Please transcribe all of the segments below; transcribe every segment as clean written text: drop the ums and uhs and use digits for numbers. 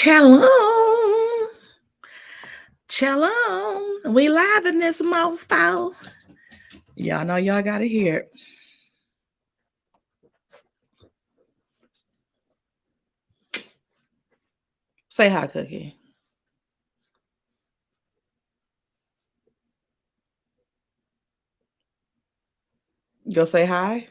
Shalom. Shalom. We live in this mofo. Y'all know y'all gotta hear it. Say hi, Cookie. Go say hi.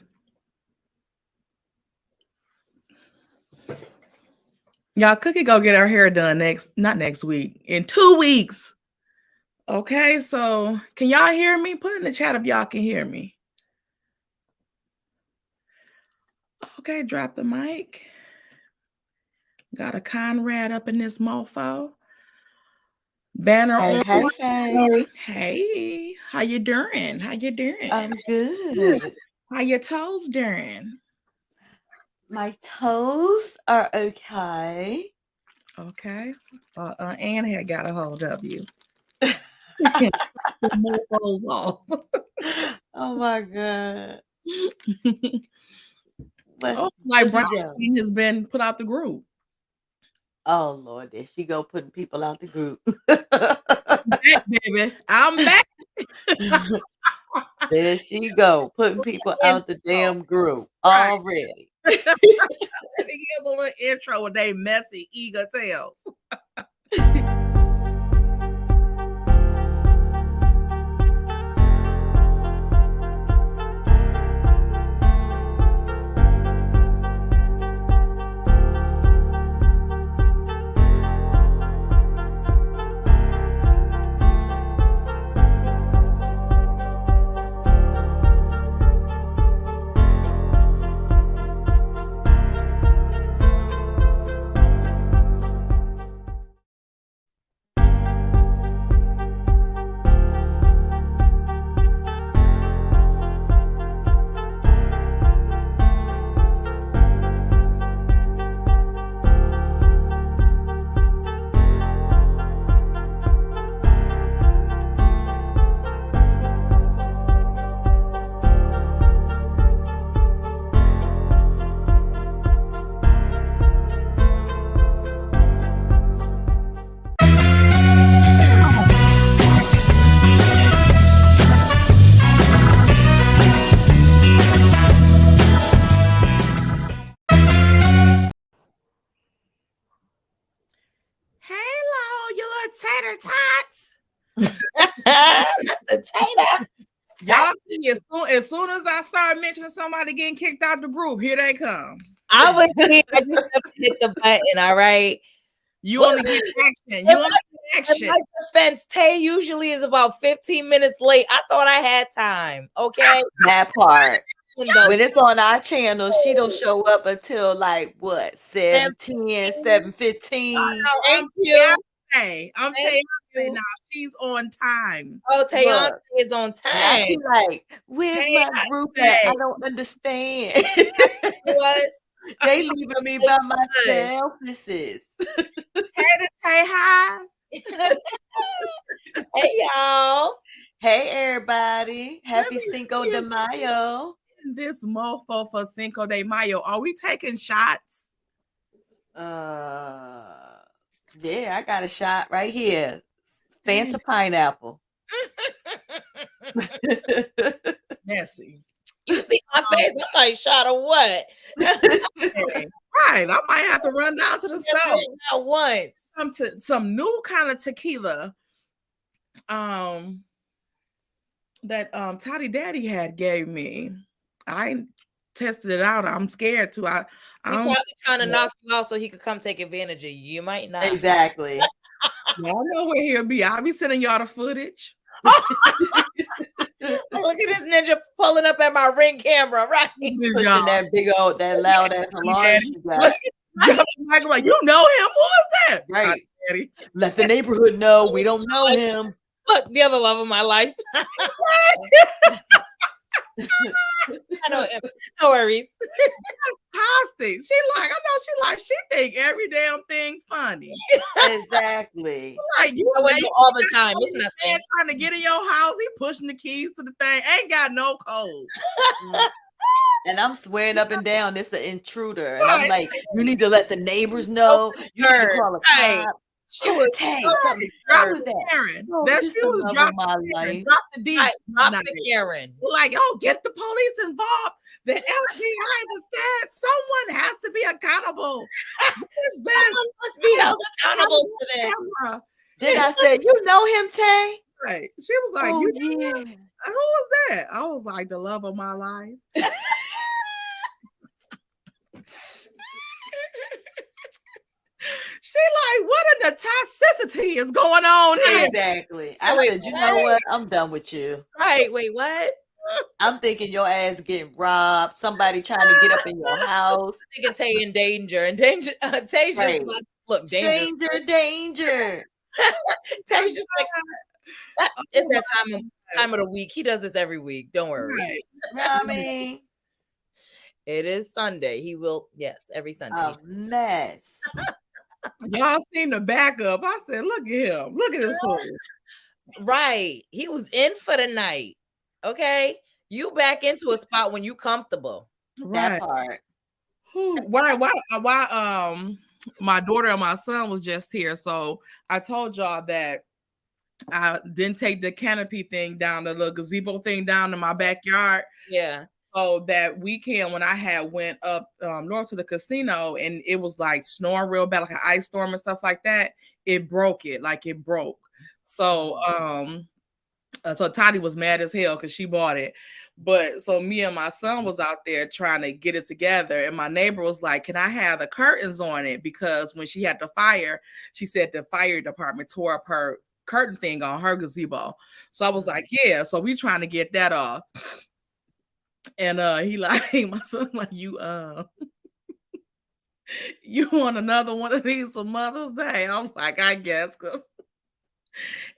Y'all, Cookie go get her hair done not next week, in 2 weeks. Okay, so can y'all hear me? Put in the chat if y'all can hear me. Okay, drop the mic. Got a Conrad up in this mofo. Banner Hey, on. hey. Hey, how you doing? How you doing? I'm good. How your toes doing? My toes are okay. Okay. Anne had got a hold of you. You can't put more clothes off. Oh my God. Like Brown has been put out the group. Oh Lord, there she go putting people out the group. I'm back, baby. I'm back. There she go, putting people out the damn group already. Let me give a little intro with they messy ego tails. Tater tots. The tater. Y'all see, as soon as I start mentioning somebody getting kicked out the group, here they come. I was here. I just have to hit the button. All right. You only get action. You only get action. In my defense, Tay usually is about 15 minutes late. I thought I had time. Okay. That part. When it's on our channel, she don't show up until like what 7:10, 7:15. Thank you. Hey, I'm saying now she's on time. Oh, Tayanna is on time. Now she like, where's my group at? I don't understand. They leaving me by myself. This is. Hey, hi. Hey, y'all. Hey, everybody. Happy Cinco de Mayo. This mofo for Cinco de Mayo. Are we taking shots? Yeah, I got a shot right here. Fanta pineapple. Messy. You see my face? I'm like, shot of what? Right. I might have to run down to the store. Not once. Some new kind of tequila. That Toddy Daddy had gave me. I tested it out. I'm scared to. He's probably trying to knock you out so he could come take advantage of you. You might not. Exactly. Y'all know where he'll be. I'll be sending y'all the footage. Look at this ninja pulling up at my Ring camera, right? Pushing that big old, that loud ass alarm she got. Like, you know him? Who is that? Right. Let the neighborhood know we don't know him. Look, the other love of my life. I know him. No worries. That's Toasty. She think every damn thing funny. Exactly. Like you all the time. It's nothing. Trying to get in your house. He pushing the keys to the thing. Ain't got no code. And I'm swearing up and down, this an intruder. And I'm like, you need to let the neighbors know. You need to call a cop. She was Tay, something. Drop the Karen. That she was dropping my life. Drop the D. Drop the Karen. Like, oh, get the police involved. The FBI, the Fed, someone has to be accountable. Someone must be held accountable for this. Then I said, you know him, Tay? Right. She was like, oh, you yeah. Who was that? I was like, the love of my life. She like, what in the toxicity is going on here? Exactly. I said, you know what? I'm done with you. Right. Wait, what? I'm thinking your ass getting robbed. Somebody trying to get up in your house. I think Tay in danger. And danger. Tay's just like, look, danger. Danger. Tay's just like, it's that time of the week. He does this every week. Don't worry. Right. I mean, it is Sunday. He will, yes, every Sunday. A mess. Y'all seen the backup. I said, look at him. Look at his fool. Right. He was in for the night. Okay. You back into a spot when you comfortable. That part. Why my daughter and my son was just here. So I told y'all that I didn't take the canopy thing down, the little gazebo thing down in my backyard. Yeah. So that weekend when I had went up north to the casino and it was like snowing real bad, like an ice storm and stuff like that, it broke. So so Toddy was mad as hell because she bought it. But so me and my son was out there trying to get it together. And my neighbor was like, can I have the curtains on it? Because when she had the fire, she said the fire department tore up her curtain thing on her gazebo. So I was like, yeah. So we trying to get that off. And he like, my son like, you want another one of these for Mother's Day? I'm like, I guess, because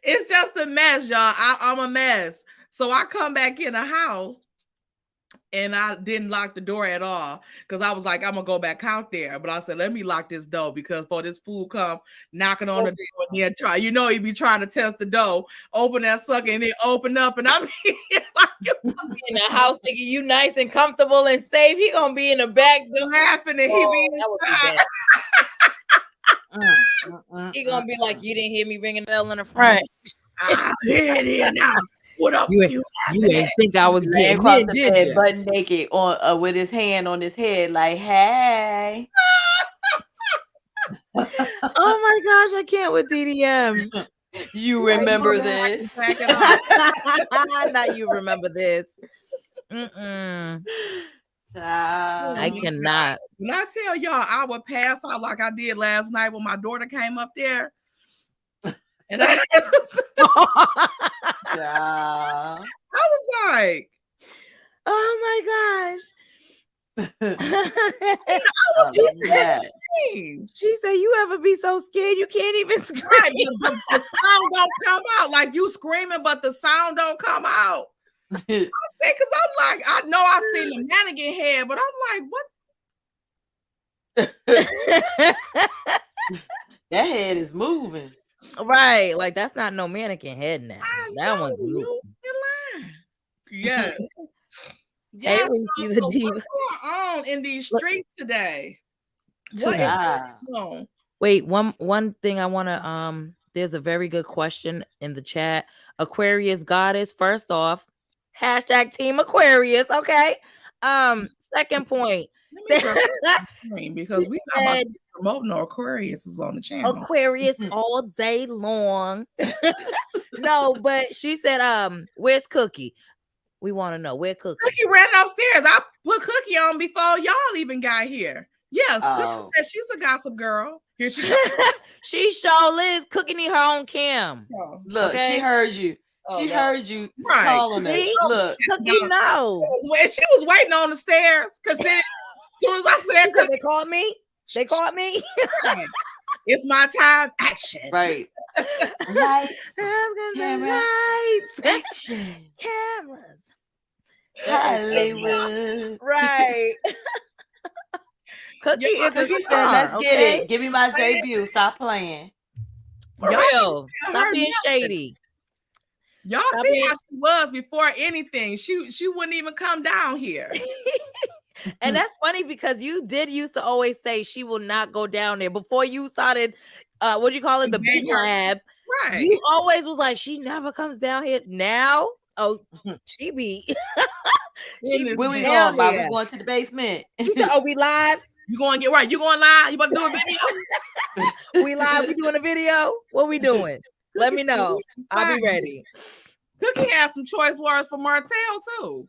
it's just a mess, y'all. I'm a mess. So I come back in the house and I didn't lock the door at all because I was like, I'm gonna go back out there. But I said, let me lock this door because for this fool come knocking on the door and then try, he be trying to test the door, open that sucker and then open up, and I'm like, in the house thinking you nice and comfortable and safe. He gonna be in the back laughing and he he gonna be like, you didn't hear me ringing the bell in the front. Yeah, now. What up? You ain't think I was getting across the bed, butt naked, on with his hand on his head, like, hey. Oh my gosh, I can't with DDM. You remember this? Not you remember this. I cannot. When I tell y'all I would pass out like I did last night when my daughter came up there. And I was like, oh my gosh. She said, you ever be so scared you can't even scream? The sound don't come out. Like you screaming, but the sound don't come out. I say, because I'm like, I know I seen the mannequin head, but I'm like, what? That head is moving. Right, like that's not no mannequin head now. That one's moving. Yeah. Hey, we see the diva. What's going on in these streets today? Wait, one thing I want to there's a very good question in the chat. Aquarius goddess, first off, hashtag team Aquarius, okay? Second point. Because we not promoting no Aquarius is on the channel. Aquarius all day long. No, but she said, where's Cookie? We want to know where Cookie. Cookie ran upstairs. I put Cookie on before y'all even got here. Yes, Cookie said she's a gossip girl. Here she goes. She sure is. Cookie need her own cam. Look, she heard you. She heard you calling her. Look, Cookie, no. She was waiting on the stairs because as soon as I said, they called me. They called me. It's my time. Action. Right. Lights. Lights. Action. Cameras. Hollywood. Right. Cookie is Cookie said, let's get it. Give me my debut. Stop playing. For real. Stop being shady. Y'all see how she was before anything. She wouldn't even come down here. And that's funny because you did used to always say she will not go down there before you started. What do you call it? The beat lab. Right. You always was like, she never comes down here. Now, she be. Where we going? Bob? We going to the basement. She said, "Oh, we live? You going to get right? You going live? You about to do a video? We live? We doing a video? What we doing? Let me know. I'll be ready." Cookie has some choice words for Martel too.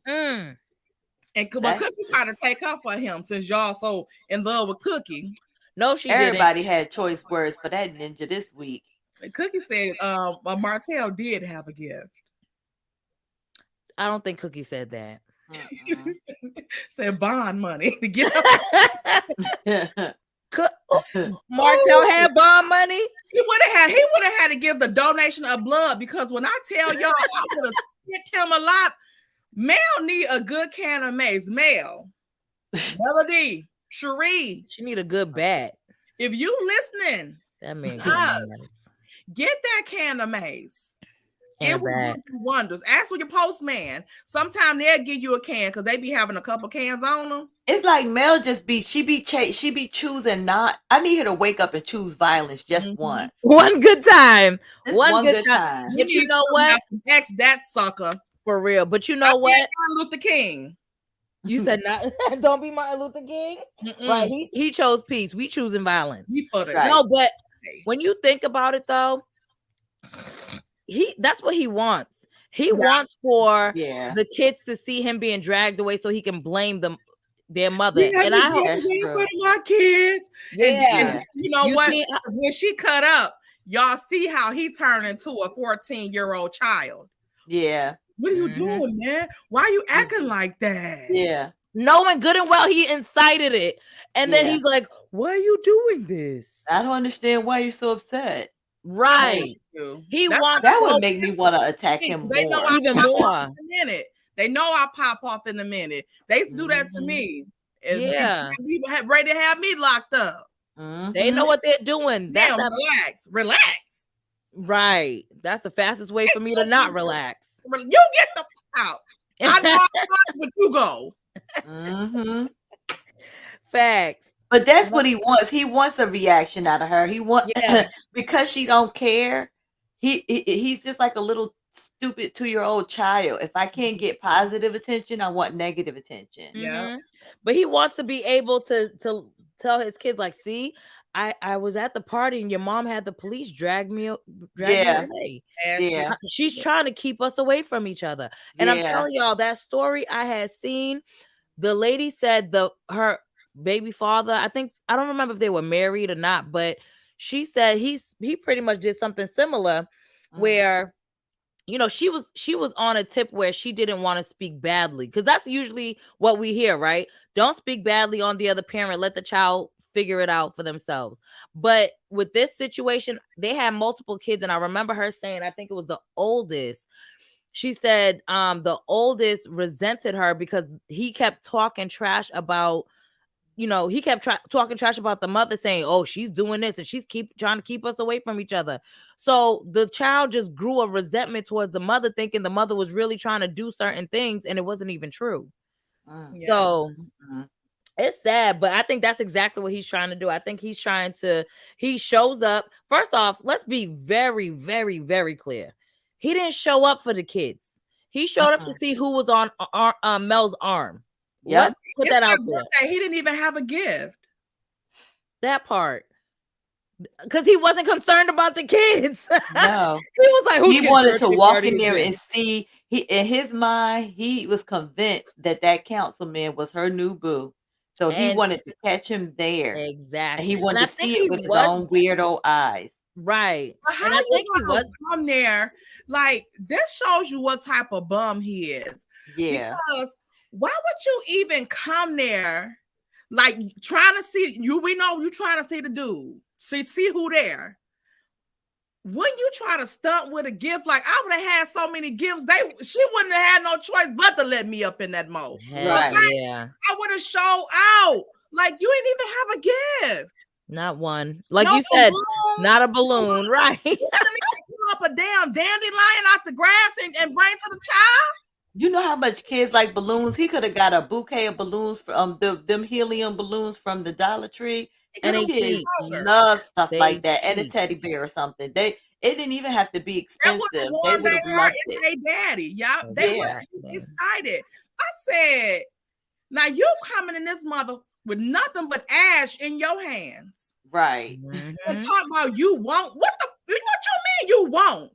And Cookie trying to take her for him since y'all so in love with Cookie. No, she Everybody didn't. had choice words for that ninja this week. Cookie said Martel did have a gift. I don't think Cookie said that. Said bond money to get Martel had bond money. He would have had to give the donation of blood, because when I tell y'all I would have spit him a lot. Mel need a good can of mace. Mel, Melody, Cherie, she need a good bat. If you listening, that means get that can of mace. It will do wonders. Ask for your postman. Sometime they'll give you a can because they be having a couple cans on them. It's like Mel she be choosing not. I need her to wake up and choose violence just once. One good time. Just one good time. But you know what? X that sucker. For real. But you know what? Martin Luther King. You said not. Don't be Martin Luther King. Right. He chose peace. We choosing violence. Right. No, but when you think about it though, that's what he wants. He wants for the kids to see him being dragged away so he can blame their mother. And I hope for my kids. Yeah. And you know what? When she cut up, y'all see how he turned into a 14-year-old child. Yeah. What are you doing, man? Why are you acting like that? Yeah. Knowing good and well he incited it. And then he's like, why are you doing this? I don't understand why you're so upset. Right. He wants that would make me want to attack him they more. Know even more. In a minute. They know I pop off in a minute. They used to do that to me. And people have ready to have me locked up. They know what they're doing. Damn, relax. Right. That's the fastest way for me to not relax. You get the out. I know but you go. Facts. But that's what he wants. He wants a reaction out of her. He wants because she don't care. He's just like a little stupid 2-year-old child. If I can't get positive attention, I want negative attention. Yeah. But he wants to be able to tell his kids, like, see, I was at the party and your mom had the police drag me away. Yeah. She's trying to keep us away from each other. And I'm telling y'all, that story I had seen, the lady said her baby father, I don't remember if they were married or not, but she said he pretty much did something similar where, you know, she was on a tip where she didn't want to speak badly, because that's usually what we hear, right? Don't speak badly on the other parent. Let the child figure it out for themselves. But with this situation, they had multiple kids, and I remember her saying, I think it was the oldest. She said the oldest resented her because he kept talking trash about, you know, he kept talking trash about the mother, saying, oh, she's doing this and she's trying to keep us away from each other. So the child just grew a resentment towards the mother, thinking the mother was really trying to do certain things, and it wasn't even true. So it's sad, but I think that's exactly what he's trying to do. I think he shows up. First off, let's be very, very, very clear. He didn't show up for the kids. He showed up to see who was on Mel's arm. Yeah, let's put that out there. He didn't even have a gift. That part, because he wasn't concerned about the kids. No, he was like, he wanted to walk in there and see. In his mind, he was convinced that councilman was her new boo. So he wanted to catch him there. Exactly. And he wanted to see it with his own weirdo eyes. Right. How and I think he was come there. Like, this shows you what type of bum he is. Yeah. Because why would you even come there? Like, trying to see you, we know you trying to see the dude. See who there. When you try to stunt with a gift, like I would have had so many gifts, she wouldn't have had no choice but to let me up in that mode. Right. Yeah. I would have showed out. Like, you ain't even have a gift. Not one. Like you said, not a balloon, right? up a damn dandelion out the grass and bring to the child? You know how much kids like balloons? He could have got a bouquet of balloons from them helium balloons from the Dollar Tree. And they kids cheap. love stuff They like that, and a cheap. teddy bear or something. It didn't even have to be That expensive. would They have would have loved it's it. a daddy. Y'all, they were Exactly. excited. I said, now you coming in this mother with nothing but ash in your hands. Right. And talk about you won't. What you mean you won't?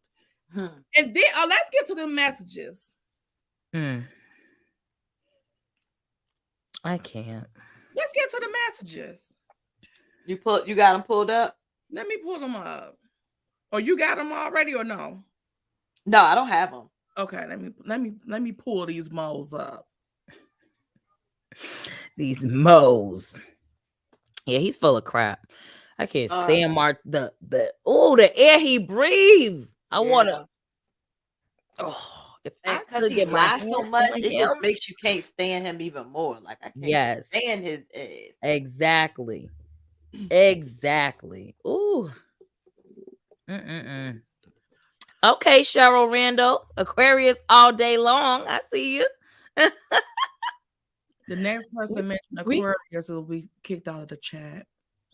And then let's get to the messages. I can't. Let's get to the messages. You got them pulled up? Let me pull them up. Oh, you got them already or no? No, I don't have them. Okay, let me pull these moles up. These moles. Yeah, he's full of crap. I can't stand Mark. The air he breathes. I want to. Oh, if I could get my lies so much, it him, just makes you can't stand him even more. Like I can't stand his ass. Exactly. Ooh. Okay, Cheryl Randall, Aquarius all day long. I see you. The next person mentioned Aquarius will be kicked out of the chat.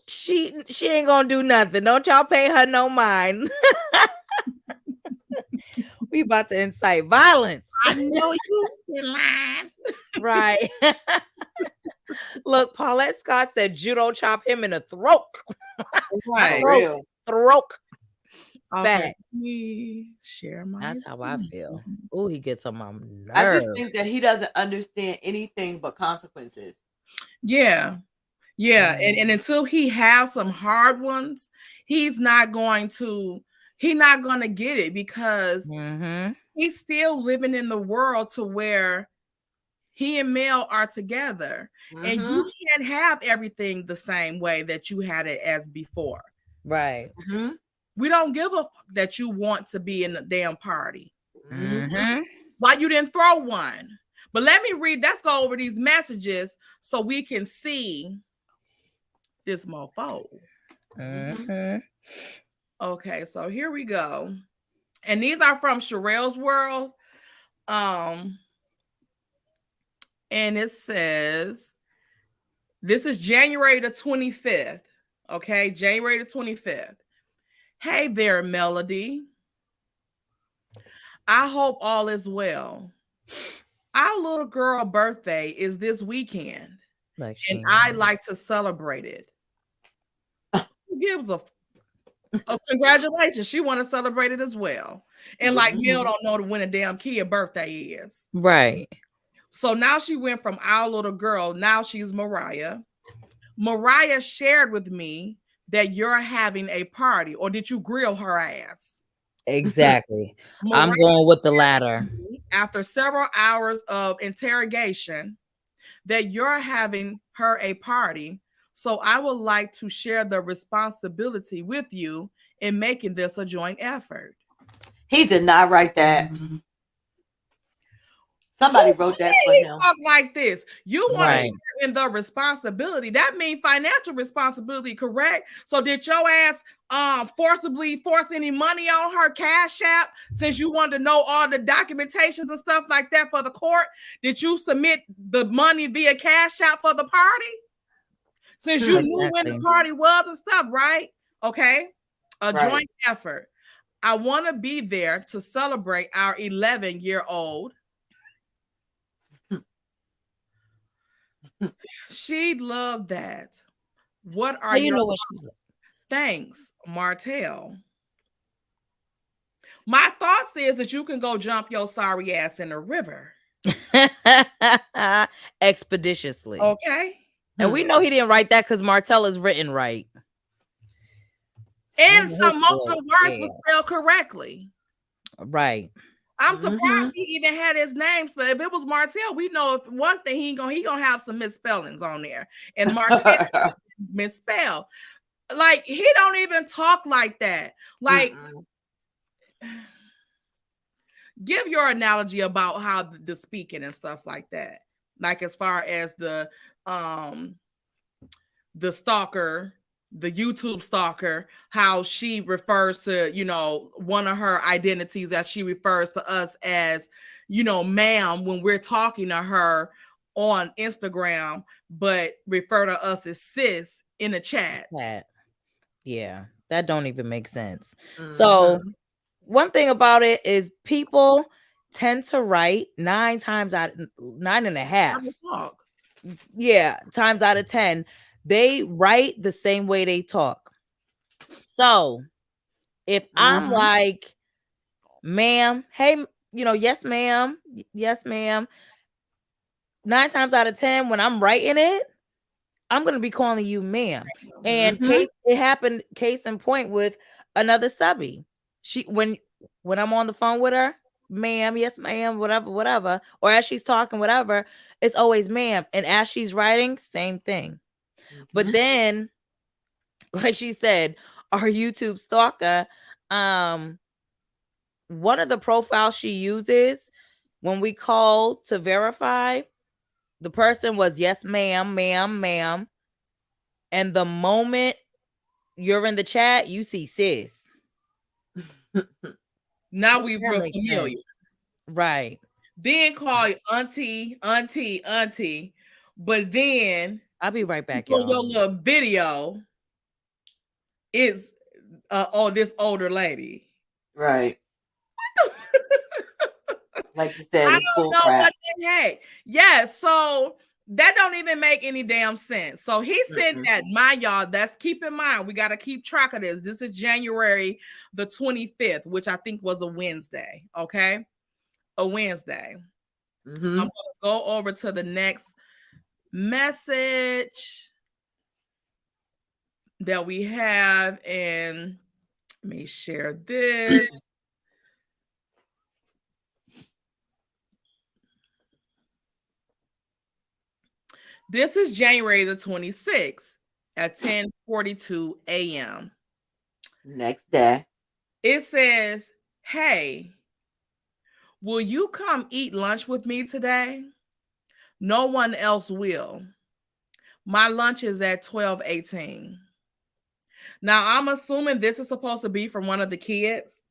She ain't gonna do nothing. Don't y'all pay her no mind. We about to incite violence. I know you lying. Right. Look, Paulette Scott said judo chop him in the throat. Right. Throat. Okay. Me share my. That's how I feel. Oh, he gets on my nerves. I just think that he doesn't understand anything but consequences. Yeah. And until he has some hard ones, he's not going to get it because he's still living in the world to where he and Mel are together. And you can't have everything the same way that you had it as before. Right. We don't give a fuck that you want to be in the damn party. Why you didn't throw one? But let's go over these messages so we can see this mofo. Okay, so here we go. And these are from Sherelle's World. And it says, this is January the 25th. Okay, January the 25th. Hey there, Melody. I hope all is well. Our little girl birthday is this weekend. And I like to celebrate it. Who gives a congratulations. She want to celebrate it as well. And like Mel don't know when a damn kid birthday is. Right. So now she went from our little girl. Now she's Mariah. Mariah shared with me that you're having a party, or did you grill her ass? Exactly. I'm going with the latter. After several hours of interrogation, that you're having her a party. So I would like to share the responsibility with you in making this a joint effort. He did not write that. Somebody wrote that for him. Talk like this. You want to share in the responsibility. That means financial responsibility, correct? So did your ass forcibly force any money on her Cash App since you wanted to know all the documentations and stuff like that for the court? Did you submit the money via Cash App for the party? Since you knew when the party was and stuff, right? Okay. A joint effort. I want to be there to celebrate our 11-year-old. She'd love that. What are you know what she Thanks, Martel. My thoughts is that you can go jump your sorry ass in the river. Expeditiously. Okay. And we know he didn't write that because Martel is written right. And most of the words were spelled correctly. Right. I'm surprised he even had his name spelled. If it was Martel, we know if one thing he gonna have some misspellings on there. And Martel misspelled. Like he don't even talk like that. Like give your analogy about how the speaking and stuff like that. Like as far as the stalker, the YouTube stalker, how she refers to, one of her identities, as she refers to us as, ma'am, when we're talking to her on Instagram, but refer to us as sis in the chat. Yeah, that don't even make sense. So one thing about it is people tend to write 9 times out, 9.5. Yeah, times out of 10, they write the same way they talk. So if I'm like, ma'am, hey, yes, ma'am, 9 times out of 10, when I'm writing it, I'm gonna be calling you ma'am. And it happened, case in point, with another subby. She when I'm on the phone with her, ma'am, yes, ma'am, whatever, or as she's talking, whatever, it's always ma'am. And as she's writing, same thing. But then, like she said, our YouTube stalker, one of the profiles she uses when we call to verify, the person was yes, ma'am, ma'am. And the moment you're in the chat, you see sis. Now we real familiar. Right. Then call you auntie. But then I'll be right back, y'all. y'all. Your little video is this older lady. Right. Like you said, I don't know what the heck. Yeah, so that don't even make any damn sense. So he said that, mind y'all, that's, keep in mind, we got to keep track of this. This is January the 25th, which I think was a Wednesday. Okay. A Wednesday. So I'm going to go over to the next message that we have, and let me share this. This is January the 26th at 10:42 a.m. Next day. It says, hey, will you come eat lunch with me today? No one else will. My lunch is at 12:18. Now, I'm assuming this is supposed to be from one of the kids.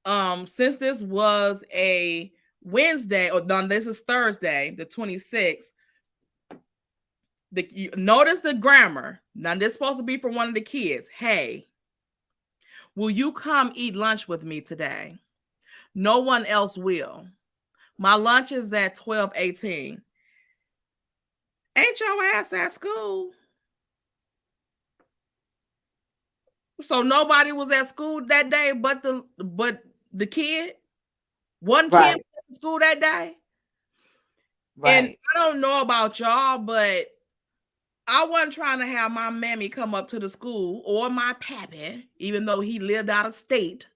Since this was a Wednesday, or no, this is Thursday, the 26th. Notice the grammar. Now, this is supposed to be for one of the kids. Hey, will you come eat lunch with me today? No one else will. My lunch is at 12:18. Ain't your ass at school? So nobody was at school that day but the kid? One kid was at school that day? Right. And I don't know about y'all, but I wasn't trying to have my mammy come up to the school, or my pappy, even though he lived out of state.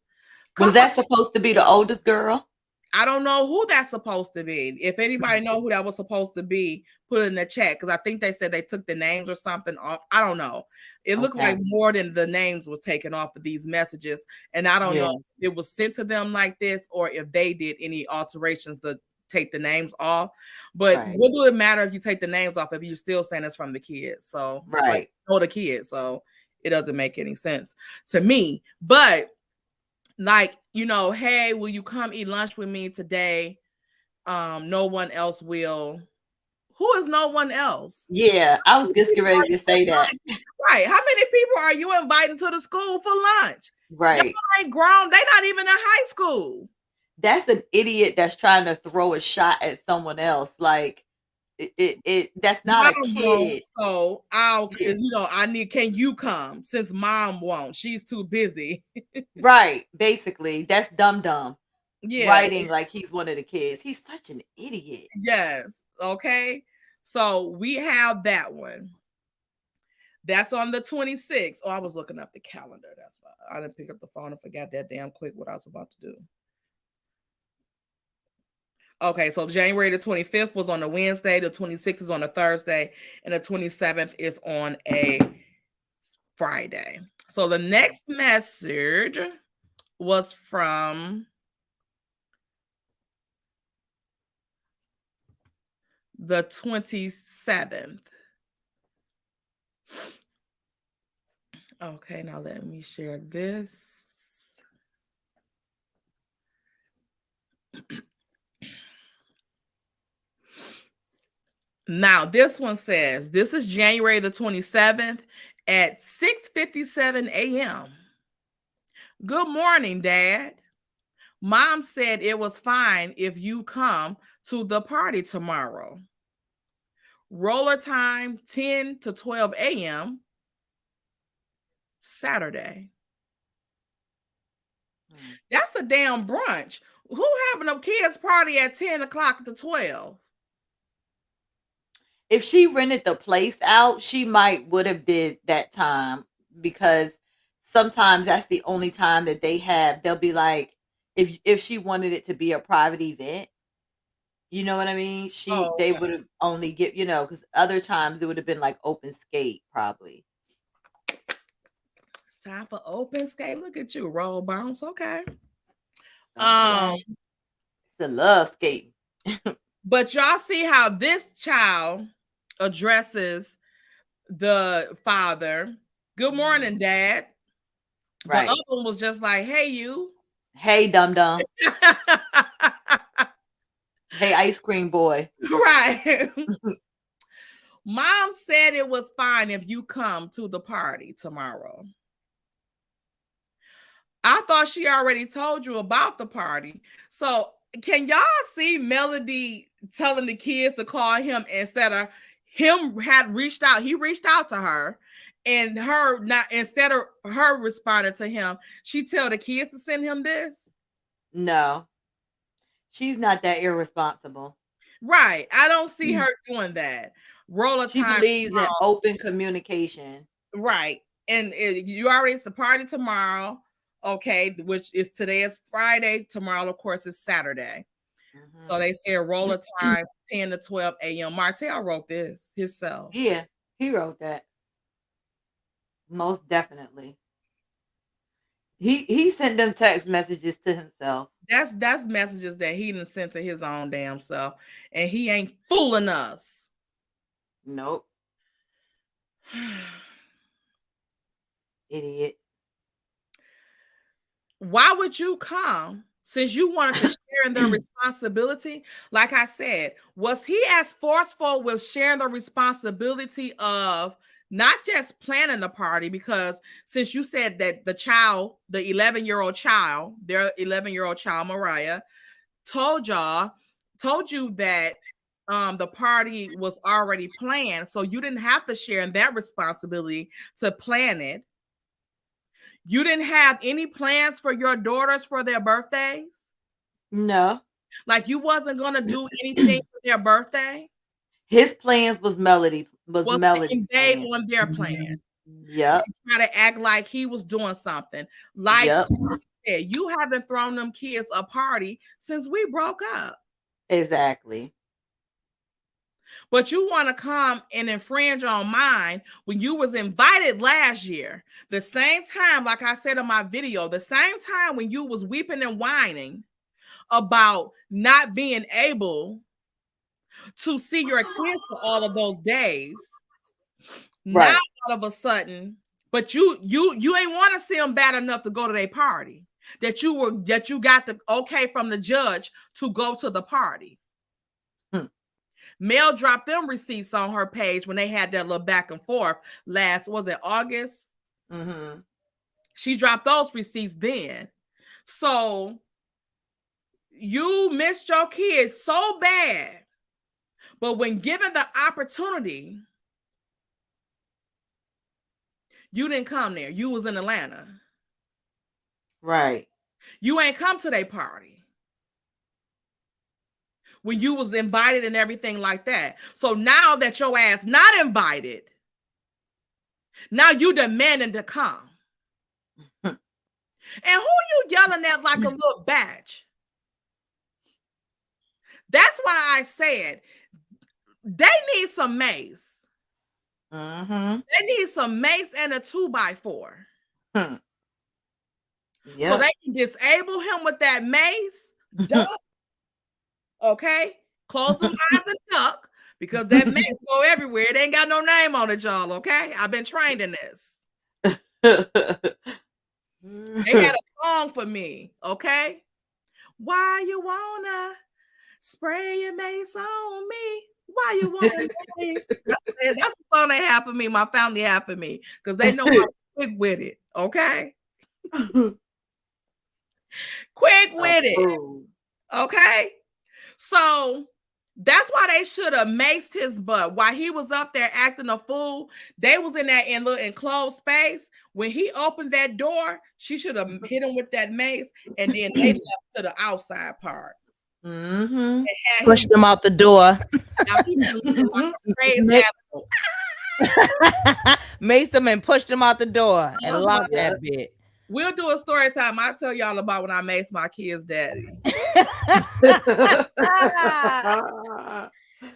Was that supposed to be the oldest girl? I don't know who that's supposed to be. If anybody know who that was supposed to be, put it in the chat, because I think they said they took the names or something off. I don't know. It looked like more than the names was taken off of these messages, and I don't know if it was sent to them like this or if they did any alterations to take the names off. But what do it matter if you take the names off if you're still saying it's from the kids? So like, know the kids, so it doesn't make any sense to me. But like, hey, will you come eat lunch with me today? No one else will. Who is no one else? Yeah, I was just getting ready to say that. Right. How many people are you inviting to the school for lunch? Right. Y'all ain't grown. They not even in high school. That's an idiot that's trying to throw a shot at someone else. Like, that's not a kid. So can you come, since mom won't? She's too busy. Right. Basically, that's dumb. Yeah. Writing like he's one of the kids. He's such an idiot. Yes. Okay. So we have that one. That's on the 26th. Oh, I was looking up the calendar. That's why I didn't pick up the phone and forgot that damn quick what I was about to do. Okay, so January the 25th was on a Wednesday, the 26th is on a Thursday, and the 27th is on a Friday. So the next message was from the 27th. Okay, now let me share this. Now, this one says, this is January the 27th at 6:57 a.m. Good morning, Dad. Mom said it was fine if you come to the party tomorrow. Roller time 10 to 12 a.m. Saturday. That's a damn brunch. Who having a kids party at 10 o'clock to 12? If she rented the place out, she would have did that time, because sometimes that's the only time that they have. They'll be like, if she wanted it to be a private event, you know what I mean? They Okay. would have only because other times it would have been like open skate probably. It's time for open skate. Look at you, roll bounce. Okay. It's a love skating. But y'all see how this child addresses the father. Good morning, Dad. Right. The other one was just like, hey, you. Hey, dum dum. Hey, ice cream boy. Right. Mom said it was fine if you come to the party tomorrow. I thought she already told you about the party. So can y'all see Melody telling the kids to call him instead of him had reached out? He reached out to her, and her not instead of her responding to him, she tell the kids to send him this. No, she's not that irresponsible. Right. I don't see her doing that. Roller She time. believes in open communication. Right. And you already, it's the party tomorrow. Okay, which is today is Friday. Tomorrow, of course, is Saturday. Mm-hmm. So they said roller time 10 to 12 a.m. Martel wrote this himself. Yeah, he wrote that. Most definitely. He sent them text messages to himself. That's messages that he done sent to his own damn self, and he ain't fooling us. Nope. Idiot. Why would you come since you wanted to share in the responsibility? Like I said, was he as forceful with sharing the responsibility of not just planning the party? Because since you said that the child, the 11-year-old child, their 11-year-old child, Mariah, told you that the party was already planned, so you didn't have to share in that responsibility to plan it. You didn't have any plans for your daughters for their birthdays? No. Like you wasn't gonna do anything for their birthday? His plans was Melody. Was Melody on their plan? Yep. Try to act like he was doing something. Like you haven't thrown them kids a party since we broke up. Exactly. But you want to come and infringe on mine when you was invited last year. The same time, like I said in my video, the same time when you was weeping and whining about not being able to see your kids for all of those days. Right. Now all of a sudden, but you ain't want to see them bad enough to go to their party. That you got the okay from the judge to go to the party. Mel dropped them receipts on her page when they had that little back and forth was it August? Mm-hmm. She dropped those receipts then. So you missed your kids so bad. But when given the opportunity, you didn't come there. You was in Atlanta. Right. You ain't come to their party when you was invited and everything like that. So now that your ass not invited, now you demanding to come. And who you yelling at like a little batch? That's why I said they need some mace. Mm-hmm. They need some mace and a 2x4. Yep. So they can disable him with that mace. Duck. Okay? Close them eyes and duck, because that mace go everywhere. It ain't got no name on it, y'all. Okay? I've been trained in this. They had a song for me, okay? Why you wanna spray your mace on me? Why you wanna mace? That's the song they have for me, my family have for me, because they know I'm quick with it, okay? Quick with it, okay? So that's why they should have maced his butt while he was up there acting a fool. They was in that little enclosed space. When he opened that door, she should have hit him with that mace, and then they left to the outside part. Pushed him out the door. Now he like a crazy animal. Maced him and pushed him out the door and locked that bit. We'll do a story time. I'll tell y'all about when I maced my kid's daddy.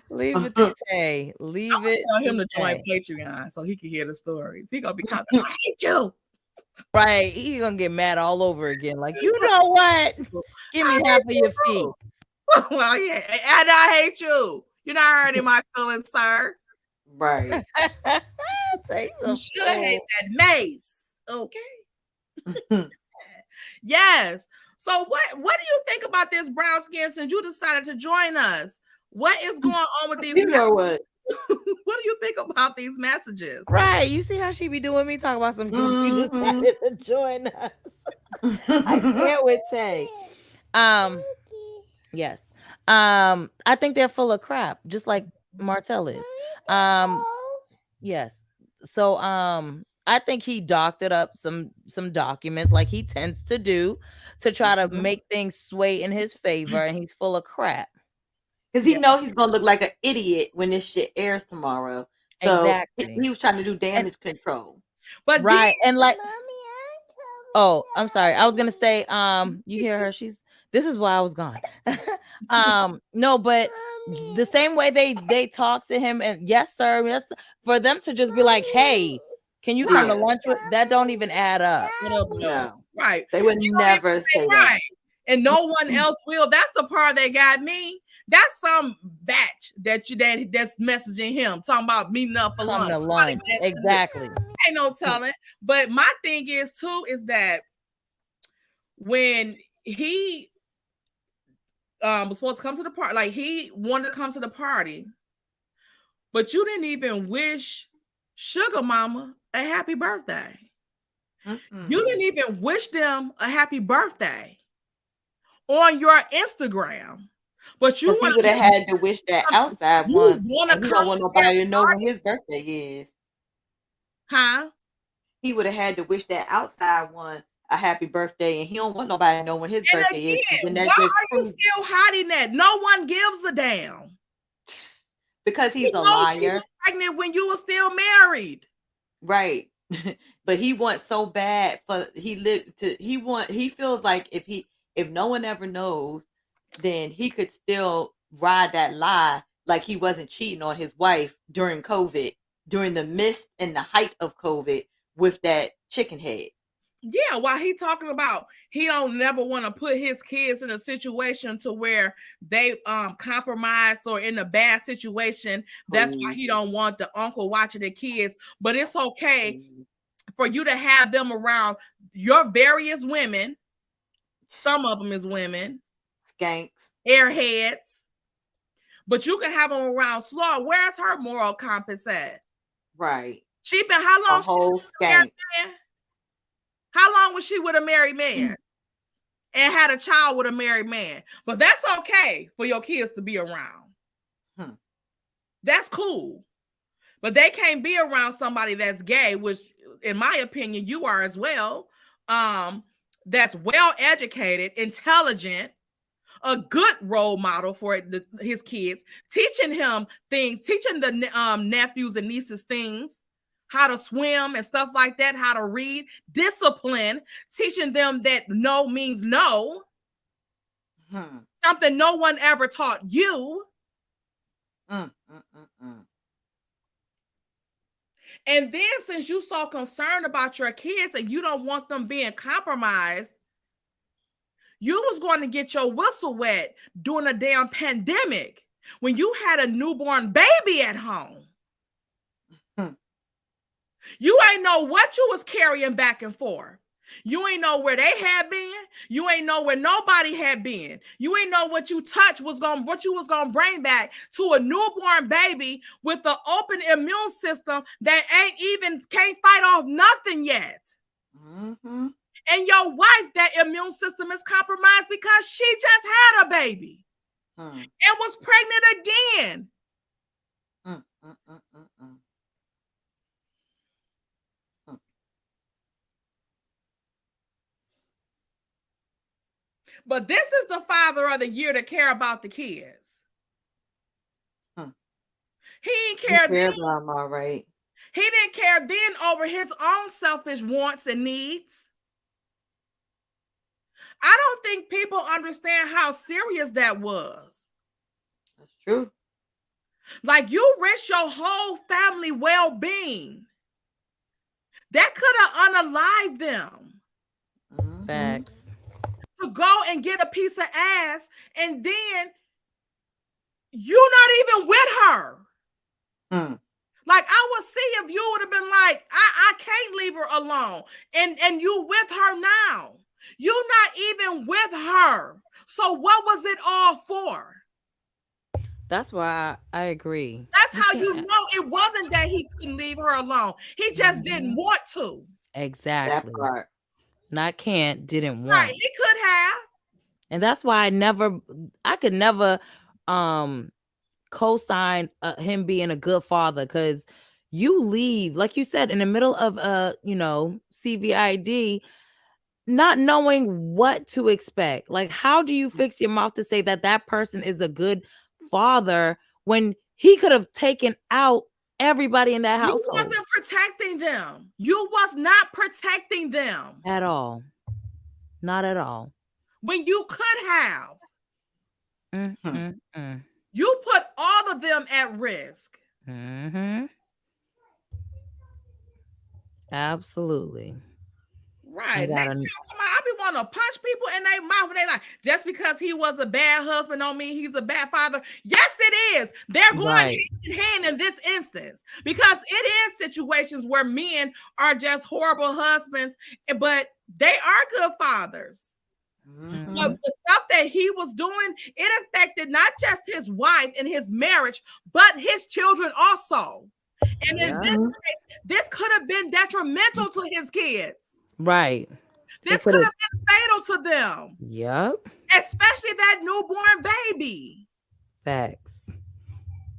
Leave it to Tay. Leave it. Tell him to join Patreon so he can hear the stories. He gonna be kind of, I hate you. Right. He's gonna get mad all over again. Like, you know what? Give me half of your feet. Well, yeah. And I hate you. You're not hurting my feelings, sir. Right. You should hate that mace. Okay. Yes. So what do you think about this, brown skin, since you decided to join us? What is going on with these know what? What do you think about these messages? Right. You see how she be doing me? Talk about some you decided to join us. I can't with Tay. Yes. I think they're full of crap, just like Martel is. Yes. So I think he doctored up some documents like he tends to do to try to make things sway in his favor, and he's full of crap. Because he knows he's gonna look like an idiot when this shit airs tomorrow. So exactly. He was trying to do damage control. But right, and like, oh, I'm sorry. I was gonna say, you hear her? This is why I was gone. No, but the same way they talk to him, and yes, sir, yes, for them to just be like, hey, can you come to lunch with? That don't even add up. No. Right. They would never say that. And no one else will. That's the part that got me. That's some batch that's messaging him, talking about meeting up for lunch. To lunch. Exactly. Ain't no telling. But my thing is too, is that when he was supposed to come to the party, like he wanted to come to the party, but you didn't even wish Sugar Mama a happy birthday. You didn't even wish them a happy birthday on your Instagram. But you would have had to wish that outside one. You don't want nobody to know when his birthday is. Huh? He would have had to wish that outside one a happy birthday, and he don't want nobody to know when his birthday is. Why are you still hiding that? No one gives a damn. Because he's a liar. She was pregnant when you were still married. Right. But he wants so bad he feels like if no one ever knows, then he could still ride that lie like he wasn't cheating on his wife during COVID, during the midst and the height of COVID with that chicken head. Yeah, while he talking about he don't never want to put his kids in a situation to where they compromised or in a bad situation. That's why he don't want the uncle watching the kids. But it's okay for you to have them around your various women. Some of them is women. Skanks. Airheads. But you can have them around Slaw. Where's her moral compass at? Right. She been how long? A whole skank. How long was she with a married man and had a child with a married man? But that's okay for your kids to be around. That's cool. But they can't be around somebody that's gay, which in my opinion, you are as well. That's well educated, intelligent, a good role model for his kids, teaching him things, teaching the nephews and nieces things, how to swim and stuff like that, how to read, discipline, teaching them that no means no. Something no one ever taught you. And then since you so concerned about your kids and you don't want them being compromised, you was going to get your whistle wet during a damn pandemic when you had a newborn baby at home. You ain't know what you was carrying back and forth. You ain't know where they had been. You ain't know where nobody had been. You ain't know what you touched what you was gonna bring back to a newborn baby with an open immune system that can't fight off nothing yet. Mm-hmm. And your wife, that immune system is compromised because she just had a baby and was pregnant again. But this is the father of the year to care about the kids. He didn't care then. About them, all right. He didn't care then over his own selfish wants and needs. I don't think people understand how serious that was. That's true. Like, you risk your whole family well-being. That could have unalived them. Facts. To go and get a piece of ass, and then you're not even with her. Like, I would see if you would have been like, I can't leave her alone. And you with her now. You're not even with her. So what was it all for? That's why I agree. That's how you know it wasn't that he couldn't leave her alone. He just didn't want to. Exactly. That part. Not can't, didn't want. Right, he could have. And that's why I could never co-sign him being a good father, because you leave, like you said, in the middle of CVID, not knowing what to expect. Like, how do you fix your mouth to say that person is a good father when he could have taken out everybody in that household? You wasn't protecting them. You was not protecting them at all. Not at all. When you could have. You put all of them at risk. Absolutely. Right. Next time I be wanting to punch people in their mouth, and they like, just because he was a bad husband don't mean he's a bad father. Yes, it is. They're going hand in hand in this instance, because it is situations where men are just horrible husbands, but they are good fathers. But the stuff that he was doing, it affected not just his wife and his marriage, but his children also. And in this case, this could have been detrimental to his kids. Right. This could have been fatal to them. Yep. Especially that newborn baby. Facts.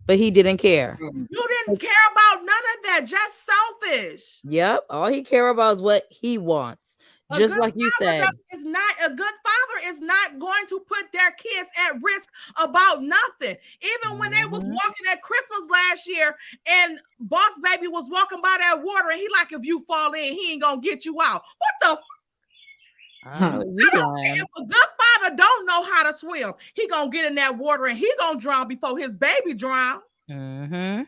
But he didn't care. You didn't care about none of that. Just selfish. Yep. All he care about is what he wants. Just like you said. Is not a good father is not going to put their kids at risk about nothing. Even when they was walking at Christmas last year and Boss Baby was walking by that water, and he like, if you fall in, he ain't gonna get you out. What the? If a good father don't know how to swim, he gonna get in that water and he gonna drown before his baby drown. And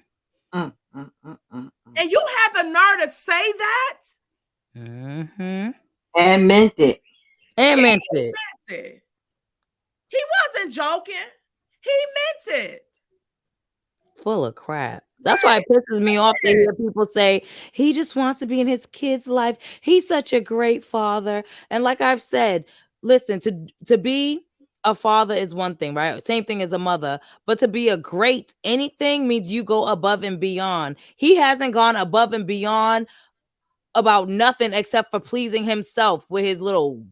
you have the nerve to say that? And meant it. He wasn't joking. He meant it. Full of crap. That's why it pisses me off to hear people say he just wants to be in his kid's life. He's such a great father. And like I've said, listen, to be a father is one thing, right? Same thing as a mother. But to be a great anything means you go above and beyond. He hasn't gone above and beyond about nothing except for pleasing himself with his little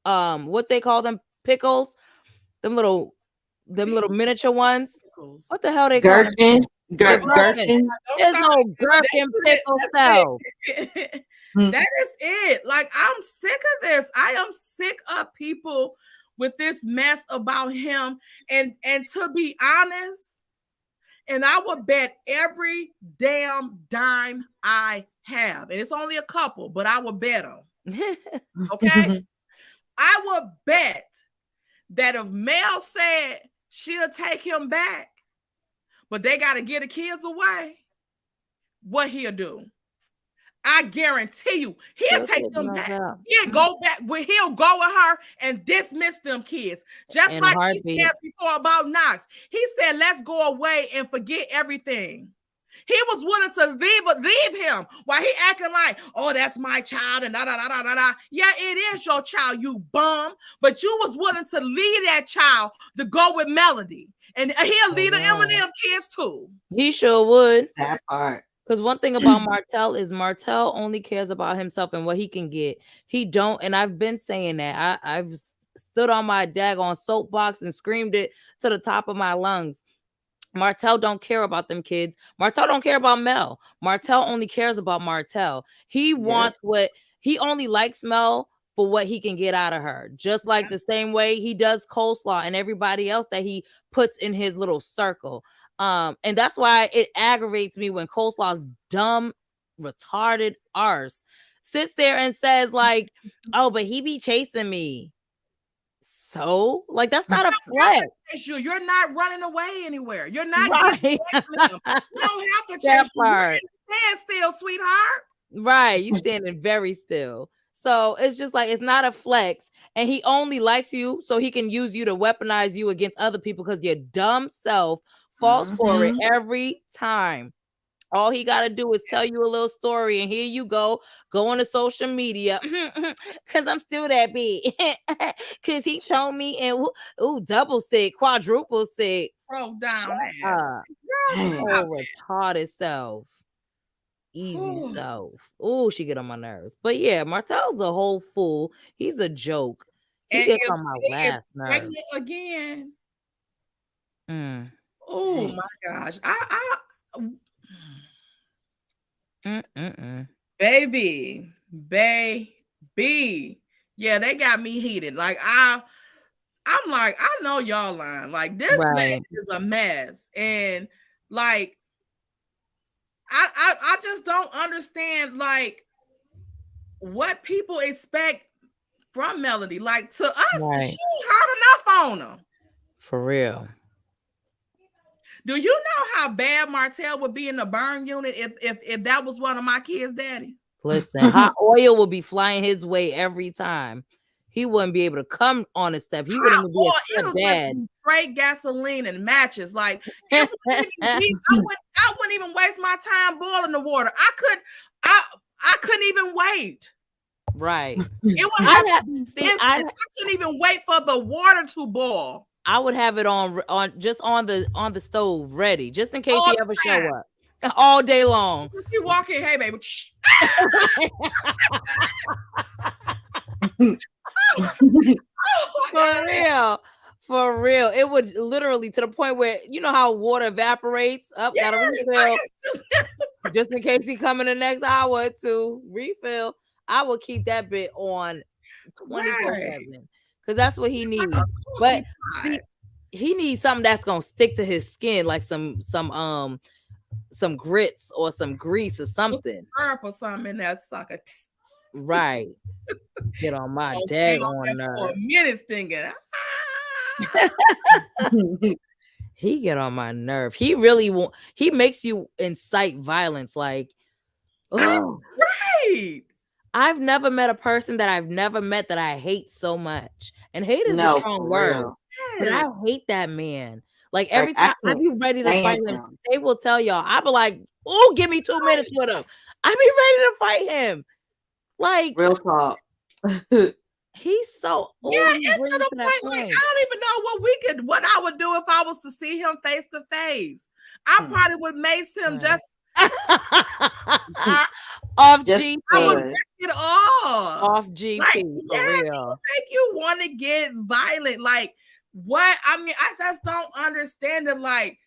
what they call them, pickles, them little miniature ones. What the hell they call them? Gherkin. There's no gherkin pickle self. That is it. Like, I'm sick of this. I am sick of people with this mess about him. And to be honest, and I would bet every damn dime I have, and it's only a couple, but I would bet them. Okay? I would bet that if Mel said she'll take him back, but they got to get the kids away, what he'll do? I guarantee you, he'll take them back. He'll go back. He'll go with her and dismiss them kids. Just like she said before about Knox. He said, let's go away and forget everything. He was willing to leave him while he acting like, oh, that's my child and da da da da da da. Yeah, it is your child, you bum. But you was willing to leave that child to go with Melody, and he'll leave the Eminem kids too. He sure would. That part. Because one thing about Martel is Martel only cares about himself and what he can get. He don't, and I've been saying that. I've stood on my daggone soapbox and screamed it to the top of my lungs. Martel don't care about them kids. Martel don't care about Mel. Martel only cares about Martel. He wants what he only likes Mel for what he can get out of her. Just like the same way he does Coleslaw and everybody else that he puts in his little circle. And that's why it aggravates me when Coleslaw's dumb, retarded arse sits there and says like, oh, but he be chasing me. So, like, that's not a flex. You're not running away anywhere. You're not right. You don't have to chase part. Stand still, sweetheart. Right. You standing very still. So it's just like, it's not a flex. And he only likes you so he can use you to weaponize you against other people because your dumb self falls for it every time. All he got to do is tell you a little story, and here you go on to social media because I'm still that big. Because he told me, and double sick, quadruple sick. Broke down. Retarded self. Easy self. Oh, she get on my nerves. But yeah, Martel's a whole fool. He's a joke. He gets on my last nerve. Again. Oh my gosh. Baby. Yeah, they got me heated. Like I'm like, I know y'all lying. Like this mess is a mess. And like I just don't understand like what people expect from Melody. Like to us, she hard enough on her. For real. Do you know how bad Martel would be in the burn unit if that was one of my kids' daddy? Listen, hot oil will be flying his way every time. He wouldn't be able to come on a step. He wouldn't even be a stepdad. Straight gasoline and matches. Like I wouldn't even waste my time boiling the water. I couldn't even wait. Right. I couldn't even wait for the water to boil. I would have it on the stove ready, just in case he ever show up. All day long. You walk in, hey baby. For real. It would literally to the point where you know how water evaporates. Gotta refill. Just in case he come in the next hour or two, refill. I will keep that bit on 24/7 because that's what he needs. But see, he needs something that's gonna stick to his skin, like some grits or some grease or something. Syrup or something in that sucker. Right. Get on my daggone nerve. For a minute thinking. He get on my nerve. He really won't. He makes you incite violence. Like, right. I've never met a person that I've never met that I hate so much. And hate is a strong word. But I hate that man. Like every time I be ready to fight him, they will tell y'all. I be like, oh, give me 2 minutes with him. I be ready to fight him. Like real talk. He's so it's to the point like I don't even know what I would do if I was to see him face to face. I probably would mace him just off GP. I would risk it all. Off GP. Like, for real. Make you want to get violent. Like what? I mean, I just don't understand it. Like,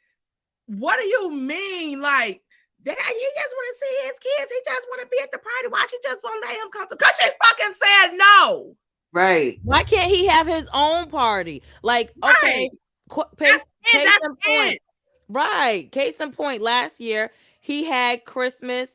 what do you mean? Like, Dad, he just want to see his kids. He just want to be at the party. Why she just won't let him come to? Because she fucking said no. Right. Why can't he have his own party? Like, okay, case in point. Right. Case in point, last year he had Christmas,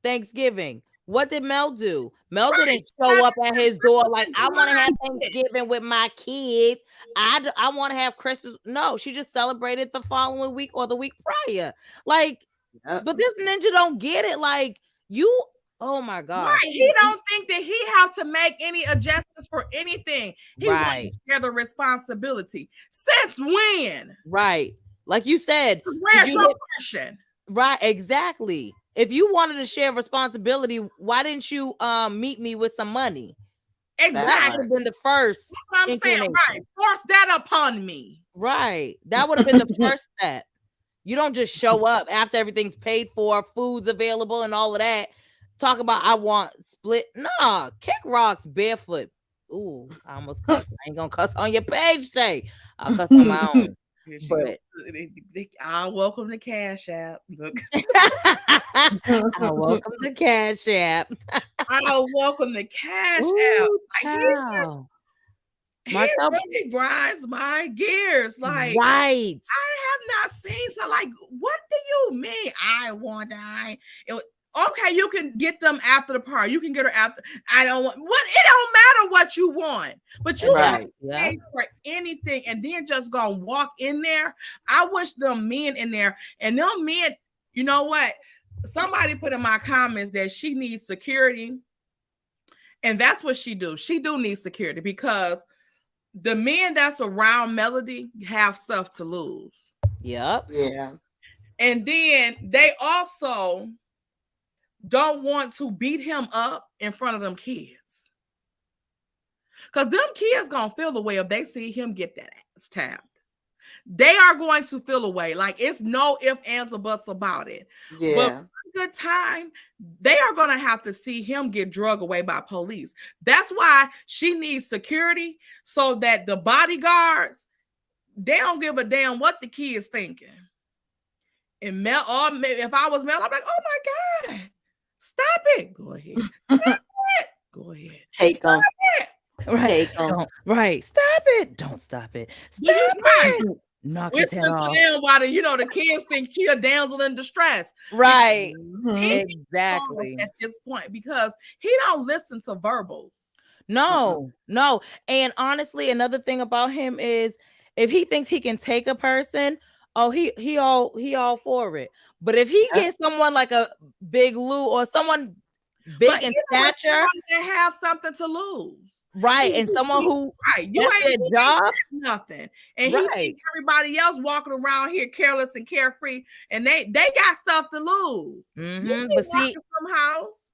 Thanksgiving. What did Mel do? Mel didn't show up at his door like, I want to have Thanksgiving with my kids. I want to have Christmas. No, she just celebrated the following week or the week prior. Like, but this ninja don't get it. Like, you, oh my God. Right. He don't think that he have to make any adjustments for anything. He wants to share the responsibility. Since when? Right. Like you said. Where's your question? Right, exactly. If you wanted to share responsibility, why didn't you meet me with some money? That would Exactly. have been the first That's what I'm saying. Right. inclination. Force that upon me. Right. That would have been the first step. You don't just show up after everything's paid for, food's available, and all of that. Talk about I want split. Nah, kick rocks barefoot. Ooh, I almost cussed. I ain't gonna cuss on your page day. I'll cuss on my own. Here she But I'll welcome the Cash App. Look. I'll welcome the Cash App. I'll welcome the Cash App. Ooh, Like he Martel, really grinds my gears. Like right. I have not seen so. Like, what do you mean? I want I. Okay, you can get them after the party. You can get her after. I don't want what. It don't matter what you want, but you Right. don't pay for anything, and then just gonna walk in there. I wish them men in there, and them men. You know what? Somebody put in my comments that she needs security, and that's what she do. She do need security because the men that's around Melody have stuff to lose. Yep. Yeah. And then they also don't want to beat him up in front of them kids. Because them kids gonna feel the way if they see him get that ass tapped. They are going to feel away. Like it's no ifs, ands, or buts about it. Yeah. But one good time, they are gonna have to see him get drugged away by police. That's why she needs security so that the bodyguards, they don't give a damn what the kid's thinking. And Mel, or if I was Mel, I'm like, oh my God, stop it. Go ahead. Stop it. Go ahead. Take them. Right. Take them. Right. Stop it. Don't stop it. Stop it. Knock his head off. While the kids think she a damsel in distress. Right. He Exactly. at this point because he don't listen to verbals. No. And honestly, another thing about him is if he thinks he can take a person, oh, he all for it. But if he gets someone like a Big Lou or someone big in stature, they have something to lose. Right, and someone who you ain't their job, nothing, and right. Everybody else walking around here careless and carefree, and they got stuff to lose. But see,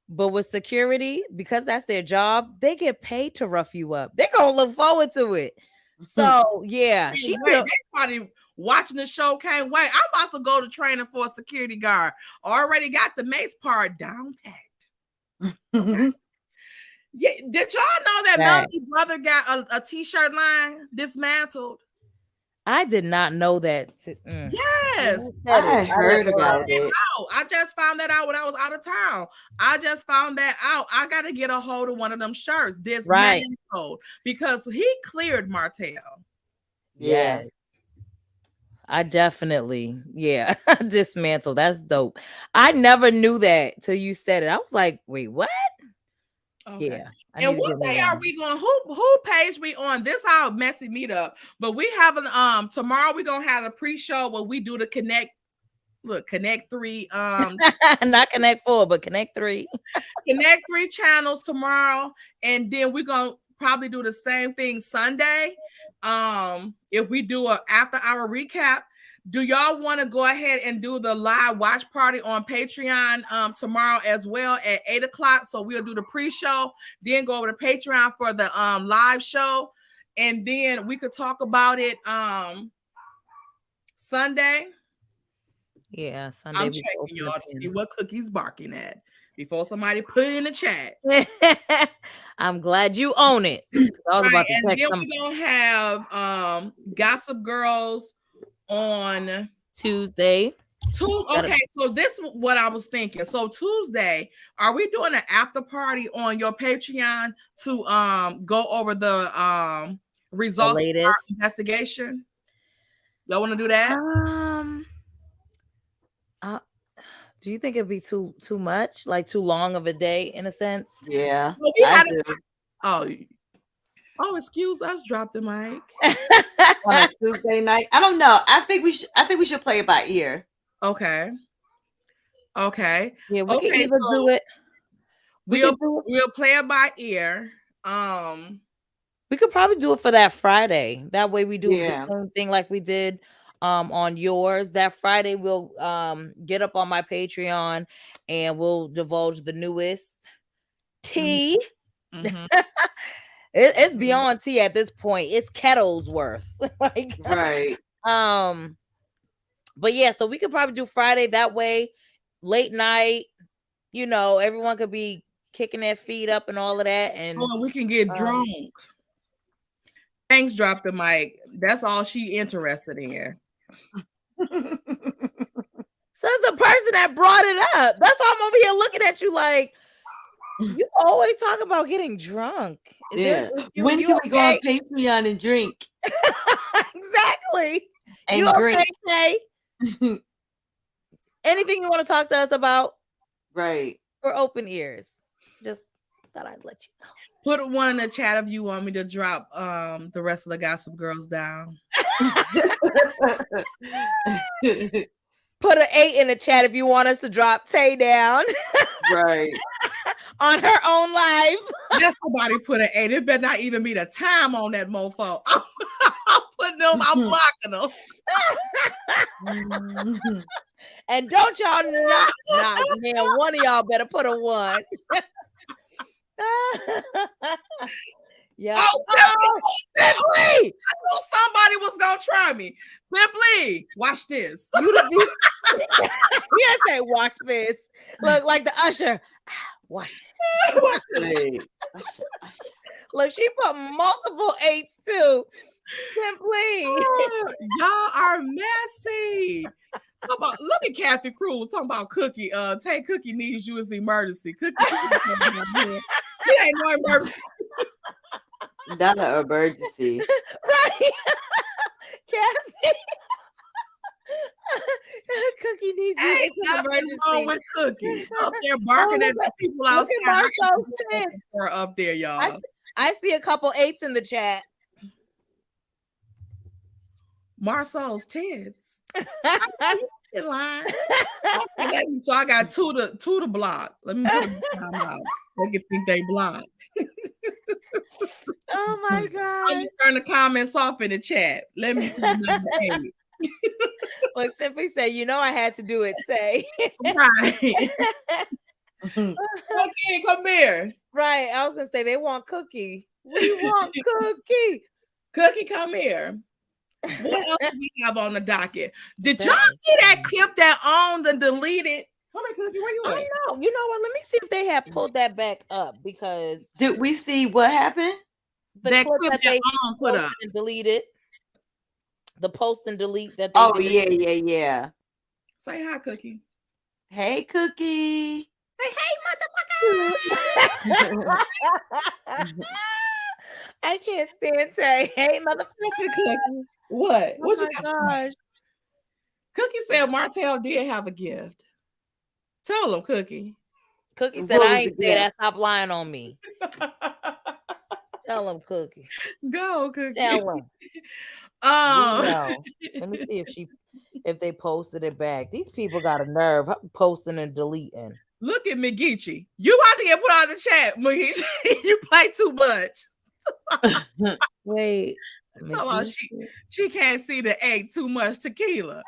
but with security, because that's their job, they get paid to rough you up. They're gonna look forward to it. So yeah, they probably watching the show. Can't wait. I'm about to go to training for a security guard. Already got the mace part down packed. Yeah, did y'all know that Melody's brother got a t-shirt line dismantled? I did not know that. Yes, I heard about it. I just found that out when I was out of town. I just found that out. I got to get a hold of one of them shirts dismantled because he cleared Martel. Yeah. I definitely, dismantled. That's dope. I never knew that till you said it. I was like, wait, what? Okay. Yeah. And what day are we going? Who page we on? This our messy meetup, but we having tomorrow we're gonna have a pre-show where we do the Connect 3 not Connect 4 but Connect 3 Connect 3 channels tomorrow, and then we're gonna probably do the same thing Sunday. If we do a after hour recap. Do y'all want to go ahead and do the live watch party on Patreon tomorrow as well at 8:00? So we'll do the pre-show, then go over to Patreon for the live show, and then we could talk about it Sunday. Yeah, Sunday. I'm checking y'all to see what Cookie's barking at before somebody put it in the chat. I'm glad you own it. I was about to and then we're gonna have Gossip Girls on Tuesday. Okay, so this is what I was thinking. So Tuesday, are we doing an after party on your Patreon to go over the results of our investigation? Y'all want to do that? Do you think it'd be too much, like too long of a day in a sense? Yeah. Oh, excuse us, drop the mic. On a Tuesday night. I don't know. I think we should play it by ear. Okay. Yeah, we can either do it. We'll play it by ear. We could probably do it for that Friday. That way we do the same thing like we did on yours. That Friday we'll get up on my Patreon and we'll divulge the newest tea. Mm-hmm. It's beyond tea at this point. It's kettles worth. Like Right. But yeah, so we could probably do Friday that way, late night. You know, everyone could be kicking their feet up and all of that, and we can get drunk. Thanks, drop the mic. That's all she interested in. So it's the person that brought it up. That's why I'm over here looking at you like you always talk about getting drunk. When can we go on Patreon and drink? Exactly. And you drink. Okay? Anything you want to talk to us about? Right. Or open ears. Just thought I'd let you know. Put one in the chat if you want me to drop the rest of the Gossip Girls down. Put an 8 in the chat if you want us to drop Tay down. Right. On her own live. Let somebody put an 8. It better not even be the time on that mofo. I'm putting them, I'm blocking them. And don't y'all man, one of y'all better put a 1. Yeah. Oh, Simply! I knew somebody was gonna try me. Simply, watch this. You say, watch this. Look like the usher. Watch this. Watch this. Look, she put multiple 8s too. Simply. Y'all are messy. Look at Kathy Cruz talking about Cookie. Tay Cookie needs you as emergency. Cookie. It ain't no emergency. Not an emergency. Right. Kathy. Cookie needs you. Ain't nothing wrong with Cookie. Up there barking at the people outside. Up there, y'all. I see a couple 8s in the chat. Marcel's tits. In line. So I got two to block. Let me put them out. They can think they blocked. Oh my god! I'm gonna turn the comments off in the chat. Let me see. Look, Simply say, you know, I had to do it. Say, right. Okay, come here. Right. I was gonna say they want Cookie. We want Cookie. Cookie, come here. What else do we have on the docket? Did y'all see that clip that owned and deleted? Come here, Cookie, where you at? I know. You know what? Let me see if they have pulled that back up because did we see what happened? The that clip that they put up and deleted. The post and delete that they did. Yeah. Say hi, Cookie. Hey, Cookie. Say hey, motherfucker. I can't stand say hey, motherfucker. Cookie. What? Oh my gosh. Cookie said Martel did have a gift. Tell him, Cookie. Cookie said, I ain't say that. Stop lying on me. Tell him, Cookie. Go, Cookie. Tell him. Let me see if they posted it back. These people got a nerve posting and deleting. Look at McGeechee. You about to get put out of the chat, McGeechee. You play too much. Wait. She can't see the 8 too much tequila.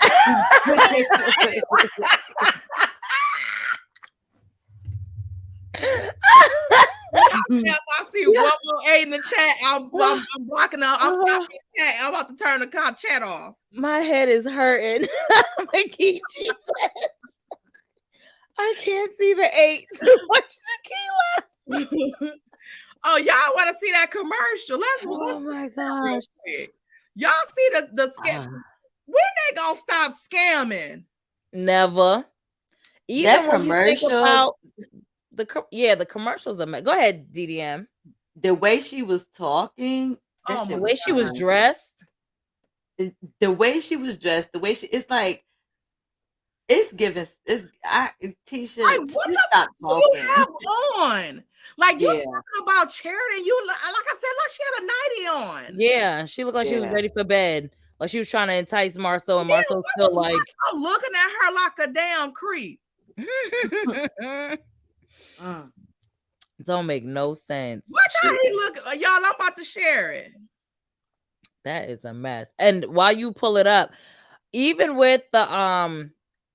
If I see one more 8 in the chat, I'm blocking out. I'm stopping the chat. I'm about to turn the chat off. My head is hurting. McGeechee said, I can't see the 8 too much tequila. Oh, y'all want to see that commercial? Oh my gosh. Y'all see the scam. When they gonna stop scamming? Never. Even that when commercial. You think about the commercials are go ahead, DDM. The way she was talking, the way she was dressed. The way she was dressed, it's like it's giving. Tisha, stop talking. You have on? Like you talking about charity? You like I said, look, she had a nightie on. Yeah, she looked like she was ready for bed. Like she was trying to entice Marcel, and Marcel's still like looking at her like a damn creep. Don't make no sense. Watch how he look, y'all. I'm about to share it. That is a mess. And while you pull it up, even with the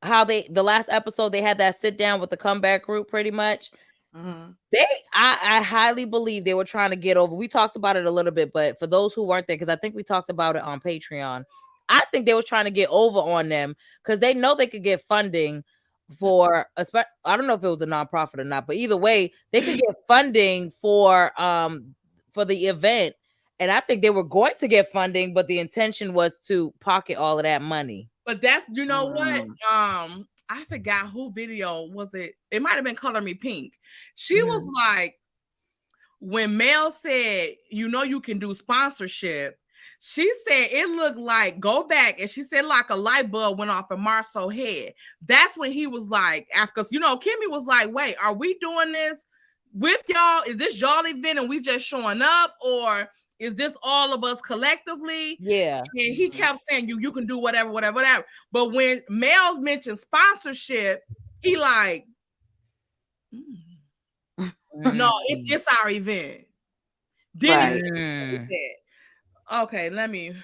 how the last episode they had that sit down with the comeback group pretty much. I highly believe they were trying to get over. We talked about it a little bit, but for those who weren't there, because I think we talked about it on Patreon, I think they were trying to get over on them because they know they could get funding for I don't know if it was a nonprofit or not, but either way, they could get funding for the event. And I think they were going to get funding, but the intention was to pocket all of that money. But that's, you know what? I forgot who video was it. It might have been Color Me Pink. She was like, when Mel said, you know, you can do sponsorship, she said it looked like, go back, and she said like a light bulb went off in Marcel's head. That's when he was like, after, you know, Kimmy was like, wait, are we doing this with y'all? Is this y'all event and we just showing up, or is this all of us collectively? Yeah. And he kept saying, you can do whatever. But when Mel's mentioned sponsorship, he like, no, it's our event. Then he said, okay, let me.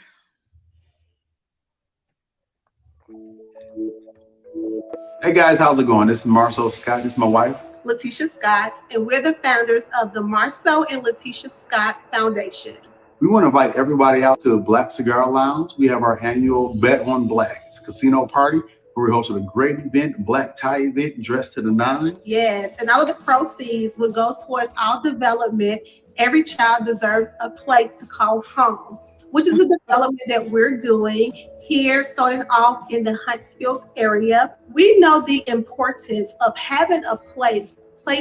Hey guys, how's it going? This is Marcel Scott. This is my wife, Letitia Scott, and we're the founders of the Marcel and Letitia Scott Foundation. We want to invite everybody out to Black Cigar Lounge. We have our annual Bet on Black. It's a casino party where we hosted a great event, black tie event, dressed to the nines. Yes, and all of the proceeds will go towards our development. Every child deserves a place to call home, which is a development that we're doing here, starting off in the Huntsville area. We know the importance of having a place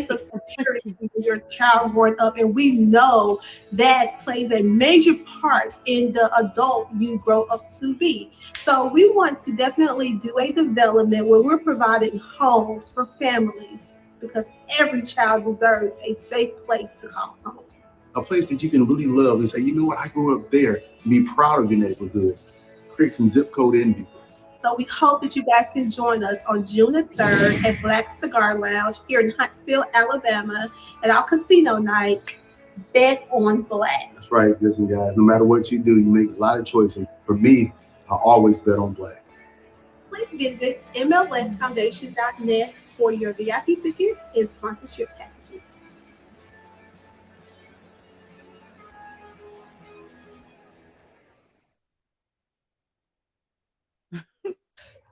of security when your child growing up, and we know that plays a major part in the adult you grow up to be. So we want to definitely do a development where we're providing homes for families, because every child deserves a safe place to call home. A place that you can really love and say, you know what, I grew up there, and be proud of your neighborhood. Create some zip code envy. So we hope that you guys can join us on June the 3rd at Black Cigar Lounge here in Huntsville, Alabama, at our casino night, Bet on Black. That's right. Listen, guys, no matter what you do, you make a lot of choices. For me, I always bet on black. Please visit MLSfoundation.net for your VIP tickets and sponsorship packages.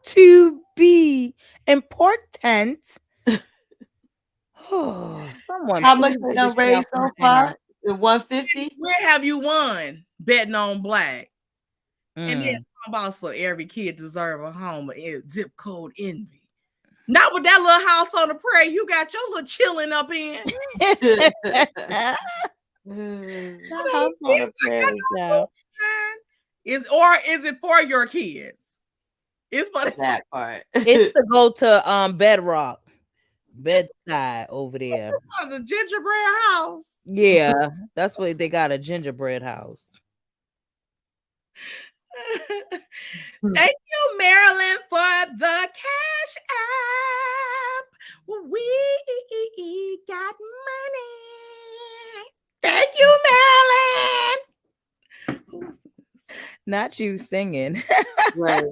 To be important. Oh, someone. How much we done raised so far? 150. Where have you won betting on black? And then about so every kid deserve a home, zip code envy. Not with that little house on the prairie you got your little chilling up in. Is it for your kids? It's for that part. It's to go to Bedrock, bedside over there. The gingerbread house. Yeah, that's what they got, a gingerbread house. Thank you, Marilyn, for the cash app. We got money. Thank you, Marilyn. Not you singing. Right.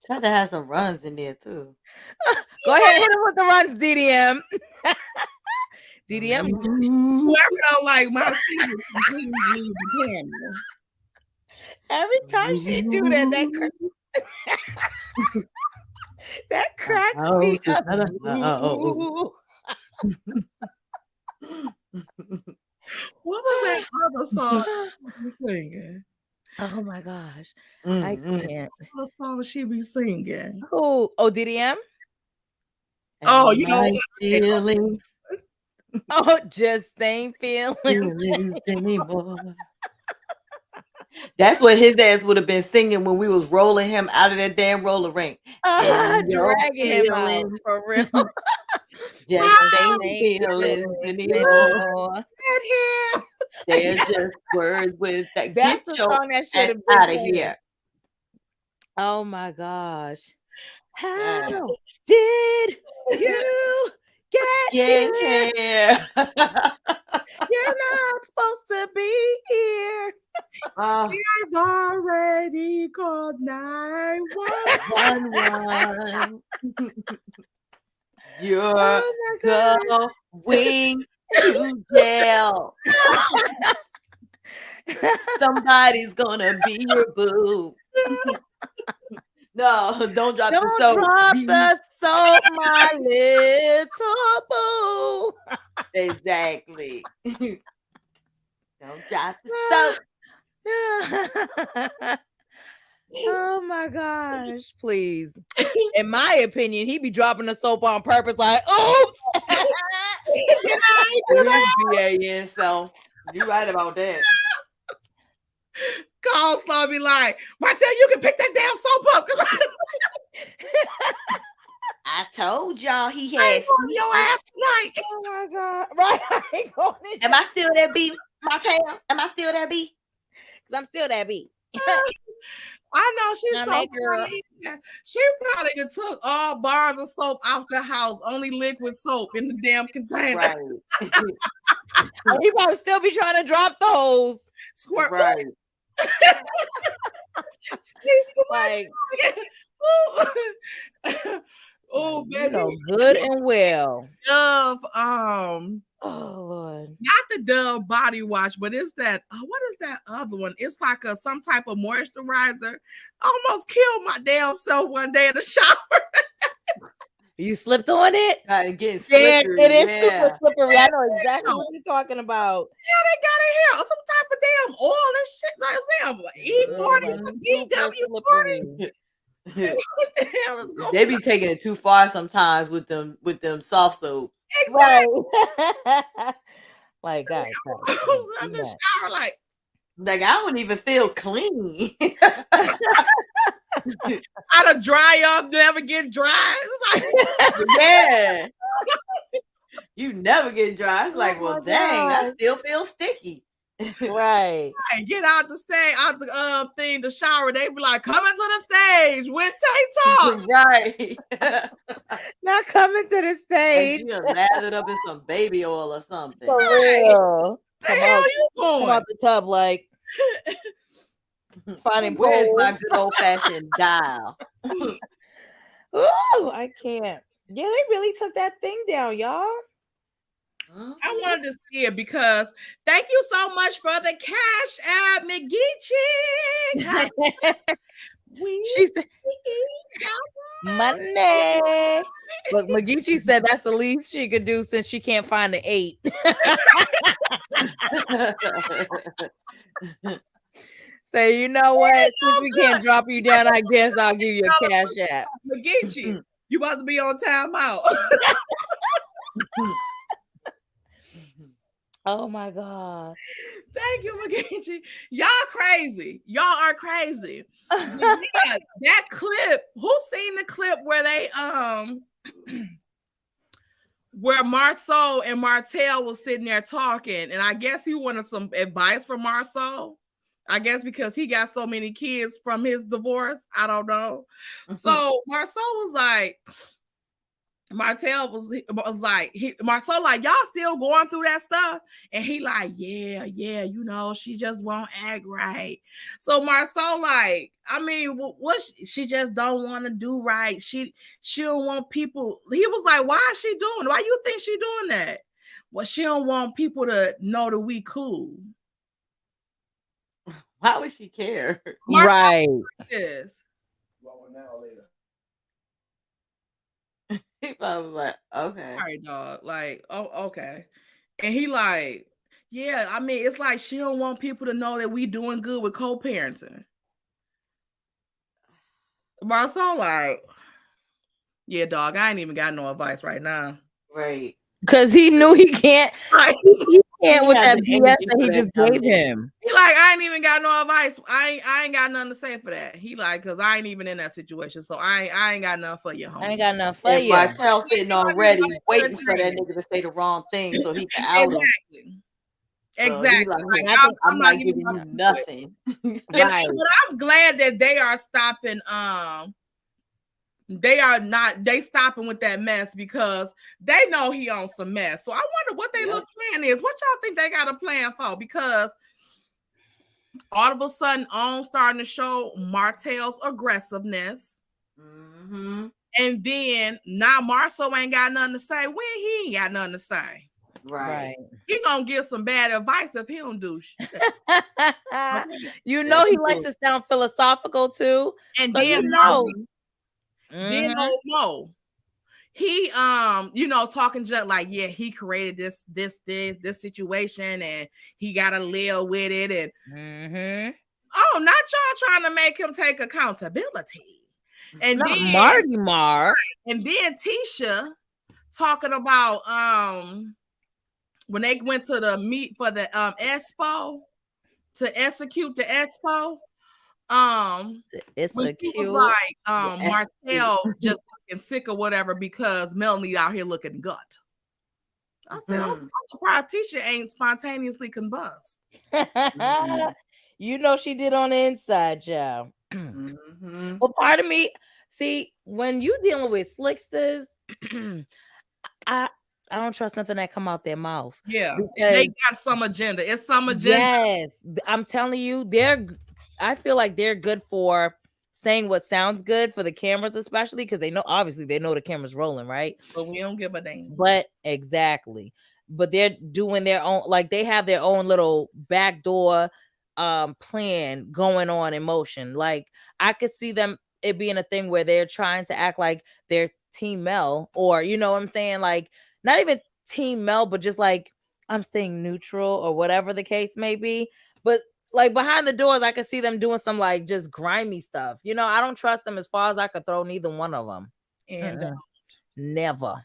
Try to have some runs in there too. Go ahead, hit him with the runs, DDM. DDM. Whoever don't like my singing, please leave the camera. Every time she do that, that cracks me up. What was that other song she be singing? Oh my gosh. I can't. What song she be singing? Oh, DDM? Oh, you know feelings. Oh, just ain't feelings anymore. That's what his ass would have been singing when we was rolling him out of that damn roller rink. Dragging him out, for real. Just ain't feelings anymore. They're just words with that. That's the song that should have been out of here. Oh my gosh. How did you get here? You're not supposed to be here. I've already called 911. You're going to jail. Somebody's gonna be your boo. No, don't drop the soap. Drop the soap, my little boo. Exactly. Don't drop the soap. Oh my gosh, please. In my opinion, he be dropping the soap on purpose, like, oops. BAN self. You right about that. Coleslaw be like, Martel, you can pick that damn soap up. I told y'all he I had ain't going to your ass tonight. Oh my God. Right. I ain't going to. Am I still that B, Martel? Am I still that B? Because I'm still that B. I know she's Now so that girl. funny. She probably took all bars of soap out the house, only liquid soap in the damn container. Right. He probably still be trying to drop those. Squirt. Right. Like, oh, you baby. know, good and well. Dove, oh Lord. not the Dove body wash, but it's that, what is that other one? It's like some type of moisturizer. Almost killed my damn self one day in the shower. You slipped on it? Getting Yeah, slippery. it is super slippery. I know exactly what you're talking about. Yeah, they got in here some type of damn oil and shit. Like E40, EW40. What the hell is going They be taking it too far sometimes with them soft soaps. Exactly. Right. Like, guys. I was in the shower like I don't even feel clean. out of dry up, never get dry. It's like, yeah. You never get dry. It's like, well, my dang, I God. still feel sticky. Right. get out the thing, the shower. They be like, coming to the stage with WHENTAYTALK. Right. Not coming to the stage. You lathered up in some baby oil or something. For real. The hell you Come going? out the tub like finding Where's poles. my good old fashioned dial? Ooh, I can't. Yeah, they really took that thing down, y'all. I wanted to see it because thank you so much for the cash app, McGeechee. She said money. Look, McGeechee said that's the least she could do since she can't find the 8. Say, you know what? Since we can't drop you down, I guess I'll give you a cash app. McGeechee, you about to be on timeout. Oh my God. Thank you, McGeechee. Y'all crazy. Y'all are crazy. Yeah, that clip, who's seen the clip where they where Marceau and Martel was sitting there talking, and I guess he wanted some advice from Marceau. I guess because he got so many kids from his divorce. I don't know. So Marceau was like, Martel was like, Marceau like, y'all still going through that stuff? And he like, yeah, you know, she just won't act right. So Marceau like, I mean, what she just don't want to do right. She don't want people. He was like, why is she doing? Why you think she doing that? Well, she don't want people to know that we cool. Why would she care? Marceau Right. is. Well, now later. He probably was like, okay. All right, dog. Like, oh, okay. And he like, yeah, I mean, it's like she don't want people to know that we doing good with co-parenting. Marceau like, yeah, dog, I ain't even got no advice right now. Right. Because he knew he can't. He can't with that the BS energy that he for just that gave him. He like, I ain't even got no advice. I ain't got nothing to say for that. He like, cause I ain't even in that situation, so I ain't got nothing for you, homie. I ain't got nothing for And you. Martel sitting on ready, Everybody waiting for that understand. nigga to say the wrong thing so he can out him. Exactly. So Like, I'm not giving you nothing. Right. But I'm glad that they are stopping. They stopping with that mess because they know he on some mess. So I wonder what they little plan is. What y'all think they got a plan for? Because All of a sudden, on starting to show Martel's aggressiveness. Mm-hmm. And then now Marceau ain't got nothing to say. When he ain't got nothing to say. Right. He gonna give some bad advice if he don't do shit. You know he likes to sound philosophical too. And so then you know. Then old Mo. He talking just like, yeah, he created this situation and he gotta live with it. And oh, not y'all trying to make him take accountability. And not then Marty Mark. And then Tisha talking about when they went to the meet for the expo to execute the expo. When she was like, Martel just looking sick or whatever because Melanie out here looking gut. I said, I'm surprised Tisha ain't spontaneously combust. You know she did on the inside, y'all. Well, part of me, see, when you dealing with slicksters, I don't trust nothing that come out their mouth. Yeah, they got some agenda. It's some agenda. Yes, I'm telling you, I feel like they're good for saying what sounds good for the cameras, especially because obviously they know the camera's rolling, right? But we don't give a damn. But exactly. But they're doing their own, like they have their own little backdoor plan going on in motion. Like I could see them it being a thing where they're trying to act like they're Team Mel, or you know what I'm saying, like not even Team Mel, but just like I'm staying neutral or whatever the case may be. But like behind the doors, I could see them doing some like just grimy stuff. You know, I don't trust them as far as I could throw neither one of them. And never.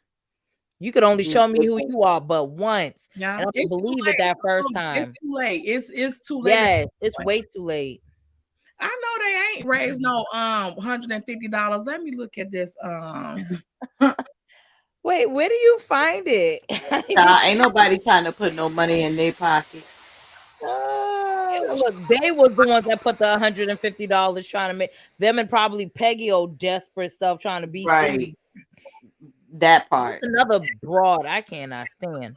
You could only show me who you are but once. Yeah, and I can believe it that first time. It's too late. It's too late. Yes, it's way too late. I know they ain't raised no $150. Let me look at this. Wait, where do you find it? Ain't nobody trying to put no money in their pocket. Look, they was the ones that put the $150 trying to make them, and probably Peggy old desperate self trying to be right. That part. That's another broad I cannot stand. You know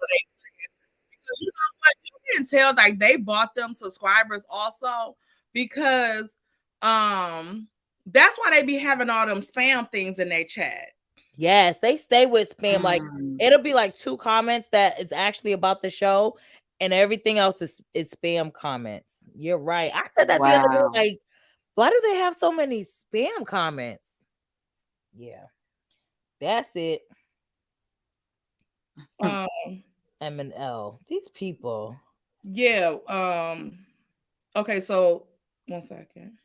what? You can tell like they bought them subscribers also because that's why they be having all them spam things in their chat. Yes, they stay with spam. Like it'll be like 2 comments that is actually about the show, and everything else is spam comments. You're right. I said that the other day. Like, why do they have so many spam comments? Yeah, that's it. M and L. These people. Yeah. Okay. So 1 second.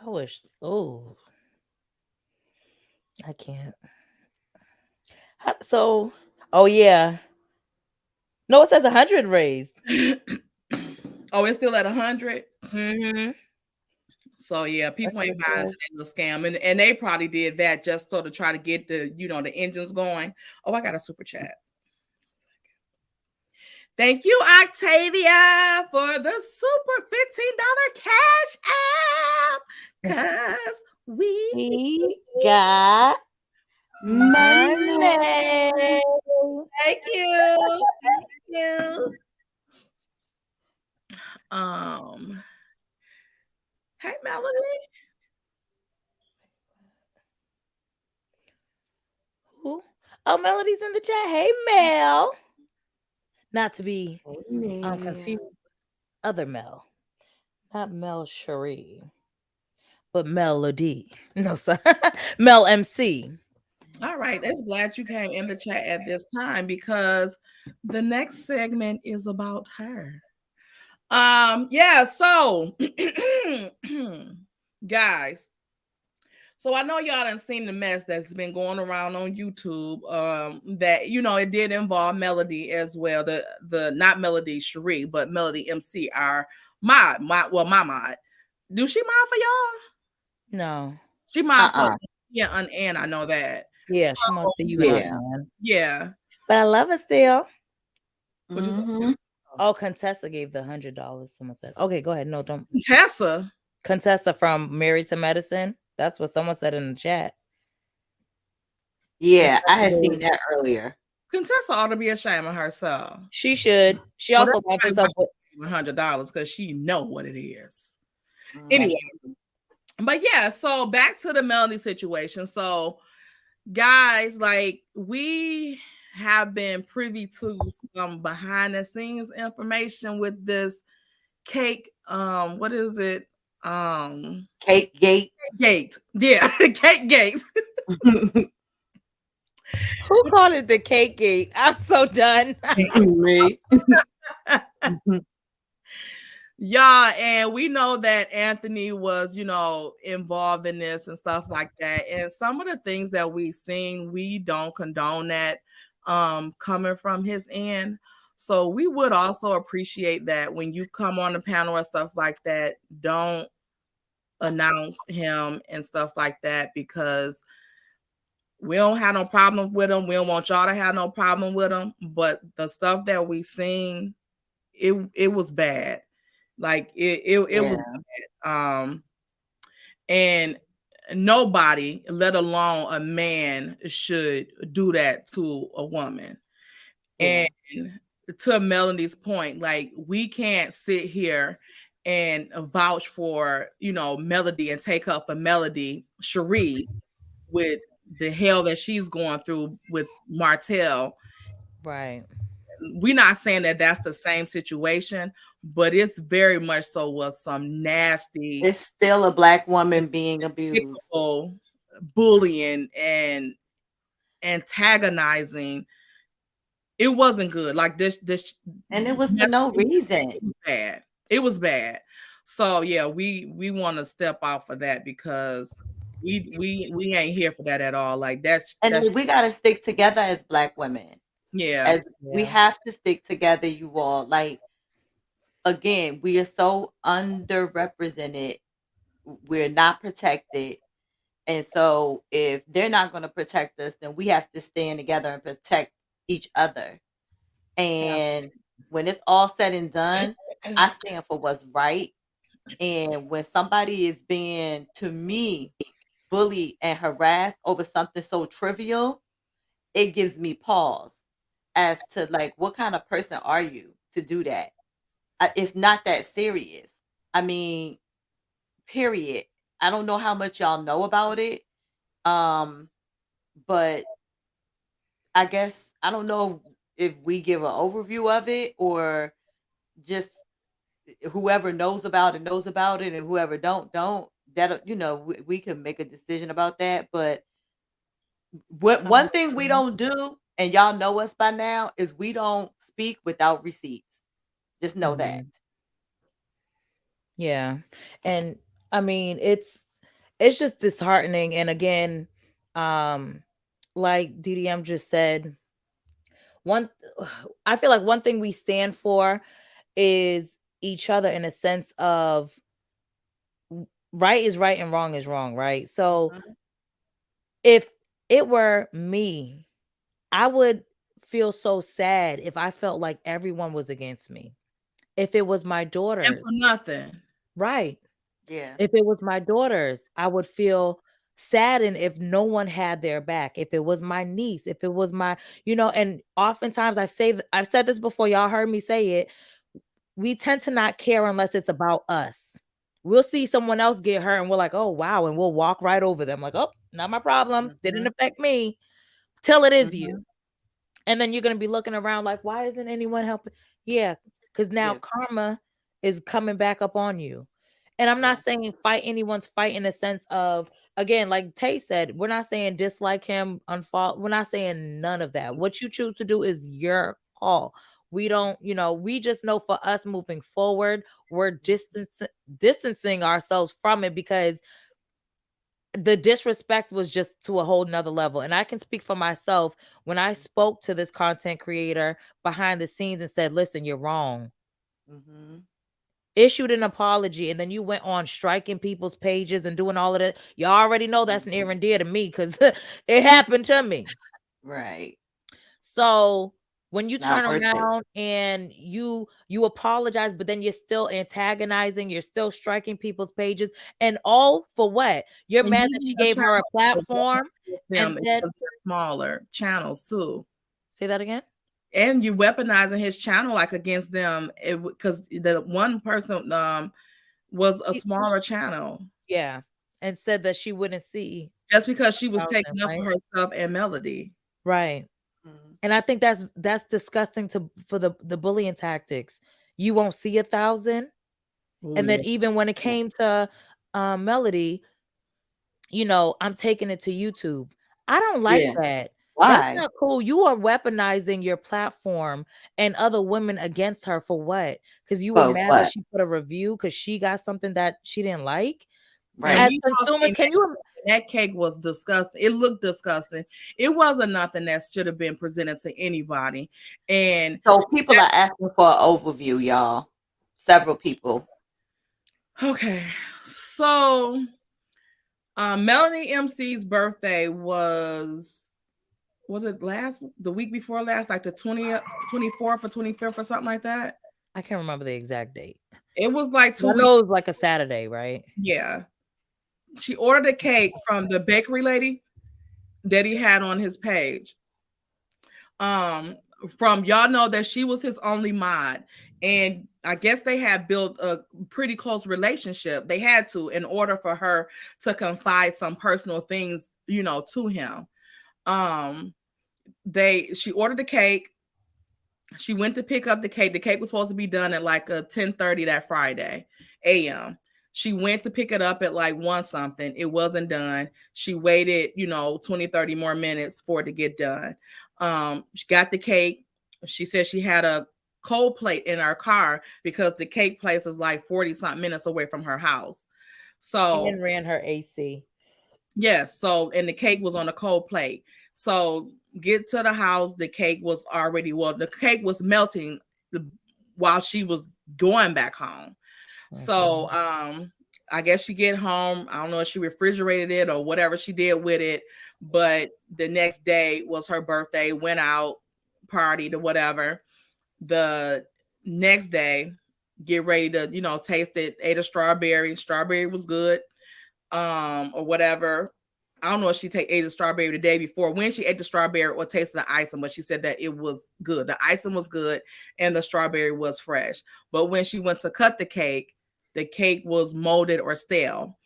I wish. Oh, I can't. So, oh yeah. No, it says 100 raised. Oh, it's still at 100. Mm-hmm. So yeah, people ain't buying into that little scam, and they probably did that just so to try to get the the engines going. Oh, I got a super chat. Thank you, Octavia, for the super $15 cash app. Cause we got money. Thank you. Thank you. Hey, Melody. Who? Oh, Melody's in the chat. Hey, Mel. Not to be confused. Other Mel. Not Mel Cherie. But Melody. No, sir. Mel MC. All right. That's glad you came in the chat at this time because the next segment is about her. Yeah, so guys, so I know y'all done seen the mess that's been going around on YouTube. That it did involve Melody as well. The not Melody Cherie, but Melody MC, our my mod. Do she mod for y'all? No. She mod for and I know that. Yeah, she mods for you. Yeah. But I love it still. Mm-hmm. Oh, Contessa gave the $100. Someone said. Okay, go ahead. No, don't. Contessa from Married to Medicine. That's what someone said in the chat. Yeah, I had seen that earlier. Contessa ought to be ashamed of herself. She should. She Well, also that's got probably this why up with she $100 because she know what it is. Mm. Anyway, but yeah, so back to the Melody situation. So, guys, like we have been privy to some behind the scenes information with this cake. What is it? Cake Gate. Gate. Yeah, cake gate. who called it the cake gate? I'm so done. Me. Yeah, and we know that Anthony was, involved in this and stuff like that. And some of the things that we've seen, we don't condone that coming from his end. So we would also appreciate that when you come on the panel or stuff like that, don't announce him and stuff like that, because we don't have no problem with him. We don't want y'all to have no problem with him. But the stuff that we seen, it was bad. Like it was bad. And nobody, let alone a man, should do that to a woman. Yeah. And to Melanie's point, like we can't sit here and vouch for, Melody and take up for Melody, Cherie, with the hell that she's going through with Martel. Right. We're not saying that that's the same situation, but it's very much so was some nasty. It's still a Black woman being abused, bullying and antagonizing. It wasn't good. Like this, and it was for no reason. It was bad. It was bad. So yeah, we want to step out for that, because we ain't here for that at all. Like that's we got to stick together as Black women. Yeah. We have to stick together, you all. Like, again, we are so underrepresented. We're not protected. And so if they're not going to protect us, then we have to stand together and protect each other. And when it's all said and done, I stand for what's right. And when somebody is being, to me, bullied and harassed over something so trivial, it gives me pause as to like, what kind of person are you to do that? It's not that serious. I mean, period. I don't know how much y'all know about it. But I guess I don't know if we give an overview of it, or just whoever knows about it, and whoever don't. That, we can make a decision about that. But one thing we don't do, and y'all know us by now, is we don't speak without receipts. Just know that. Yeah. And I mean, it's just disheartening. And again, like DDM just said, I feel like one thing we stand for is each other, in a sense of right is right and wrong is wrong, right? So if it were me, I would feel so sad if I felt like everyone was against me. If it was my daughter. And for nothing. Right. Yeah. If it was my daughters, I would feel saddened if no one had their back. If it was my niece, if it was my, and oftentimes I've said this before, y'all heard me say it. We tend to not care unless it's about us. We'll see someone else get hurt and we're like, oh, wow. And we'll walk right over them like, oh, not my problem. Didn't affect me, till it is you. And then you're going to be looking around like, why isn't anyone helping? Yeah, because now karma is coming back up on you. And I'm not saying fight anyone's fight in the sense of, again, like Tay said, we're not saying dislike him, unfollow. We're not saying none of that. What you choose to do is your call. We don't, we just know for us moving forward, we're distancing ourselves from it, because the disrespect was just to a whole nother level. And I can speak for myself. When I spoke to this content creator behind the scenes and said, listen, you're wrong. Issued an apology, and then you went on striking people's pages and doing all of that. You already know that's near and dear to me, because it happened to me. Right. So When you Not turn worth it. around and you apologize, but then you're still antagonizing, you're still striking people's pages, and all for what? You're And mad you that she are gave trying her a to platform, with and them then because they're smaller channels too. say that again. And you weaponizing his channel like against them because the one person was a smaller channel. Yeah, and said that she wouldn't see Just because she was 1,000, taking up right? for herself and Melody. Right. Mhm. And I think that's disgusting for the bullying tactics. You won't see 1,000. Ooh, And then yeah. even when it came to Melody, I'm taking it to YouTube. I don't like Yeah. that. That's Why? not cool. You are weaponizing your platform and other women against her for what? Because you were For mad that what? she put a review because she got something that she didn't like. And Right. As we all consumers, seen can you? that cake was disgusting. It looked disgusting. It wasn't nothing that should have been presented to anybody. And So people are asking for an overview, y'all. Several people. okay, so Melanie MC's birthday was it the week before last, like the 20th, 24th or 25th or something like that? I can't remember the exact date. It was like 2 I weeks. know it was like a Saturday, right? Yeah. She ordered a cake from the bakery lady that he had on his page. From y'all know that she was his only mod, and I guess they had built a pretty close relationship. They had to in order for her to confide some personal things, to him. She ordered the cake. She went to pick up the cake. The cake was supposed to be done at like 10:30 that Friday a.m. She went to pick it up at like 1 something. It wasn't done. She waited, 20, 30 more minutes for it to get done. She got the cake. She said she had a cold plate in her car because the cake place is like 40 something minutes away from her house. So And ran her AC. yes. So, and the cake was on a cold plate. So get to the house. The cake was the cake was melting while she was going back home. Okay. So, I guess she get home. I don't know if she refrigerated it or whatever she did with it. But the next day was her birthday, went out, partied or whatever. The next day, get ready to, taste it, ate a strawberry. Strawberry was good. Or whatever. I don't know if she ate the strawberry the day before when she ate the strawberry or tasted the icing, but she said that it was good. The icing was good and the strawberry was fresh. But when she went to cut the cake was molded or stale.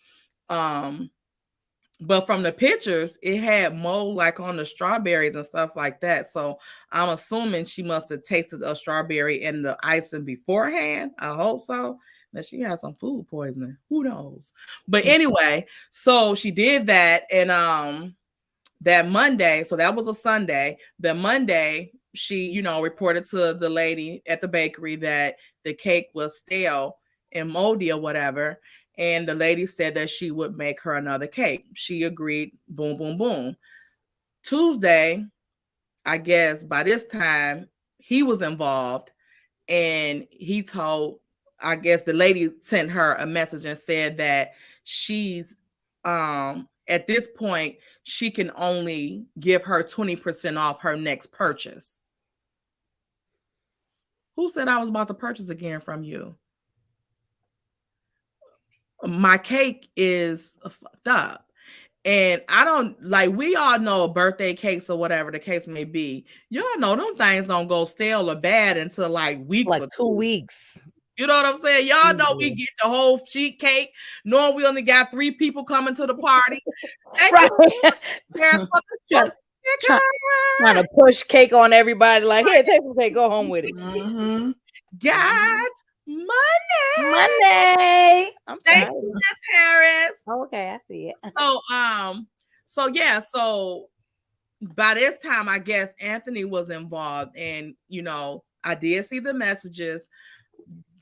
But from the pictures, it had mold like on the strawberries and stuff like that. So I'm assuming she must have tasted a strawberry and the icing beforehand. I hope so. That she had some food poisoning. Who knows? But anyway, so she did that, and that Monday, so that was a Sunday. The Monday, she, reported to the lady at the bakery that the cake was stale and moldy or whatever. And the lady said that she would make her another cake. She agreed. Boom, boom, boom. Tuesday, I guess by this time, he was involved, and he told, I guess the lady sent her a message and said that she's at this point she can only give her 20% off her next purchase. Who said I was about to purchase again from you? My cake is fucked up. And I don't like, we all know birthday cakes or whatever the case may be. Y'all know them things don't go stale or bad until like weeks Like or 2 weeks. You know what I'm saying? Y'all know we get the whole cheat cake, knowing we only got 3 people coming to the party. Right. Trying to push cake on everybody. Like, here, take some cake, go home with it. Mm-hmm. Got money. Monday. I'm Thank sorry. you, Miss Harris. Okay, I see it. So by this time, I guess Anthony was involved, and I did see the messages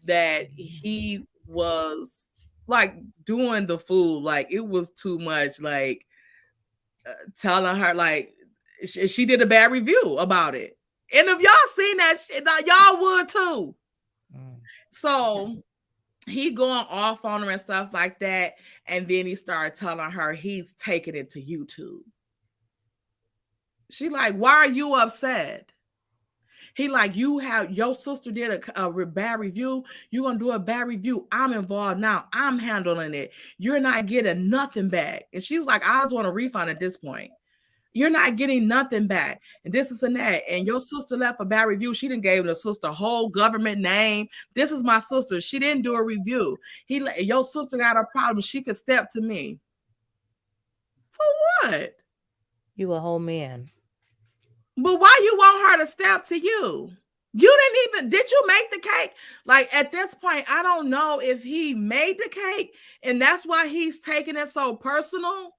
that he was like doing the food, like it was too much, like telling her like she did a bad review about it. And if y'all seen that shit, y'all would too. So he going off on her and stuff like that, and then he started telling her he's taking it to YouTube. She like, why are you upset? He like, you have your sister did a bad review. You're gonna do a bad review. I'm involved now. I'm handling it. You're not getting nothing back. And she was like, I just want a refund at this point. You're not getting nothing back. And this is and that. And your sister left a bad review. She didn't give the sister whole government name. This is my sister. She didn't do a review. Your sister got a problem. She could step to me. For what? You a whole man. But why you want her to step to you? Did you make the cake? Like at this point, I don't know if he made the cake and that's why he's taking it so personal.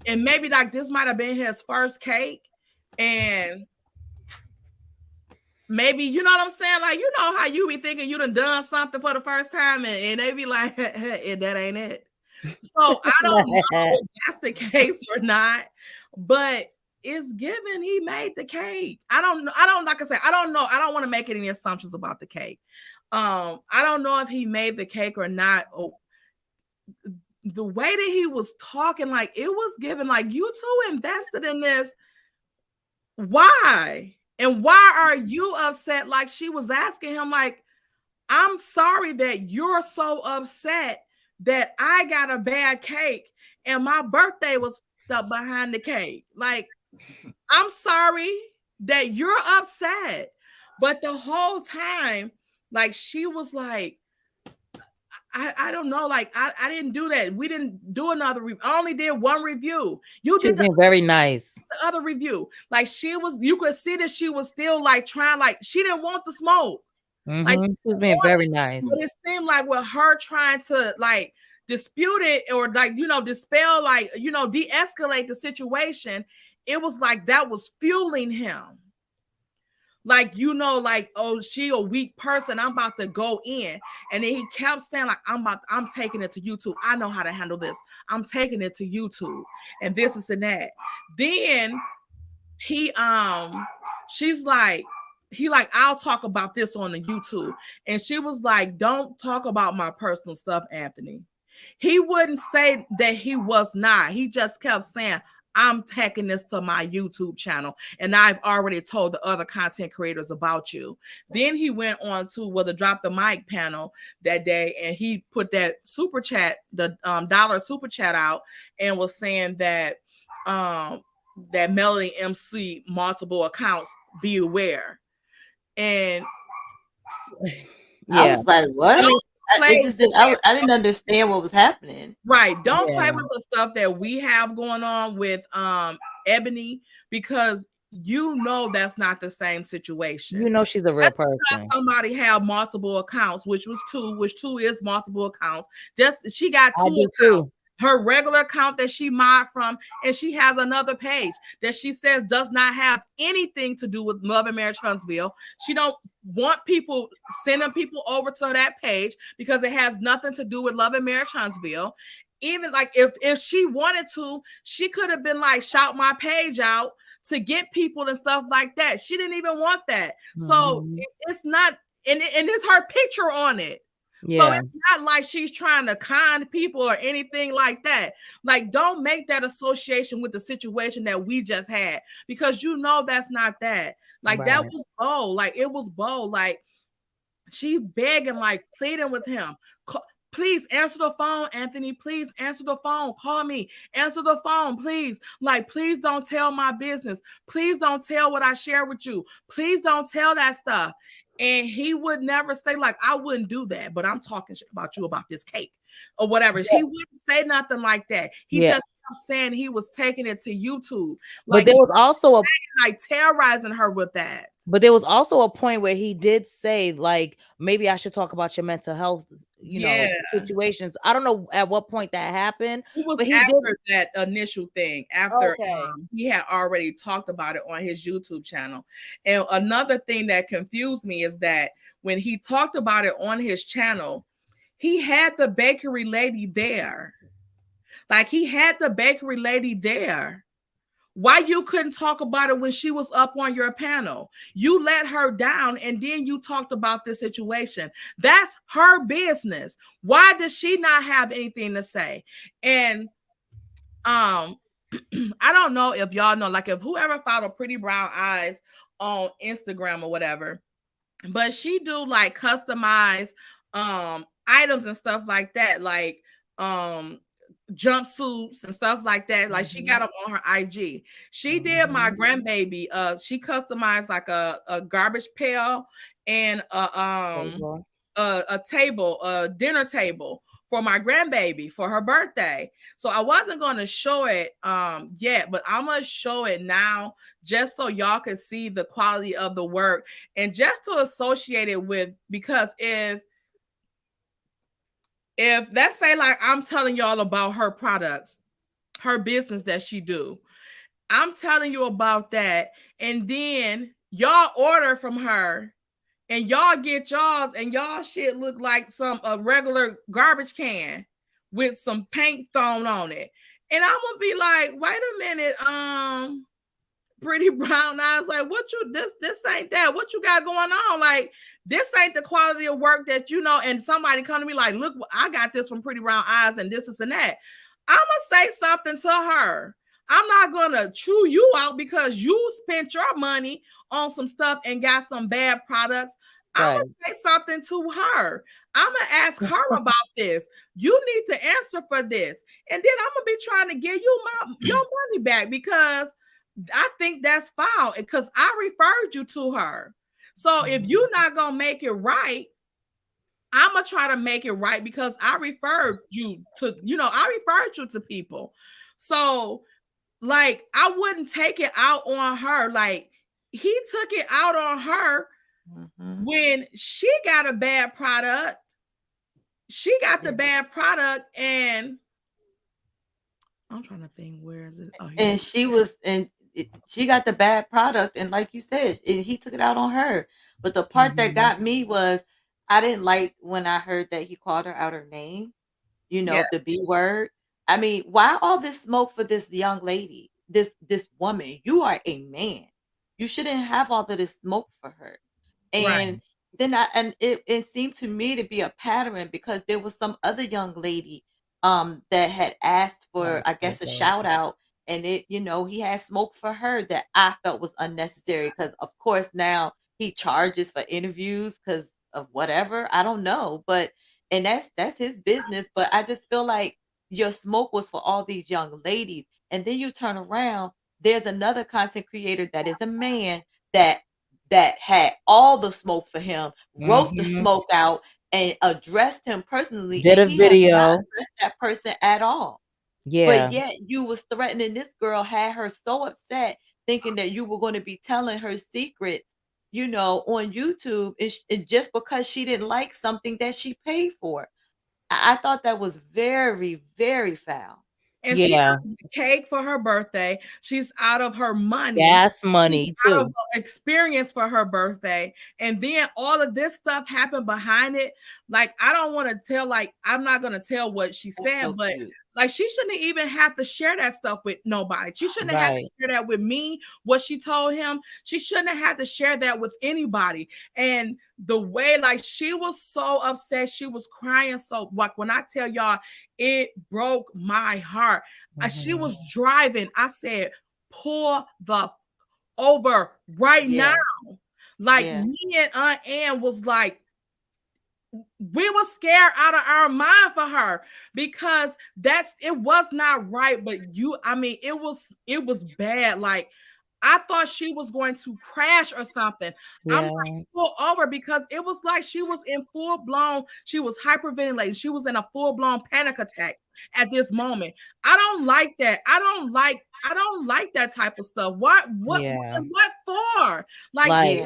And maybe like this might have been his first cake. And maybe, you know what I'm saying? Like, you know how you be thinking you done something for the first time and they be like, that ain't it. So I don't know if that's the case or not, but it's given he made the cake. I don't like I said, I don't know. I don't want to make any assumptions about the cake. I don't know if he made the cake or not. Oh, the way that he was talking, like it was given like you two invested in this. Why? And why are you upset? Like she was asking him, like, I'm sorry that you're so upset that I got a bad cake and my birthday was up behind the cake. Like, I'm sorry that you're upset. But the whole time, like she was like, I don't know, like I didn't do that. We didn't do another review. I only did one review. You did very nice. The other review. Like you could see that she was still like trying, like she didn't want the smoke. Like she was being very nice. But it seemed like with her trying to like dispute it or like, dispel, like, de-escalate the situation, it was like that was fueling him. Like, like, oh, she a weak person. I'm about to go in. And then he kept saying, like, I'm taking it to YouTube. I know how to handle this. I'm taking it to YouTube. And this is and that. Then she's like, I'll talk about this on the YouTube. And she was like, don't talk about my personal stuff, Anthony. He wouldn't say that he was not. He just kept saying, I'm taking this to my YouTube channel. And I've already told the other content creators about you. Then he went on to a Drop the Mic panel that day. And he put that super chat, the $1 super chat out and was saying that, that Melody MC multiple accounts, be aware. And I was like, what? I didn't understand what was happening. Right. Don't play with the stuff that we have going on with Ebony, because that's not the same situation. She's a real person. Somebody have multiple accounts, which two is multiple accounts. She got two accounts. Too. Her regular account that she mod from, and she has another page that she says does not have anything to do with Love and Marriage Huntsville. She don't want people sending people over to that page because it has nothing to do with Love and Marriage Huntsville. Even like if she wanted to, she could have been like, shout my page out to get people and stuff like that. She didn't even want that. So it's not, and it's her picture on it. Yeah. So it's not like she's trying to con people or anything like that. Like, don't make that association with the situation that we just had, because that's not that. Like, that was bold. Like, it was bold. Like, she begging, like, pleading with him. Please answer the phone, Anthony. Please answer the phone. Call me. Answer the phone, please. Like, please don't tell my business. Please don't tell what I share with you. Please don't tell that stuff. And he would never say, like, I wouldn't do that, but I'm talking about you about this cake or whatever. Yeah. He wouldn't say nothing like that. He just kept saying he was taking it to YouTube. Like, but there was also like terrorizing her with that. But there was also a point where he did say, like, maybe I should talk about your mental health, situations. I don't know at what point that happened. It was after that initial thing, after he had already talked about it on his YouTube channel. And another thing that confused me is that when he talked about it on his channel, he had the bakery lady there. Like, he had the bakery lady there. Why you couldn't talk about it when she was up on your panel? You let her down and then you talked about this situation. That's her business. Why does she not have anything to say? And I don't know if y'all know, like, if whoever followed Pretty Brown Eyes on Instagram or whatever. But she do like customized items and stuff like that, like jumpsuits and stuff like that. Like she got them on her IG. She did my grandbaby. She customized like a garbage pail and a table, a dinner table for my grandbaby for her birthday. So I wasn't going to show it yet, but I'm going to show it now just so y'all can see the quality of the work and just to associate it with, because if let's say like I'm telling y'all about her products, her business that she do, I'm telling you about that, and then y'all order from her and y'all get y'all's and y'all shit look like a regular garbage can with some paint thrown on it. And I'm gonna be like, wait a minute, pretty brown eyes, like what you this ain't that. What you got going on? Like this ain't the quality of work that you know. And somebody come to me like, look, I got this from Pretty Brown Eyes and this and that. I'm gonna say something to her. I'm not gonna chew you out because you spent your money on some stuff and got some bad products. I'm gonna say something to her. I'm gonna ask her about this. You need to answer for this, and then I'm gonna be trying to give you your money back because I think that's foul because I referred you to her. So if you're not gonna make it right, I'm gonna try to make it right because I referred you to, I referred you to people. So like I wouldn't take it out on her. Like he took it out on her when she got a bad product. She got the bad product, and I'm trying to think, where is it? Oh, and she got the bad product, and like you said, he took it out on her. But the part that got me was I didn't like when I heard that he called her out her name, the B word. I mean, why all this smoke for this young lady, this woman? You are a man. You shouldn't have all of this smoke for her. And then it seemed to me to be a pattern because there was some other young lady that had asked for, I guess, a shout out, and he had smoke for her that I felt was unnecessary because of course now he charges for interviews because of whatever, I don't know, and that's his business. But I just feel like your smoke was for all these young ladies, and then you turn around, there's another content creator that is a man that had all the smoke for him, wrote the smoke out, and addressed him personally. Did a video. Not addressed that person at all. But yet you was threatening this girl, had her so upset, thinking that you were going to be telling her secrets, on YouTube, and just because she didn't like something that she paid for. I thought that was very, very foul. And she got the cake for her birthday. She's out of her money. Gas money She's too. Out of experience for her birthday. And then all of this stuff happened behind it. Like, I don't want to tell, like, I'm not going to tell what she said, but like, she shouldn't even have to share that stuff with nobody. She shouldn't have to share that with me, what she told him. She shouldn't have had to share that with anybody. And the way, like, she was so upset, she was crying. So, like, when I tell y'all, it broke my heart. She was driving. I said, pull the over right now. Like, me and Aunt Ann was like, we were scared out of our mind for her because it was not right. But it was bad. Like, I thought she was going to crash or something. I'm like, pull over, because it was like she was in she was hyperventilating. She was in a full-blown panic attack at this moment. I don't like that. I don't like that type of stuff. What for? Like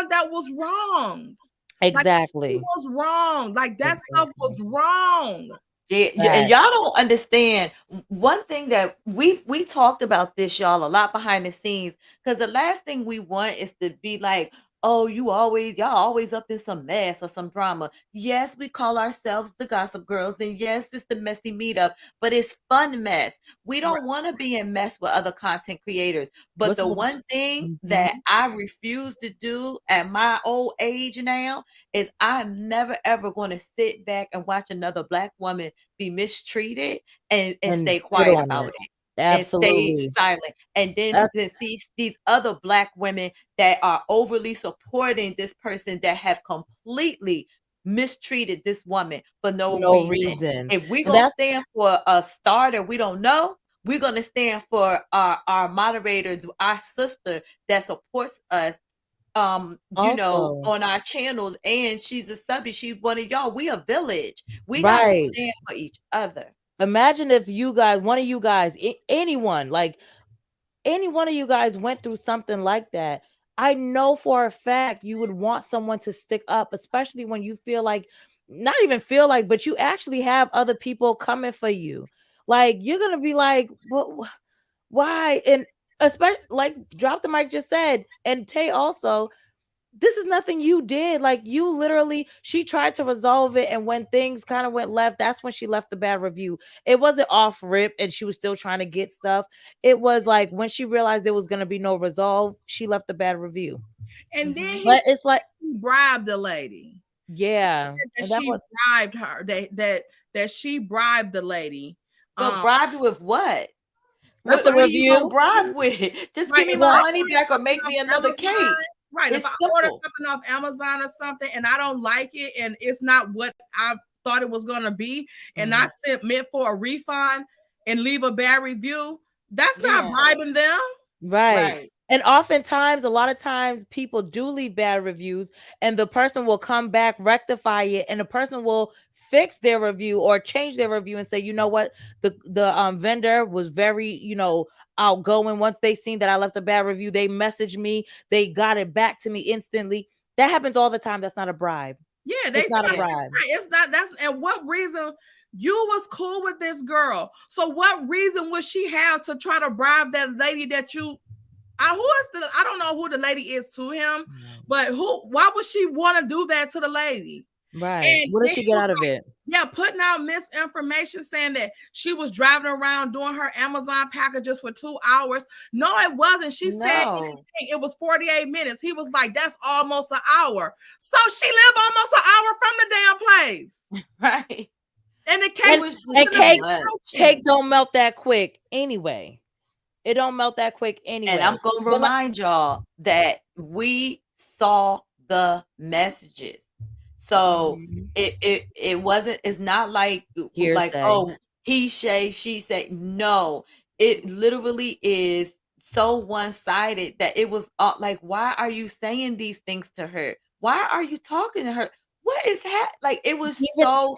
that was wrong. Exactly. Like, it was wrong. Like, that stuff was wrong. Yeah, and y'all don't understand one thing that we talked about this, y'all, a lot behind the scenes, because the last thing we want is to be like, oh, y'all always up in some mess or some drama. Yes, we call ourselves the Gossip Girls, and yes, it's the messy meetup, but it's fun mess. We don't want to be in mess with other content creators. But the one thing that I refuse to do at my old age now is I'm never ever going to sit back and watch another Black woman be mistreated and stay quiet about it. and stayed Absolutely. silent. And then That's these other Black women that are overly supporting this person that have completely mistreated this woman for no no reason. reason. If we're And gonna that's stand for a starter we don't know, we're gonna stand for our moderators, our sister that supports us, also on our channels, and she's a subby, she's one of y'all. We a village. We gotta right. stand for each other. Imagine if you guys, one of you guys, anyone, like any one of you guys went through something like that. I know for a fact you would want someone to stick up, especially when you feel like, not even feel like, but you actually have other people coming for you. Like you're gonna be like, well, why? And especially like Drop the Mic just said, and Tay also, this is nothing you did. Like you literally, she tried to resolve it, and when things kind of went left, that's when she left the bad review. It wasn't off rip and she was still trying to get stuff. It was like when she realized there was going to be no resolve, she left the bad review. And then But it's like, he bribed the lady. yeah, That and that she was bribed her. That she bribed the lady. But bribed with what? with What the are you gonna review. bribe with? Just Right, give me if my I Right. money back or make me another cake. Right. It's If I order simple. something off Amazon or something and I don't like it and it's not what I thought it was gonna be, and I sent meant for a refund and leave a bad review, that's not Yeah. bribing them. Right. And oftentimes, a lot of times, people do leave bad reviews, and the person will come back, rectify it, and the person will fix their review or change their review and say, you know what, the vendor was very, outgoing. Once they seen that I left a bad review, they messaged me, they got it back to me instantly. That happens all the time. That's not a bribe. Yeah, It's not a bribe. It's not. That's and what reason you was cool with this girl? So what reason would she have to try to bribe that lady that you? I don't know who the lady is to him, but why would she want to do that to the lady? Right. And What then does she he get was out of like, it? Yeah, putting out misinformation saying that she was driving around doing her Amazon packages for 2 hours. No, it wasn't. She said it was 48 minutes. He was like, that's almost an hour. So she lived almost an hour from the damn place. Right. And the cake cake don't melt that quick anyway. It don't melt that quick anyway. And I'm gonna remind y'all that we saw the messages. So it wasn't, it's not like Hearsay. oh, he say, she say. No, it literally is so one-sided that it was like, why are you saying these things to her? Why are you talking to her? What is like it was so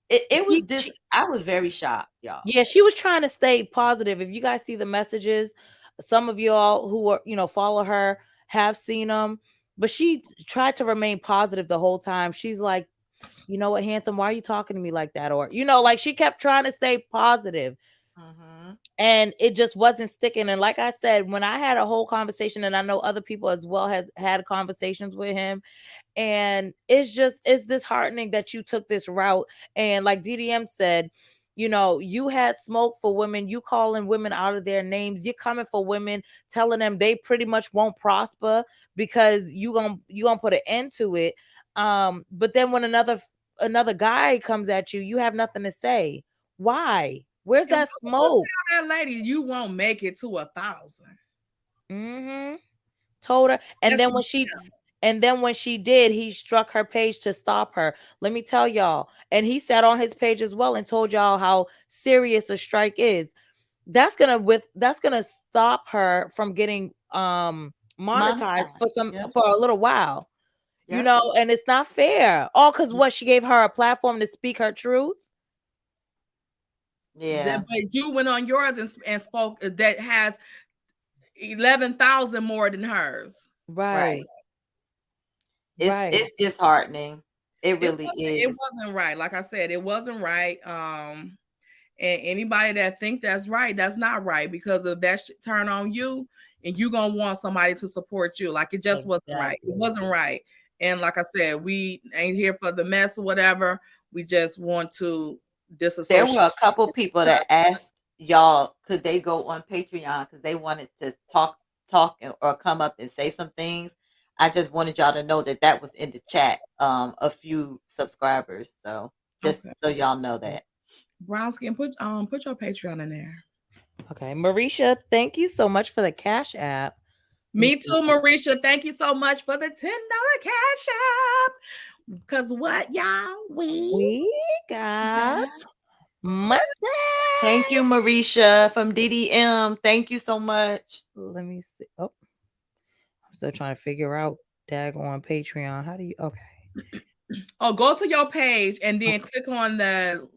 it was this. I was very shocked, y'all. Yeah, she was trying to stay positive. If you guys see the messages, some of y'all who are, follow her have seen them, but she tried to remain positive the whole time. She's like, you know what, handsome, why are you talking to me like that? Or, like she kept trying to stay positive. And it just wasn't sticking. And like I said, when I had a whole conversation, and I know other people as well has had conversations with him, and it's disheartening that you took this route. And like DDM said, you had smoke for women, you calling women out of their names, you're coming for women, telling them they pretty much won't prosper because you gonna put an end to it. But then when another guy comes at you, you have nothing to say. Why? Where's that smoke? That lady, you won't make it to 1,000. Told her, and then when she did, he struck her page to stop her. Let me tell y'all, and he sat on his page as well and told y'all how serious a strike is. That's gonna stop her from getting monetized for a little while. And it's not fair. All because what, she gave her a platform to speak her truth. Yeah, but you went on yours and spoke that has 11,000 more than hers. Right. It's disheartening. It really is. It wasn't right. Like I said, it wasn't right. And anybody that think that's right, that's not right, because if that turn on you and you gonna want somebody to support you. Like it just wasn't right. It wasn't right. And like I said, we ain't here for the mess or whatever. We just want to disassociate. There were a couple people that asked y'all, could they go on Patreon because they wanted to talk or come up and say some things. I just wanted y'all to know that was in the chat. A few subscribers, so just so y'all know that. Brown Skin, put your Patreon in there. Okay, Marisha, thank you so much for the Cash App. Me too, Marisha. Thank you so much for the $10 Cash App. Because what, y'all? We got money. Thank you, Marisha from DDM. Thank you so much. Let me see. Oh, I'm still trying to figure out daggone Patreon. How do you? Okay. Oh, go to your page and then click on the.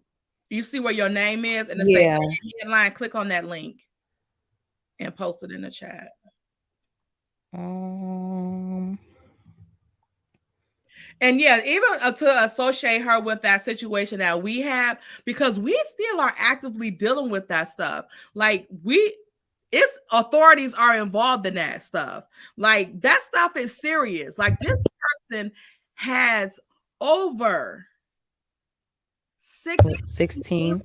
You see where your name is, and it Yeah. says headline. Click on that link and post it in the chat. And yeah, even to associate her with that situation that we have, because we still are actively dealing with that stuff. Like its authorities are involved in that stuff. Like that stuff is serious. Like this person has over 16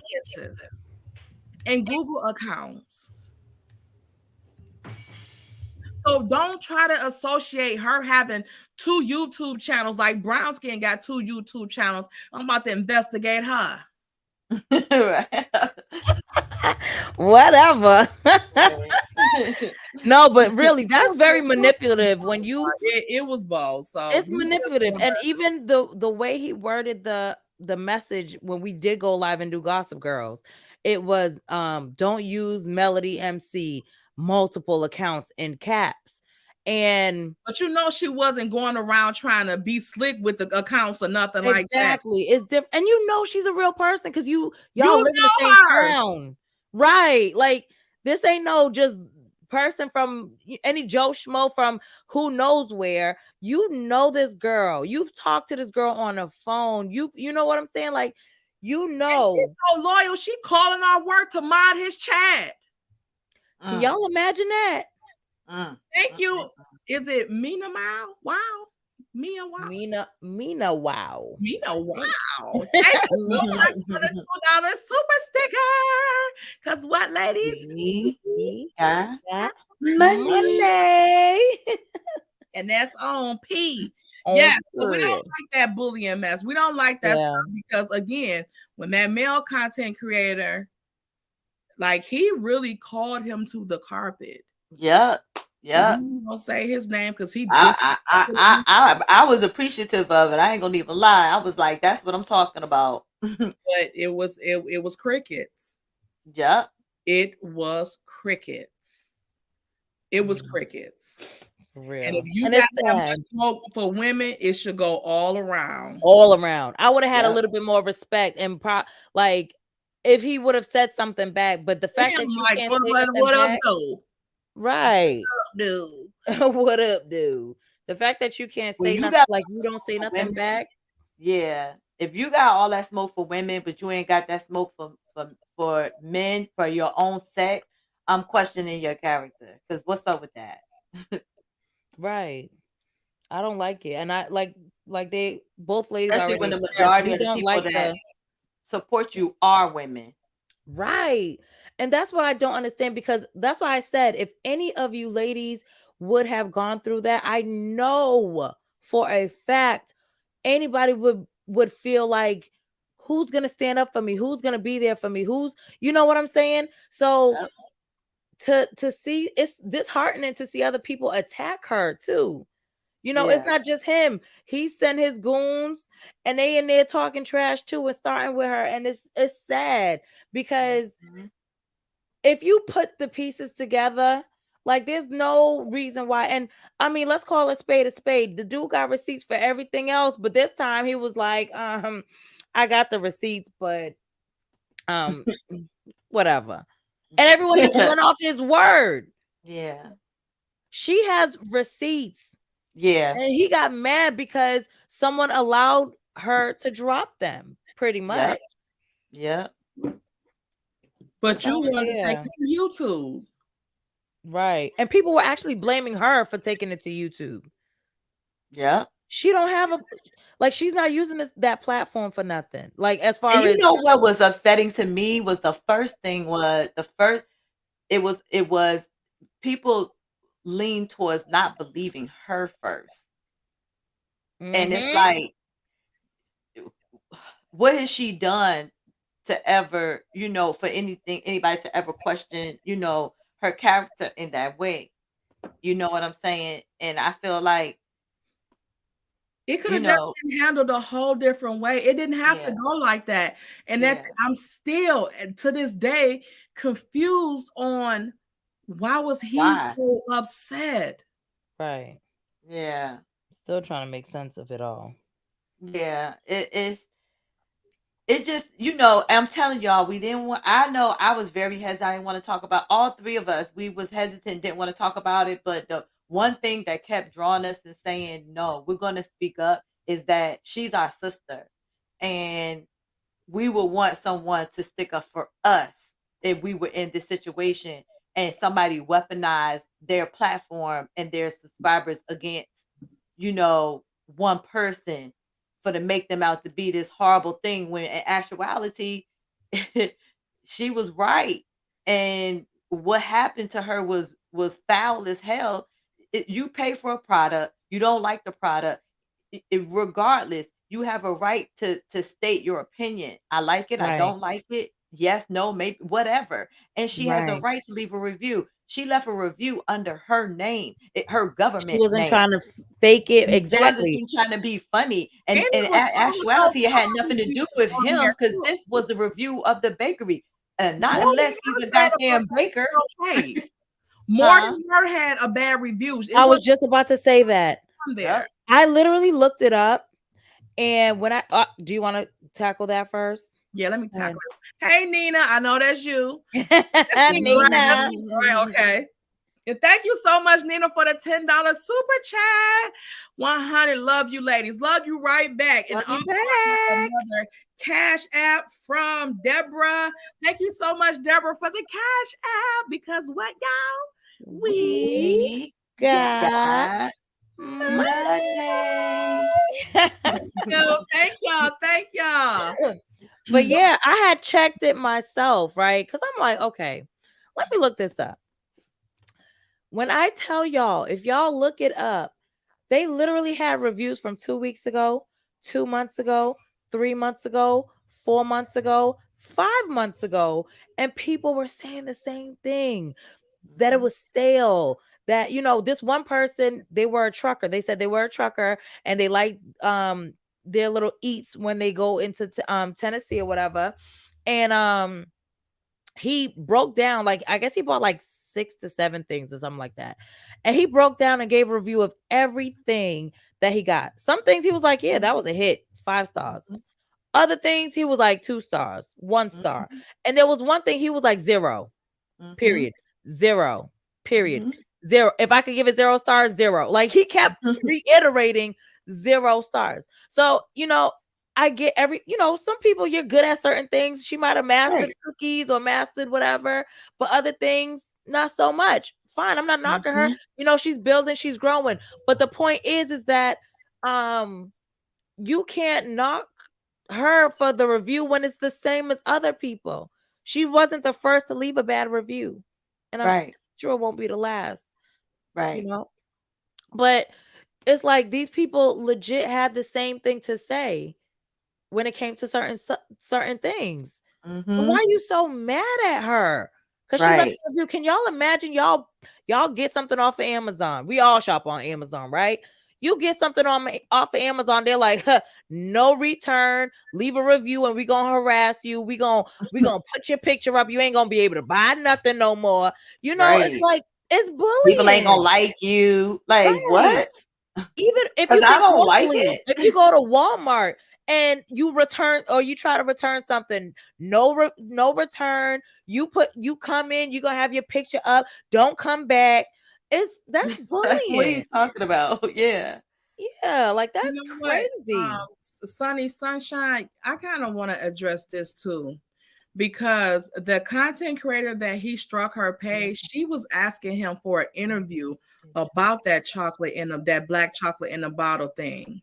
and Google accounts. So don't try to associate her having 2 YouTube channels. Like Brown Skin got 2 YouTube channels. I'm about to investigate her. Whatever. No, but really, that's very manipulative. When you it was bold, so it's manipulative, and even the way he worded the message when we did go live and do Gossip Girls, it was don't use Melody MC multiple accounts in caps. And but you know she wasn't going around trying to be slick with the accounts or nothing like that. Exactly, it's different, and you know she's a real person because y'all live in the same town, right? Like this ain't no just person from any Joe Schmo from who knows where. You know this girl. You've talked to this girl on the phone. You know what I'm saying? Like you know, and she's so loyal. She calling our work to mod his chat. Can y'all imagine that? Thank you. Is it Mina Mao? Wow. Mia Wow. Mina Wow. Mina Wow. Thank you so much for the $2 super sticker. Because what, ladies? We got money. And that's on P. Yeah, so we don't like that bullying mess. We don't like that stuff because, again, when that male content creator, like, he really called him to the carpet. Yeah. Yeah. Don't say his name because he I was appreciative of it. I ain't gonna even lie. I was like, that's what I'm talking about. But it was crickets. Yeah. It was crickets. It was crickets. Real. And if you got that smoke for women, it should go all around. All around. I would have had a little bit more respect and like if he would have said something back, but the fact that you can't say nothing back, right? What up, dude? The fact that you can't say nothing, like you don't say nothing back. Yeah. If you got all that smoke for women, but you ain't got that smoke for men, for your own sex, I'm questioning your character. Because what's up with that? Right. I don't like it. And I like they both ladies especially when the majority of the people that support you are women. Right. And that's what I don't understand, because that's why I said if any of you ladies would have gone through that, I know for a fact anybody would feel like, who's gonna stand up for me? Who's gonna be there for me? Who's, you know what I'm saying? So to see, it's disheartening to see other people attack her too. You know, it's not just him. He sent his goons and they in there talking trash too and starting with her. And it's sad because if you put the pieces together, like there's no reason why. And I mean, let's call a spade a spade. The dude got receipts for everything else, but this time he was like, I got the receipts, but whatever. And everyone just went off his word. Yeah. She has receipts. Yeah. And he got mad because someone allowed her to drop them, pretty much. Yeah. But you want to take it to YouTube. Right. And people were actually blaming her for taking it to YouTube. Yeah. She don't have she's not using that platform for nothing. Like, as far and as, you know what was upsetting to me was it was people lean towards not believing her first. And it's like, what has she done to ever, for anybody to ever question, her character in that way. You know what I'm saying? And I feel like it could have just been handled a whole different way. It didn't have to go like that. And that I'm still to this day confused on why was he so upset? Right. Yeah. Still trying to make sense of it all. Yeah. It just, I'm telling y'all, I know I was very hesitant. I didn't want to talk about, all three of us. We was hesitant, didn't want to talk about it. But the one thing that kept drawing us and saying, no, we're going to speak up is that she's our sister. And we would want someone to stick up for us if we were in this situation and somebody weaponized their platform and their subscribers against, one person for to make them out to be this horrible thing when in actuality she was right. And what happened to her was foul as hell. You pay for a product, you don't like the product, regardless, you have a right to state your opinion. I like it, I don't like it, yes, no, maybe, whatever. And she has a right to leave a review. She left a review under her name, her government She wasn't name. trying to fake it. She wasn't Exactly. even trying to be funny. And in actuality, it had nothing to do with him because this was the review of the bakery. Not unless he's a goddamn baker. Morgan had a bad review. I was just about to say that. Yep. I literally looked it up. And when I do you want to tackle that first? Yeah, let me tackle it. Hey, Nina, I know that's you. Nina. Right, okay. And thank you so much, Nina, for the $10 super chat. 100. Love you, ladies. Love you right back. Love And you back. another cash app from Deborah. Thank you so much, Deborah, for the cash app. Because what, y'all? We got money. Thank y'all. Thank y'all. But yeah, I had checked it myself, right? Because I'm like, okay, let me look this up. When I tell y'all, if y'all look it up, they literally had reviews from 2 weeks ago, 2 months ago, 3 months ago, 4 months ago, 5 months ago, and people were saying the same thing, that it was stale. That, this one person, they were a trucker. They said they were a trucker and they like their little eats when they go into Tennessee or whatever. And he broke down, like, I guess he bought like 6 to 7 things or something like that. And he broke down and gave a review of everything that he got. Some things he was like, yeah, that was a hit, 5 stars. Other things he was like 2 stars, 1 star. And there was one thing he was like 0, period, 0, period, 0. If I could give it 0 stars, 0. Like, he kept reiterating 0 stars. So, I get some people, you're good at certain things. She might have mastered cookies or mastered whatever, but other things, not so much. Fine. I'm not knocking her. She's building, she's growing. But the point is that you can't knock her for the review when it's the same as other people. She wasn't the first to leave a bad review. And I'm sure it won't be the last. Right. But it's like these people legit had the same thing to say when it came to certain things. So why are you so mad at her? Because she left a review. Can y'all imagine y'all get something off of Amazon? We all shop on Amazon, right? You get something off of Amazon, they're like, no return, leave a review and we gonna harass you. We gonna put your picture up. You ain't gonna be able to buy nothing no more. It's like, it's bullying. People ain't gonna like you. Like, what? Even if you I don't like it. If you go to Walmart and you return or you try to return something, no return. You come in, you're gonna have your picture up. Don't come back. That's bullying. What are you talking about? Yeah, like that's crazy. Sunny Sunshine, I kind of want to address this too, because the content creator that he struck her page, she was asking him for an interview about that chocolate that black chocolate in the bottle thing.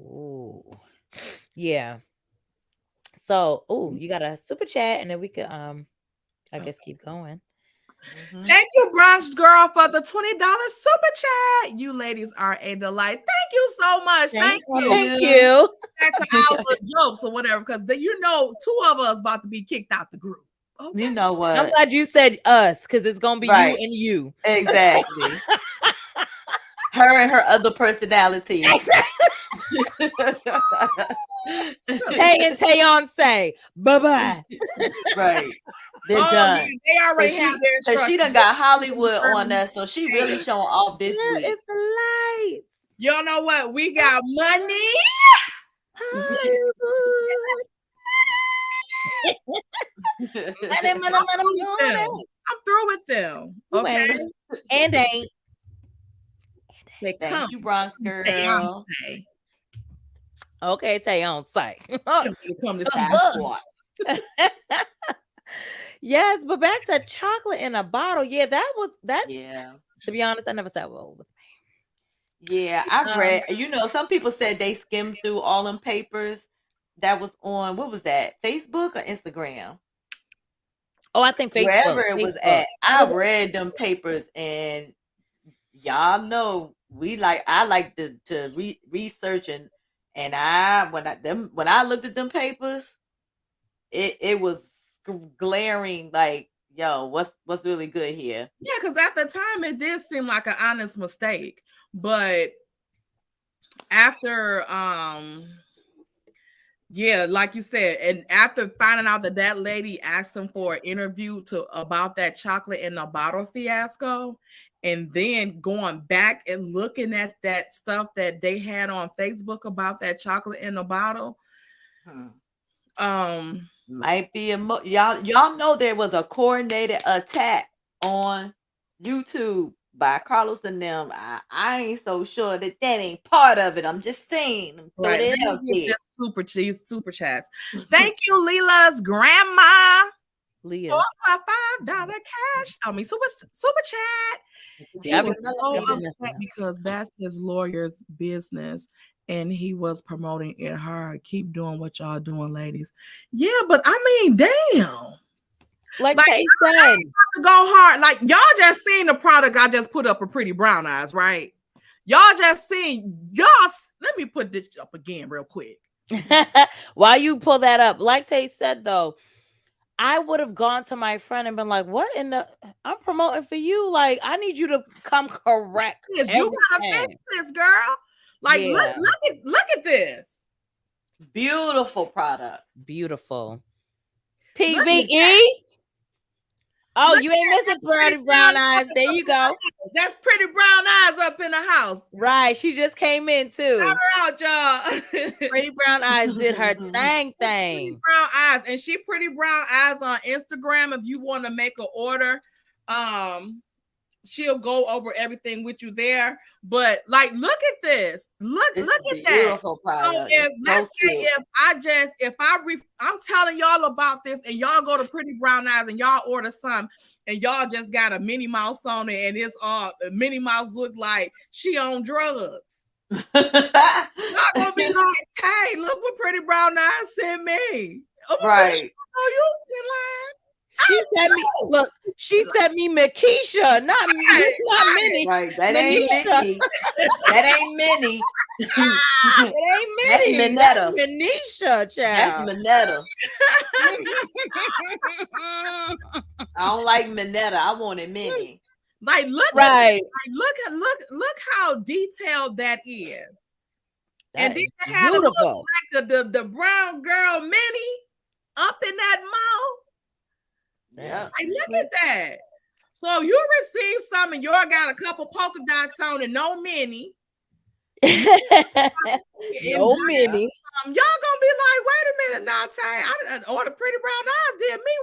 Ooh, yeah. So, you got a super chat, and then we could I guess keep going. Thank you, Brunch Girl, for the $20 super chat. You ladies are a delight. Thank you so much. Thank you. Thank you. Back to our jokes or whatever, because two of us about to be kicked out the group. Okay. You know what? I'm glad you said us, because it's gonna be you and you. Exactly. Her and her other personality. Tay and Tayon say bye-bye. Right. They're done. Yeah, they already have their instructions. Because she done got Hollywood on us, so she really showing off this week. It's the lights. Y'all know what? We got money. I'm through with them. Okay. And ain't. Thank you, Bronx girl. Okay, Tayon say. Come to Yes, but back to chocolate in a bottle. Yeah, that was that. Yeah. To be honest, I never sat well with me. Yeah, I read. Some people said they skimmed through all them papers that was on. What was that? Facebook or Instagram? Oh, I think Facebook. Wherever it was at, I read them papers, and y'all know I like to research and when I looked at them papers, it was glaring like, yo, what's really good here? Yeah, because at the time it did seem like an honest mistake, but after yeah, like you said, and after finding out that lady asked him for an interview about that chocolate in a bottle fiasco, and then going back and looking at that stuff that they had on Facebook about that chocolate in a bottle, might be y'all know there was a coordinated attack on YouTube by Carlos and them. I ain't so sure that ain't part of it. I'm just saying. Right. Just super chats. Thank you, Leela's grandma. Leah. $5 cash. Super chat. He was so upset because that's his lawyer's business, and he was promoting it hard. Keep doing what y'all doing, ladies. Yeah, but I mean, damn. Like they said, to go hard. Like y'all just seen the product I just put up, a Pretty Brown Eyes, right? Y'all just seen let me put this up again real quick. While you pull that up, like Tay said though, I would have gone to my friend and been like, what in the I'm promoting for you. Like, I need you to come correct. You gotta fix this, girl. Like, look at this. Beautiful product. Beautiful. TBE. Oh, you ain't missing Pretty Brown Eyes. There you go. That's Pretty Brown Eyes up in the house. Right. She just came in too. Shout her out, y'all. Pretty Brown Eyes did her thing. Pretty Brown Eyes. And she Pretty Brown Eyes on Instagram. If you want to make an order, she'll go over everything with you there. But like, look at this. Look at that. Beautiful product. So I'm telling y'all about this, and y'all go to Pretty Brown Eyes and y'all order some, and y'all just got a Minnie Mouse on it, and it's all Minnie Mouse look like she on drugs. Y'all gonna be like, hey, look what Pretty Brown Eyes sent me. Right. Oh, you lying. She sent me Makisha, not Minnie. Right, that ain't Minnie. That ain't Minnie. It ain't Minnie. That's Manisha, child. That's Minetta. I don't like Minetta. I wanted Minnie. Like, look how detailed that is. And then they had beautiful. Like the brown girl Minnie up in that mouth. Yeah. Like, look at that. So you receive some and y'all got a couple polka dots on and no Minnie. No Minnie. Y'all gonna be like, wait a minute now, Tay. I ordered Pretty Brown Eyes did me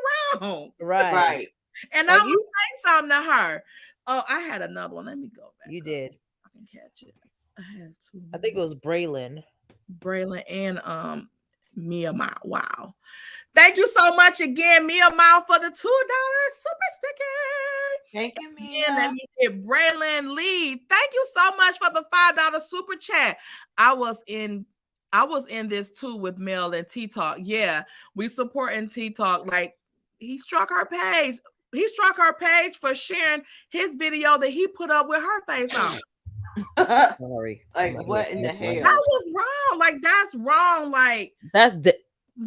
wrong. Right. And I'm gonna say something to her. Oh, I had another one. Let me go back. You did. I can catch it. I had two. I think it was Braylon and Mia Mao. Wow. Thank you so much again, Mia Mao, for the $2 super sticker. Thank you, Mia. And let me get Braylon Lee. Thank you so much for the $5 super chat. I was in this too with Mel and T Talk. Yeah, we supporting T Talk. Like, he struck her page. her page for sharing his video that he put up with her face on. Sorry. Like, what in the hell? That was wrong. Like, that's wrong. Like, that's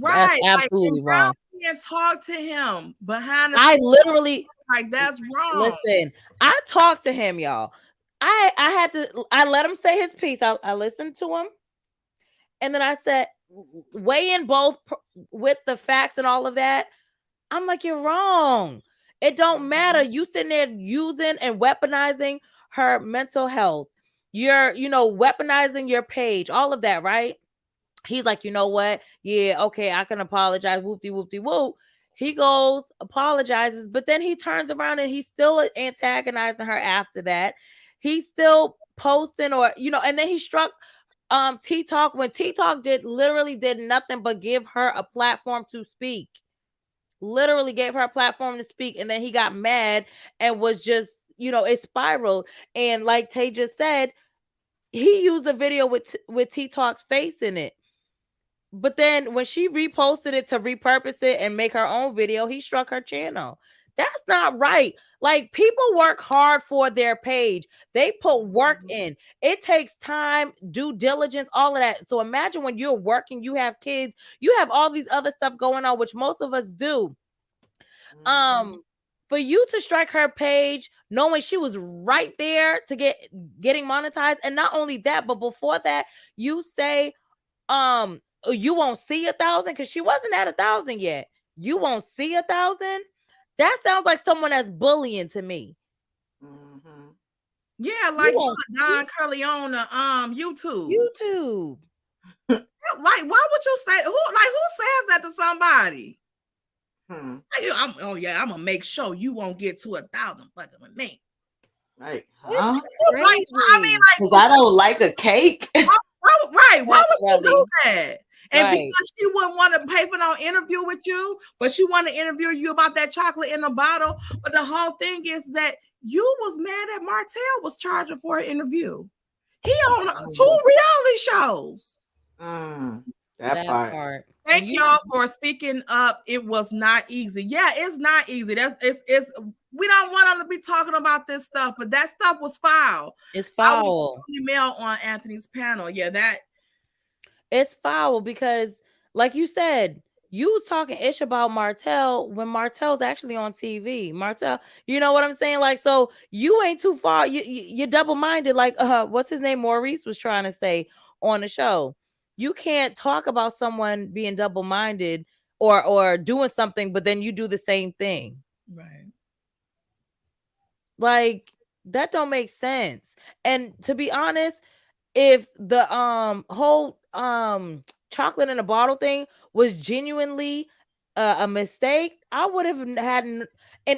right. That's absolutely like, wrong. And talk to him behind the I scenes. literally Like, that's wrong. Listen, I talked to him, y'all. I let him say his piece. I listened to him, and then I said, weigh in both with the facts and all of that. I'm like, you're wrong. It don't matter. You sitting there using and weaponizing her mental health. You're, weaponizing your page, all of that, right? He's like, you know what? Yeah, okay, I can apologize. Whoopty whoopty whoop. He goes, apologizes, but then he turns around and he's still antagonizing her after that. He's still posting and then he struck T-Talk when T-Talk literally did nothing but give her a platform to speak. Literally gave her a platform to speak, and then he got mad and was just, it spiraled. And like Tay just said, he used a video with T-Talk's face in it. But then when she reposted it to repurpose it and make her own video, he struck her channel. That's not right. Like, people work hard for their page. They put work in. It takes time, due diligence, all of that. So imagine when you're working, you have kids, you have all these other stuff going on, which most of us do. For you to strike her page, knowing she was right there to getting monetized, and not only that, but before that, you say, you won't see 1,000 because she wasn't at 1,000 yet. You won't see 1,000. That sounds like someone that's bullying to me. Yeah, like Don Curley on YouTube. Like, why would you say who says that to somebody? I'm gonna make sure you won't get to 1,000 fucking with me. Like, huh? Like, I mean, like, because I don't like a cake. Right? Why would you do that? And Right. because she wouldn't want to pay for no interview with you, but she wanted to interview you about that chocolate in a bottle. But the whole thing is that you was mad at Martel was charging for an interview. He on 2 reality shows. That part. Thank y'all for speaking up. It was not easy. Yeah, it's not easy. It's we don't want them to be talking about this stuff, but that stuff was foul. It's foul. Email on Anthony's panel. Yeah, that it's foul because, like you said, you was talking ish about Martel when Martel's actually on TV. Martel, you know what I'm saying? Like, so you ain't too far. You're double-minded. Like, what's his name? Maurice was trying to say on the show. You can't talk about someone being double-minded or doing something, but then you do the same thing. Right. Like, that don't make sense. And to be honest, if the whole chocolate in a bottle thing was genuinely a mistake, I would have had, and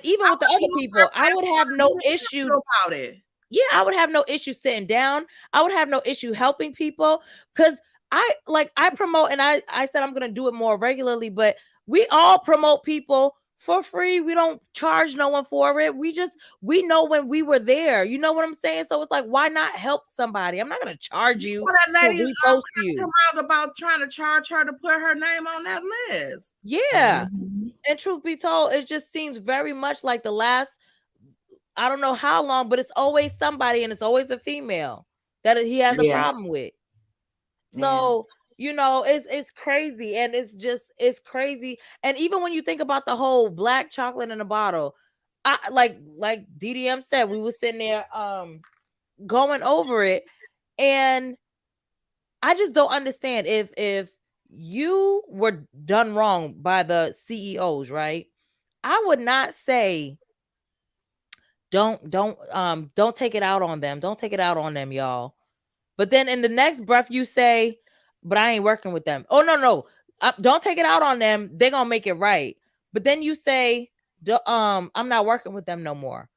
even with the other people, I would have no issue about it. Yeah, I would have no issue sitting down. I would have no issue helping people because I promote, and I said I'm gonna do it more regularly, but we all promote people for free. We don't charge no one for it. We know when we were there. You know what I'm saying? So it's like, why not help somebody? I'm not gonna charge you that lady to repost you. Come out about trying to charge her to put her name on that list. Yeah. And truth be told, it just seems very much like the last, I don't know how long, but it's always somebody, and it's always a female that he has a problem with. So, it's crazy, and it's crazy. And even when you think about the whole black chocolate in a bottle, I like DDM said, we were sitting there going over it, and I just don't understand if you were done wrong by the CEOs, right? I would not say don't take it out on them. Don't take it out on them, y'all. But then in the next breath, you say, but I ain't working with them. Oh, no. Don't take it out on them. They're going to make it right. But then you say, I'm not working with them no more.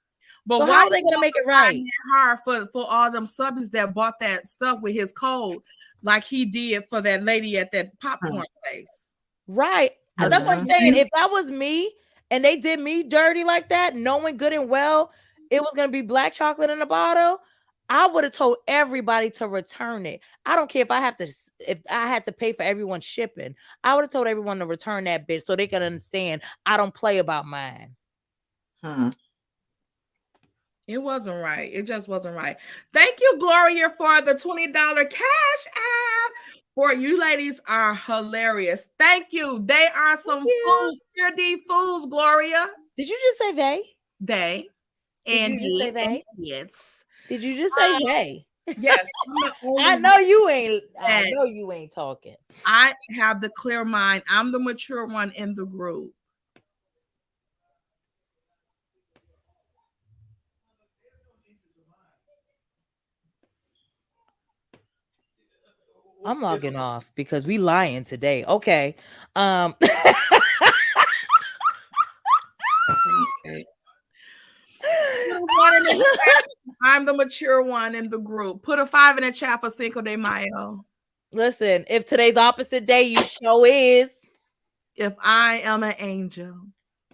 But so how are they going to make it right? Hard for all them subbies that bought that stuff with his code, like he did for that lady at that popcorn place. Right. That's what I'm saying. If that was me and they did me dirty like that, knowing good and well it was going to be black chocolate in a bottle, I would have told everybody to return it. I don't care if I had to pay for everyone's shipping. I would have told everyone to return that bitch so they can understand I don't play about mine. It wasn't right. It just wasn't right. Thank you, Gloria, for the $20 cash app. For you ladies are hilarious. Thank you. They are some fools, pure D fools, Gloria. Did you just say they? They. Did you just say they? Yes. Did you just say they? Yes. I know you ain't. I know you ain't talking. I have the clear mind. I'm the mature one in the group. I'm logging off because we lying today. Okay. I'm the mature one in the group. Put a 5 in the chat for Cinco de Mayo. Listen, if today's opposite day, you show is. If I am an angel.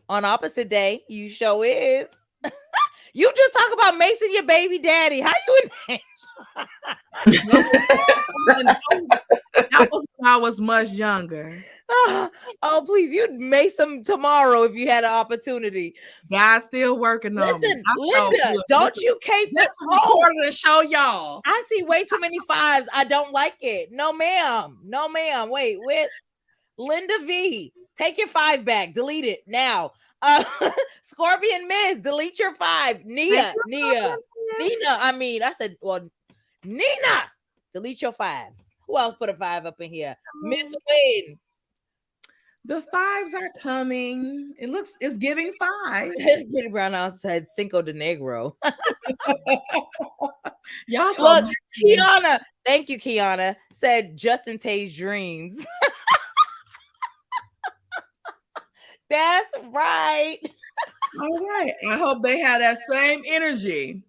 On opposite day, you show is. You just talk about Mason, your baby daddy. How you an angel? That was when I was much younger. Oh, please, you'd make some tomorrow if you had an opportunity. God's still working on me. Listen, Linda, don't you cape this recording to show y'all. I see way too many 5s. I don't like it. No, ma'am. No, ma'am. Wait, with Linda V. Take your 5 back. Delete it now. Scorpion Miss, delete your 5. Nina. I said, well, Nina, delete your 5s. Who else put a 5 up in here? Miss Wayne. The 5s are coming. It's giving 5. Kitty Brown House said Cinco de Negro. Y'all look, Kiana. Thank you, Kiana. Said Justin Tay's dreams. That's right. All right. I hope they have that same energy.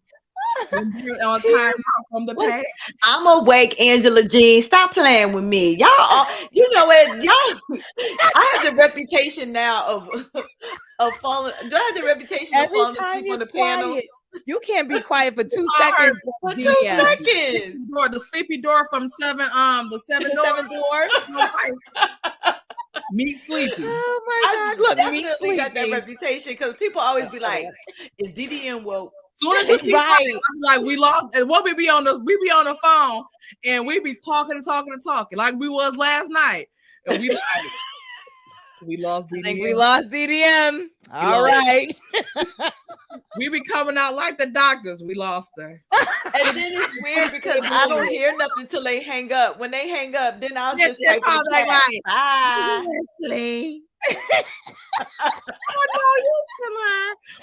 On time from the past. I'm awake, Angela Jean. Stop playing with me. Y'all, you know what? Y'all, I have the reputation now of falling. Do I have the reputation of falling asleep on the panel? You can't be quiet for 2 seconds. For 2 seconds. The sleepy door from seven doors. Meet Sleepy. Oh my God! Look, definitely got that reputation because people always be like, "Is DDM woke?" Soon as you see right. I'm like, we lost, and what we be on the phone, and we be talking like we was last night, and we like, we lost DDM. I think we lost DDM. All right. We be coming out like the doctors. We lost her. And then it's weird because I don't hear nothing till they hang up. When they hang up, then I'll just type in the chat, bye.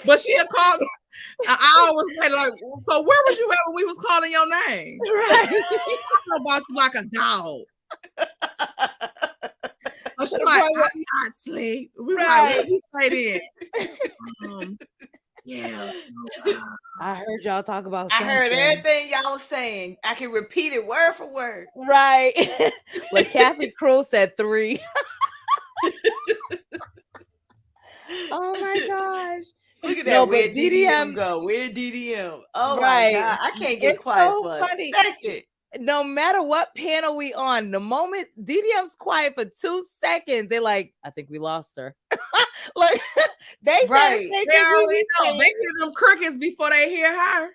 But she'll call me an hour later, like, so where was you at when we was calling your name? Right. I talk about you like a dog. So she's like, I'm not asleep. We were like, what you say then? Yeah. I heard y'all talk about something. I heard everything y'all was saying. I can repeat it word for word. Right. Like Kathy Crow said 3. Oh my gosh. Look at that. Where DDM go? Where DDM? Oh my God. I can't get quiet for a second. No matter what panel we on, the moment DDM's quiet for 2 seconds, they're like, I think we lost her. Like they right. They already know. They hear them crickets before they hear her.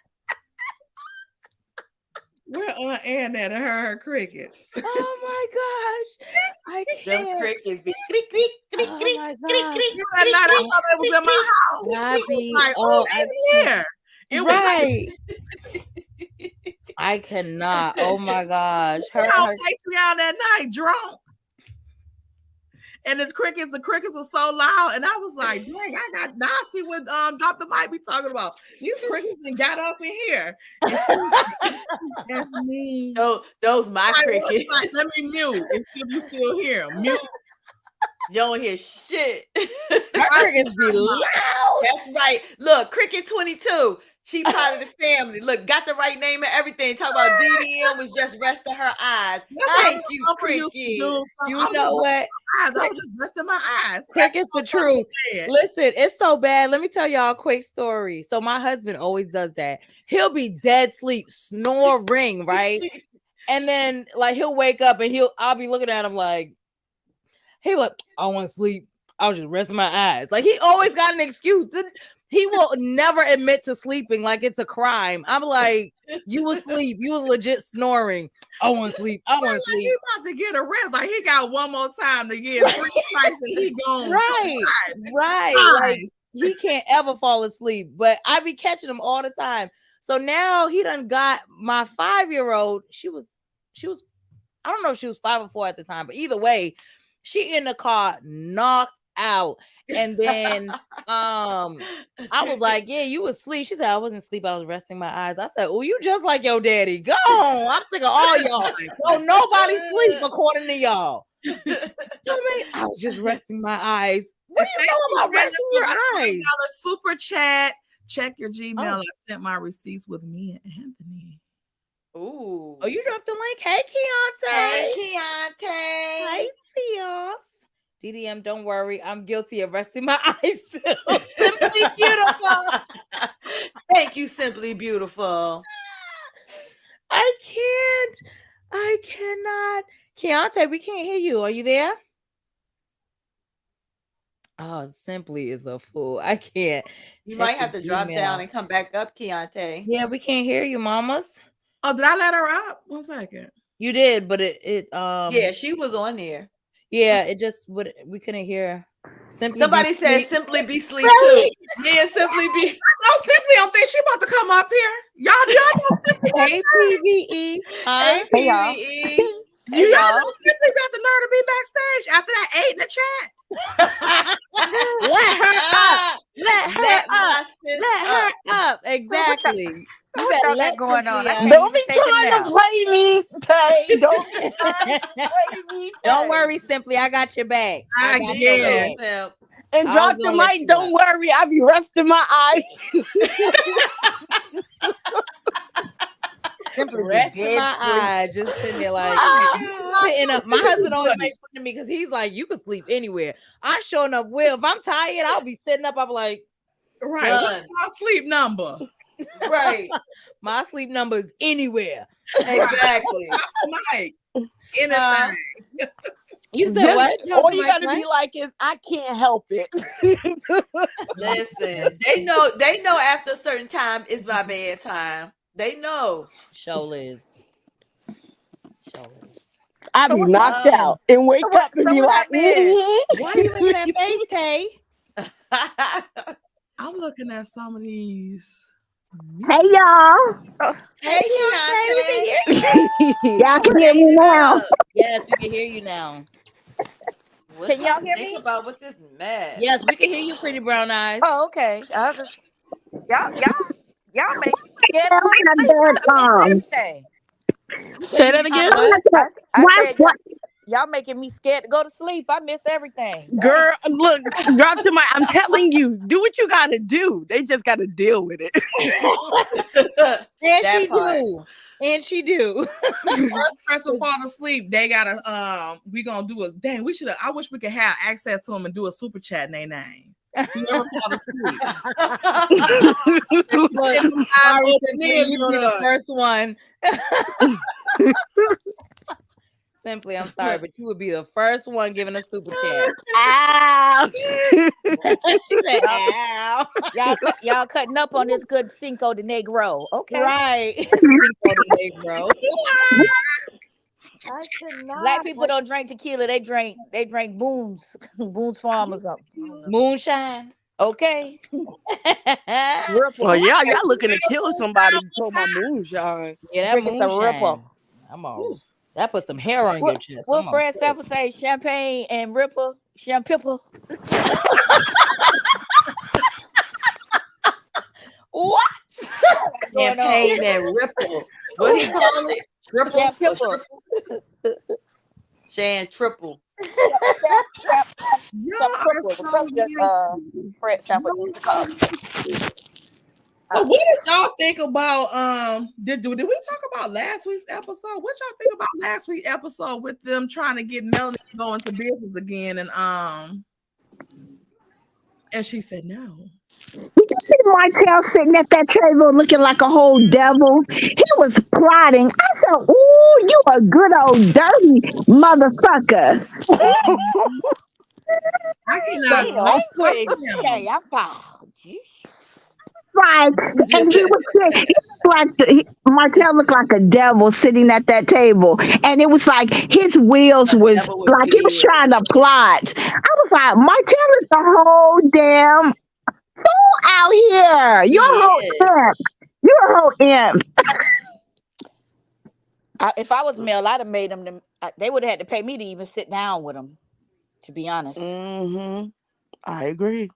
We're on air that and her crickets. Oh my gosh. I can't. Them crickets be crick, crick, crick, oh crick, my crick, God. crick, that night I thought it was in my house. Bobby, like, oh, they here. It was right. I cannot. Oh my gosh. Her takes me out that night drunk. And the crickets were so loud. And I was like, dang, now I see what Drop the Mic be talking about. These crickets and got up in here. And she was like, that's me. Those my crickets. Like, let me mute and see if you still hear them. Mute. You don't hear shit. Her crickets be loud. That's right. Look, Cricket 22. She part of the family. Look, got the right name and everything. Talk about DDM was just resting her eyes. Thank you, Cricket. You know what? I was just resting my eyes. Cricket's the truth. Listen, it's so bad. Let me tell y'all a quick story. So my husband always does that. He'll be dead sleep, snoring, right? And then like he'll wake up and I'll be looking at him like, he like, I want to sleep. I was just resting my eyes. Like he always got an excuse. He will never admit to sleeping like it's a crime. I'm like, you was asleep. You was legit snoring. I want to sleep. I want to sleep. He about to get arrested. Like he got one more time to get 3 strikes and he gone. Right. Like he can't ever fall asleep. But I be catching him all the time. So now he done got my 5-year-old. She was, I don't know if she was 5 or 4 at the time, but either way, she in the car knocked out. And then I was like, yeah, you was asleep. She said, I wasn't asleep. I was resting my eyes. I said, oh, you just like your daddy. Go on. I'm sick of all y'all. Don't nobody sleep according to y'all. I was just resting my eyes. What do you know about resting your eyes? A super chat. Check your Gmail. I sent my receipts with me and Anthony. Ooh. Oh, you dropped the link. Hey, Keontae. Hey, Keontae. Hi, Sia. DDM, don't worry. I'm guilty of resting my eyes too. Simply beautiful. Thank you, Simply Beautiful. I cannot. Keontae, we can't hear you. Are you there? Oh, Simply is a fool. I can't. You might have to drop down and come back up, Keontae. Yeah, we can't hear you, mamas. Oh, did I let her up? 1 second. You did, but it yeah, she was on there. Yeah, it just we couldn't hear. Somebody said Simply be sleep too. Yeah, Simply be. No, Simply don't think she about to come up here. Y'all know Simply. APVE. APVE. You know Simply got the nerve to be backstage after that 8 in the chat. Let her up. Let her up. Exactly. You better let going on. Don't be trying to play me, Tay. Don't be trying to play me. Don't worry, Simply. I got your back. I got your back. And drop the mic. Don't worry. I'll be resting my eyes. Simply resting my eyes, just sitting there like sitting up. My husband always makes fun of me because he's like, you can sleep anywhere. I sure enough will. If I'm tired, I'll be sitting up. I'm like, right. What's my sleep number? Right. My sleep number is anywhere. Exactly. Mike. Anything. You said what? All you gotta be like is, I can't help it. Listen, they know after a certain time it's my bedtime. They know. Show Liz. I be knocked out and wake up and be like, why are you making that face, Tay? I'm looking at some of these. Hey y'all. Hey, y'all can hear me now. Yes, we can hear you now. Can y'all hear me? About what this mess? Yes, we can hear you, pretty brown eyes. Oh, okay. Y'all make me scared to everything. Say that again. I said, y'all making me scared to go to sleep. I miss everything. Girl, look, drop the mic. I'm telling you, do what you gotta do. They just gotta deal with it. And she do. First person fall asleep, they gotta we gonna do a dang. I wish we could have access to them and do a super chat in their name. You never fall asleep. You be the first one. Simply, I'm sorry, but you would be the first one giving a super chat. Ow. She said, ow. Y'all cutting up on this good Cinco de Negro. Okay. Right. Cinco de Negro. Black people don't drink tequila. They drink Boone's Farm or something. Moonshine. Okay. Well, y'all looking to kill somebody for my moonshine. Yeah, that moonshine. I'm all. That put some hair on your chest. What Fred Sanford say? Champagne and Ripple, Champipple. What? Champagne and Ripple. What do you call it? Triple. Shan triple. Fred Sanford used to call it. So what did y'all think about did we talk about last week's episode? What y'all think about last week's episode with them trying to get Melanie to go into business again and she said no. Did you see Martel sitting at that table looking like a whole devil? He was plotting. I said, ooh, you a good old dirty motherfucker. I cannot. I'm foul. like, and he was he Martel looked like a devil sitting at that table, and it was like his wheels was Devil with like he was wheels. trying to plot. I was like, Martel is the whole damn fool out here. He You're a whole is. imp. You're a whole imp. If I was male, I'd have made them. They would have had to pay me to even sit down with them. To be honest. I agree.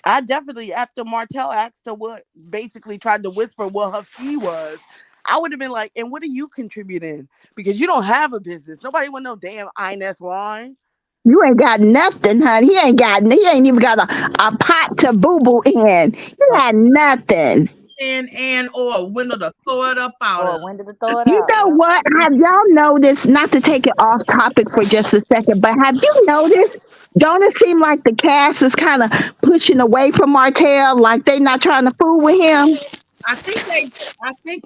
I definitely, after Martel asked her what, basically tried to whisper what her fee was, I would have been like, and what are you contributing? Because you don't have a business. Nobody want no damn INS wine. You ain't got nothing, honey. He ain't even got a pot to boo boo in. You got nothing. And or a window to throw it up out Or of. when did it throw it You out? know what? Have y'all noticed, not to take it off topic for just a second, but have you noticed, don't it seem like the cast is kind of pushing away from Martell, like they not trying to fool with him? I think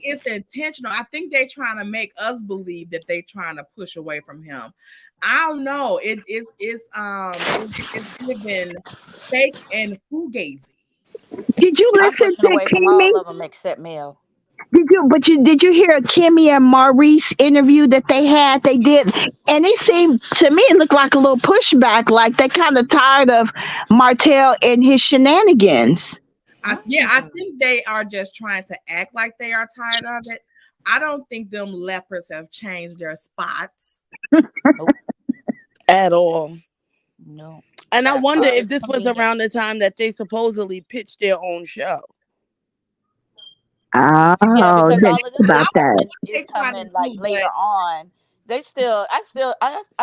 it's intentional. I think they're trying to make us believe that they're trying to push away from him. I don't know. It's given fake and fugazi. Did you I'm listen pushing to away from Kimmy? all of them except Mel. Did you hear Kimmy and Maurice interview that they had? They did, and it seemed to me it looked like a little pushback, like they kind of tired of Martell and his shenanigans. I think they are just trying to act like they are tired of it. I don't think them leopards have changed their spots At all. No. And I wonder if this was convenient. around the time that they supposedly pitched their own show. Yeah, Oh, because all of that's this about that. is coming like later on. They still, I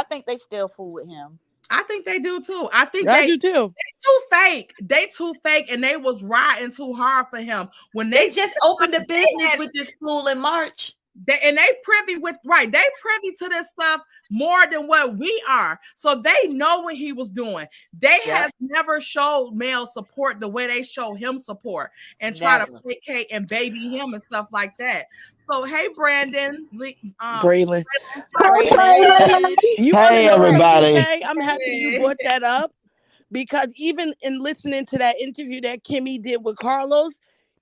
think they still fool with him. I think they do too. I think I they do too. too fake. They too fake, and they was riding too hard for him when They just opened a business with this fool in March. They privy to this stuff more than what we are. So they know what he was doing. They have never showed male support the way they show him support and try to placate and baby him and stuff like that. So hey, Brandon, Braylon. Hey, everybody. I'm happy you brought that up, because even in listening to that interview that Kimmy did with Carlos,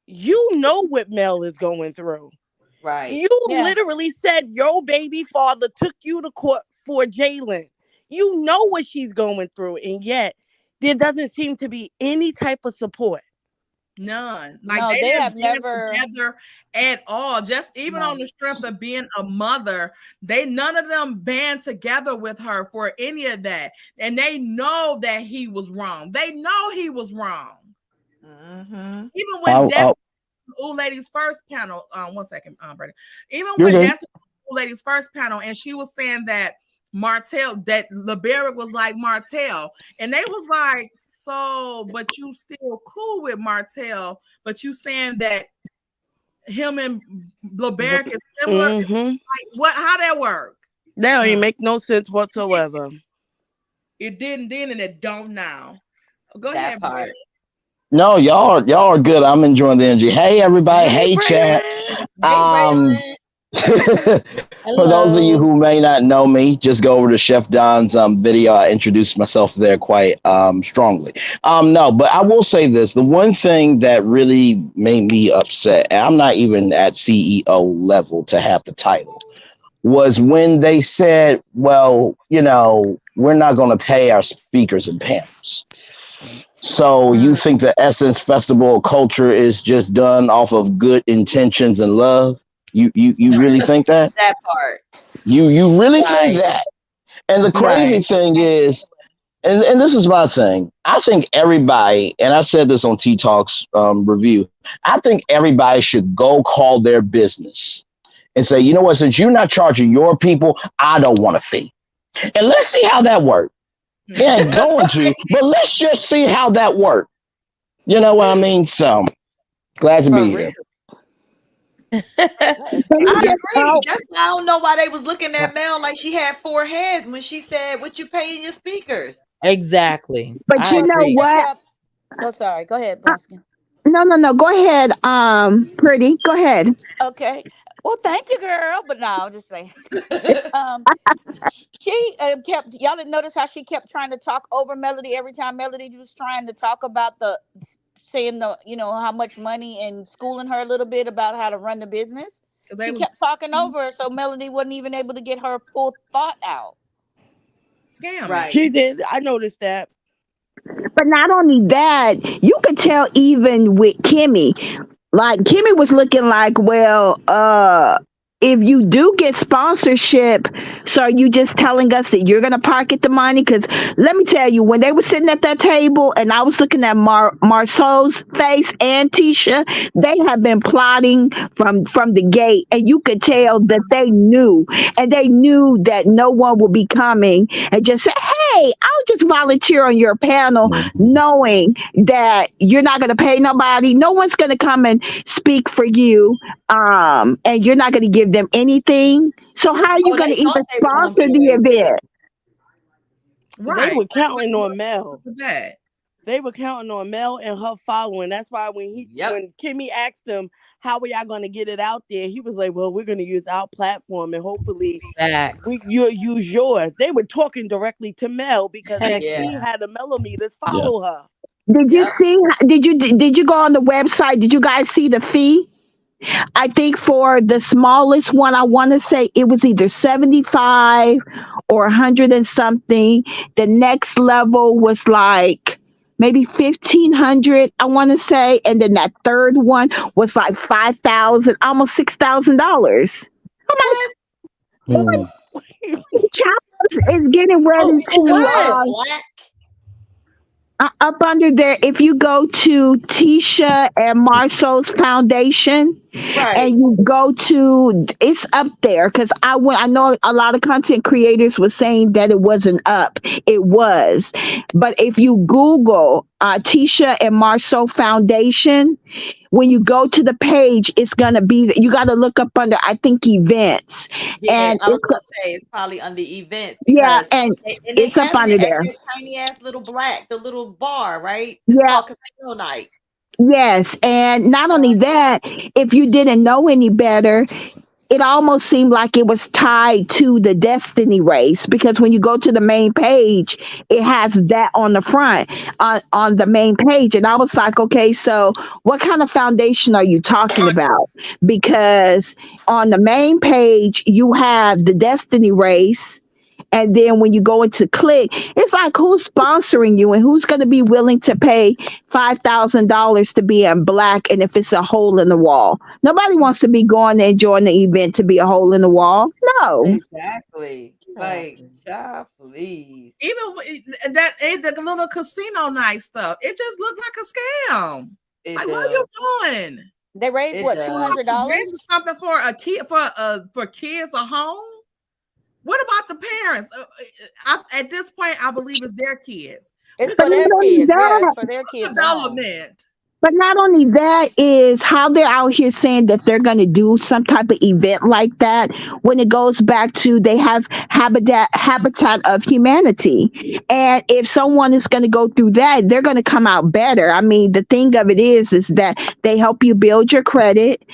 you know what Mel is going through. Right. You literally said your baby father took you to court for Jalen. You know what she's going through, and yet there doesn't seem to be any type of support. None. Like they have never together at all. Just even on the strength of being a mother, none of them band together with her for any of that. And they know that he was wrong. They know he was wrong. Mm-hmm. Even when that's old ladies first panel. 1 second, Brady. Even when that's old ladies first panel, and she was saying that Martel, that LeBaric was like Martel, and they was like, so, but you still cool with Martel, but you saying that him and LeBaric is similar. Like, what? How that work? That don't even make no sense whatsoever. It didn't then, and it don't now. Go ahead, Brady. No, y'all are good. I'm enjoying the energy. Hey, everybody. Hey, chat. For those of you who may not know me, just go over to Chef Don's video. I introduced myself there quite strongly. No, but I will say this. The one thing that really made me upset, and I'm not even at CEO level to have the title, was when they said, well, you know, we're not going to pay our speakers and panels. So you think the Essence Festival culture is just done off of good intentions and love? You really think that? That part. You really think that? And the crazy thing is, and this is my thing, I think everybody, and I said this on T Talk's review, I think everybody should go call their business and say, you know what, since you're not charging your people, I don't want a fee. And let's see how that works. It ain't going to, but let's just see how that works. You know what I mean? So glad to be here. I agree. That's why I don't know why they was looking at Mel like she had 4 heads when she said, "What you paying your speakers?" Exactly. But you know what? Oh, sorry. Go ahead, Bronsky. No. Go ahead, Pretty. Go ahead. Okay. Well, thank you, girl. But no, I'm just saying. She kept. Y'all didn't notice how she kept trying to talk over Melody every time Melody was trying to talk about saying how much money and schooling her a little bit about how to run the business. She kept talking over her, so Melody wasn't even able to get her full thought out. Scam. Right. She did. I noticed that. But not only that, you could tell even with Kimmy, like Kimmy was looking like, well, if you do get sponsorship, so are you just telling us that you're gonna pocket the money? Because let me tell you, when they were sitting at that table and I was looking at Marceau's face and Tisha, they have been plotting from the gate, and you could tell that they knew, and they knew that no one would be coming and just say, hey, I'll just volunteer on your panel, knowing that you're not gonna pay nobody, no one's gonna come and speak for you, and you're not gonna give them anything. So how are you going to even sponsor the event? Right. They were counting on Mel. That. They were counting on Mel and her following. That's why when Kimmy asked him, how are y'all going to get it out there? He was like, well, we're going to use our platform and hopefully you'll use yours. They were talking directly to Mel because she had the millimeters follow her. Did you see? Did you go on the website? Did you guys see the fee? I think for the smallest one, I want to say it was either 75 or 100 and something. The next level was like maybe 1,500, I want to say, and then that third one was like 5,000, almost $6,000. Charles is getting ready to. Up under there, if you go to Tisha and Marceau's foundation, and you go to, it's up there because I know a lot of content creators were saying that it wasn't up. It was, but if you Google Tisha and Marceau Foundation, when you go to the page, it's gonna be. You got to look up under, I think, events. Yeah, and I was gonna say it's probably under events. Yeah, and they it's up under there. That tiny ass little the little bar, right? It's called Casino Night. Yes, and not only that, if you didn't know any better, it almost seemed like it was tied to the Destiny race, because when you go to the main page, it has that on the front, on the main page. And I was like, okay, so what kind of foundation are you talking about? Because on the main page, you have the Destiny race. And then when you go into click, it's like, who's sponsoring you and who's going to be willing to pay $5,000 to be in black? And if it's a hole in the wall, nobody wants to be going there and join the event to be a hole in the wall. No. Exactly. Like, please. Even that the little casino night stuff, it just looked like a scam. Like, what are you doing? They raised what, $200? Something for a kid, for kids at home. What about the parents? At this point, I believe it's their kids. It's for their kids. Yeah, it's for their kids. Development. But not only that, is how they're out here saying that they're going to do some type of event like that, when it goes back to they have habitat of humanity. And if someone is going to go through that, they're going to come out better. I mean, the thing of it is that they help you build your credit.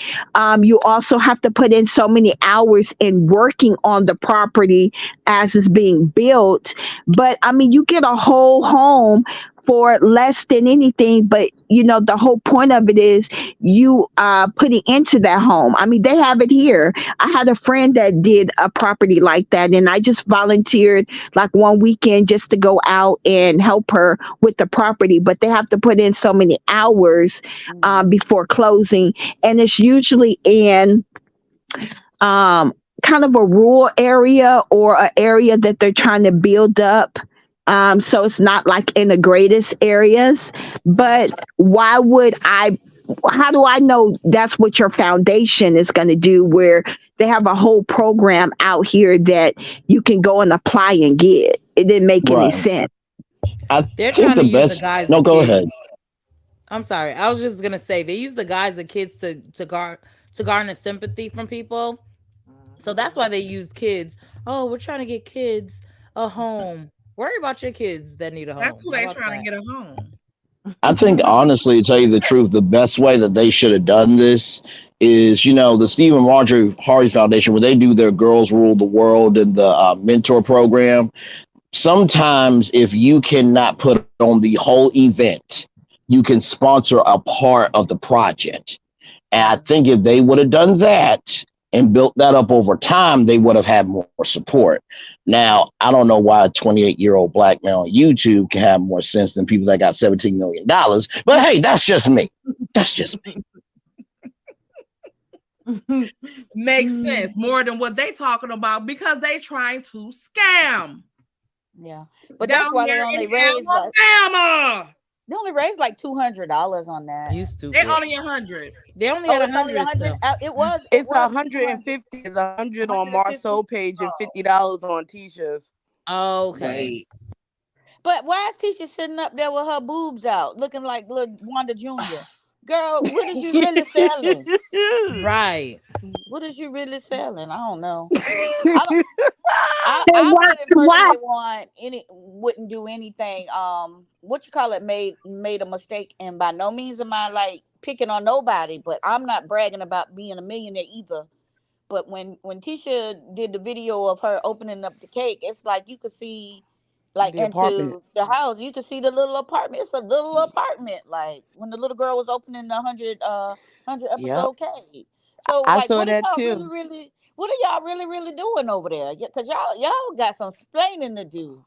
You also have to put in so many hours in working on the property as it's being built. But I mean, you get a whole home for less than anything, but the whole point of it is you putting into that home. I mean, they have it here. I had a friend that did a property like that, and I just volunteered like one weekend just to go out and help her with the property. But they have to put in so many hours before closing, and it's usually in kind of a rural area or an area that they're trying to build up. So it's not like in the greatest areas, but how do I know that's what your foundation is going to do, where they have a whole program out here that you can go and apply and get? It didn't make any sense. They're trying to use the guys. No, go ahead. I'm sorry. I was just going to say, they use the guys and kids to garner sympathy from people. So that's why they use kids. Oh, we're trying to get kids a home. Worry about your kids that need a home. That's who they're trying to get a home. I think, honestly, to tell you the truth, the best way that they should have done this is, the Stephen Marjorie Harvey Foundation, where they do their Girls Rule the World and the mentor program. Sometimes if you cannot put on the whole event, you can sponsor a part of the project. And I think if they would have done that and built that up over time, they would have had more support. Now, I don't know why a 28-year-old black man on YouTube can have more sense than people that got $17 million. But hey, that's just me. That's just me. Makes sense more than what they talking about because they trying to scam. Yeah, but that's why they only raised Alabama. They only raised like $200 on that. You stupid. They only 100. They only had 100. It was. It's 150. It's 100 on Marcel page and $50 on Tisha's. Okay. But why is Tisha sitting up there with her boobs out, looking like little Wanda Jr.? Girl, what is you really selling? Right. What is you really selling? I don't know. I wouldn't personally wouldn't do anything. What you call it? Made a mistake, and by no means am I like picking on nobody. But I'm not bragging about being a millionaire either. But when Tisha did the video of her opening up the cake, it's like you could see. Like The into apartment. the house, you can see the little apartment. It's a little apartment, like when the little girl was opening the 100 episode cake. So, I like, saw what are that y'all too. what are y'all really doing over there? Because y'all got some explaining to do.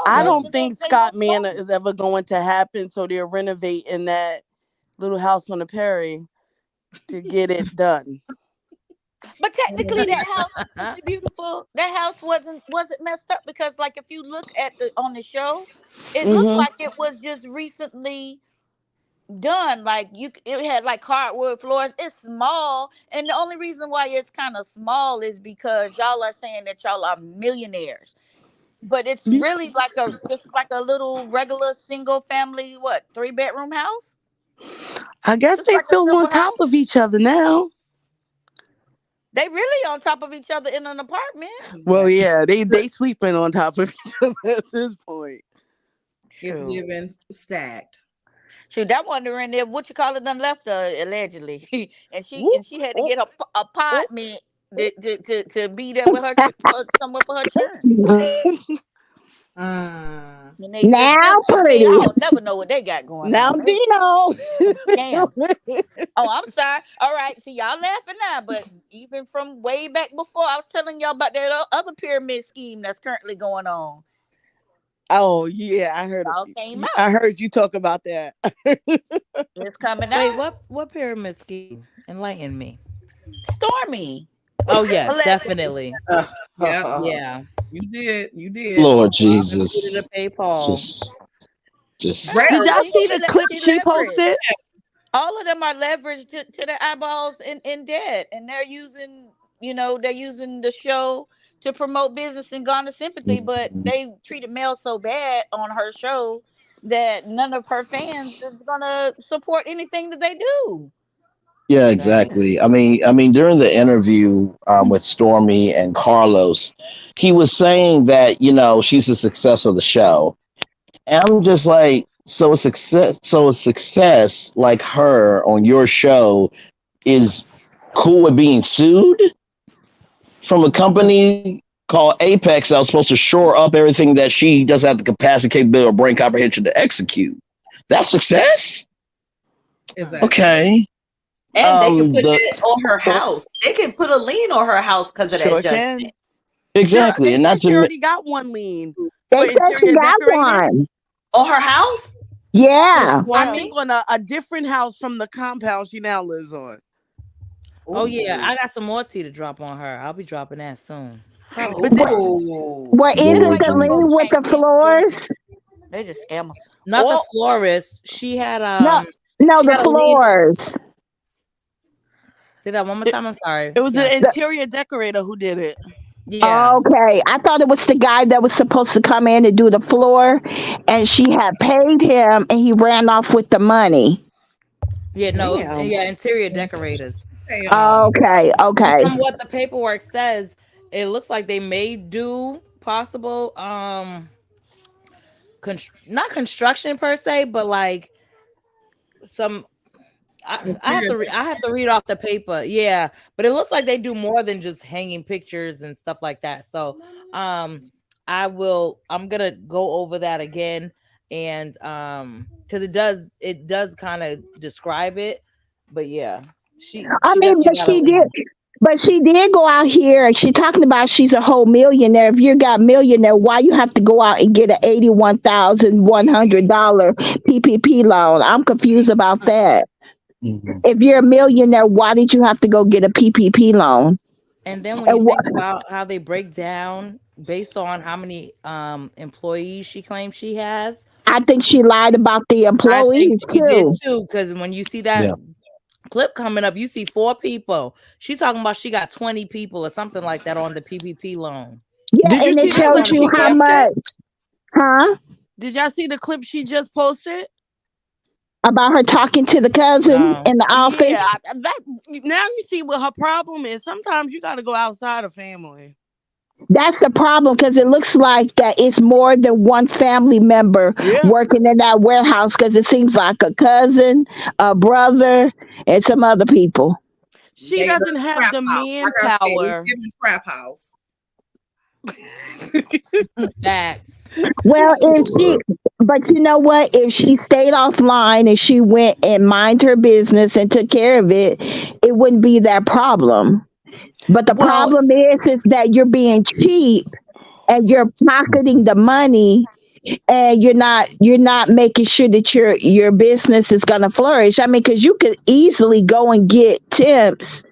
I don't think Scott Manor is ever going to happen. So they're renovating that little house on the Prairie to get it done. But technically, that house was simply beautiful. That house wasn't messed up because, like, if you look at on the show, it looked like it was just recently done. Like it had like hardwood floors. It's small, and the only reason why it's kind of small is because y'all are saying that y'all are millionaires. But it's really like just like a little regular single family, 3-bedroom house. I guess Just they like feel on top of each other now. They really on top of each other in an apartment. Well, yeah, they sleeping on top of each other at this point. It's given stacked. Shoot, that one in there, what you call it, done left her allegedly, and she had to get a apartment to be there with her somewhere for her churn. And they just Now, I don't never know what they got going now, on. Dino. Scams. Oh, I'm sorry. All right, see, y'all laughing now, but even from way back before, I was telling y'all about that other pyramid scheme that's currently going on. Oh yeah, I heard. All came out. I heard you talk about that. It's coming out. Wait, what pyramid scheme? Enlighten me. Stormy. Oh yes, definitely. Yeah. You did. Lord Jesus. To pay Paul. Just. Did y'all see the clip she posted? All of them are leveraged to their eyeballs in debt, and they're using the show to promote business and garner sympathy, but they treated Mel so bad on her show that none of her fans is gonna support anything that they do. Yeah, exactly. I mean, during the interview with Stormy and Carlos, he was saying that she's the success of the show, and I'm just like, so a success like her on your show is cool with being sued from a company called Apex that was supposed to shore up everything that she doesn't have the capacity, capability, or brain comprehension to execute. That's success? Exactly. Okay. And they can put it on her house. They can put a lien on her house because of that judgment. Exactly. And not she to already got one lien. They said she got one. On her house? Yeah. I mean, on a different house from the compound she now lives on. Oh yeah, I got some more tea to drop on her. I'll be dropping that soon. What isn't the lien with the floors? They just scam us. Not the florist. She had no, she the had floors. Say that one more time. I'm sorry. It was an interior decorator who did it. Yeah. Okay. I thought it was the guy that was supposed to come in and do the floor, and she had paid him, and he ran off with the money. Yeah, no, interior decorators. Okay. From what the paperwork says, it looks like they may do possible not construction per se, but like some I have to read off the paper. Yeah, but it looks like they do more than just hanging pictures and stuff like that. So I'm gonna go over that again and because it does kind of describe it, but yeah, I she mean, definitely got a lead. but she did go out here. She talking about she's a whole millionaire. If you got millionaire, why you have to go out and get an $81,100 PPP loan? I'm confused about that. Mhm. If you're a millionaire, why did you have to go get a PPP loan? And then when you And think about how they break down based on how many employees she claims she has, I think she lied about the I think employees she did too. too. Because when you see that Yeah. clip coming up, you see 4 people. She talking about she got 20 people or something like that on the PPP loan. Yeah, Did you and it see the That's tells clip on the you she how PPP. posted? much, huh? Did y'all see the clip she just posted? About her talking to the cousin No. in the Yeah, office. that now you see what her problem is. Sometimes you got to go outside of family. That's the problem because it looks like that it's more than one family member Yeah, working in that warehouse because it seems like a cousin, a brother, and some other people. she They doesn't the have trap the house. Like I said, it's manpower. giving trap house. Facts. Well, but you know what? If she stayed offline and she went and mind her business and took care of it, it wouldn't be that problem. But the Well, problem is that you're being cheap and you're pocketing the money and you're not making sure that your business is going to flourish. I mean, because you could easily go and get temps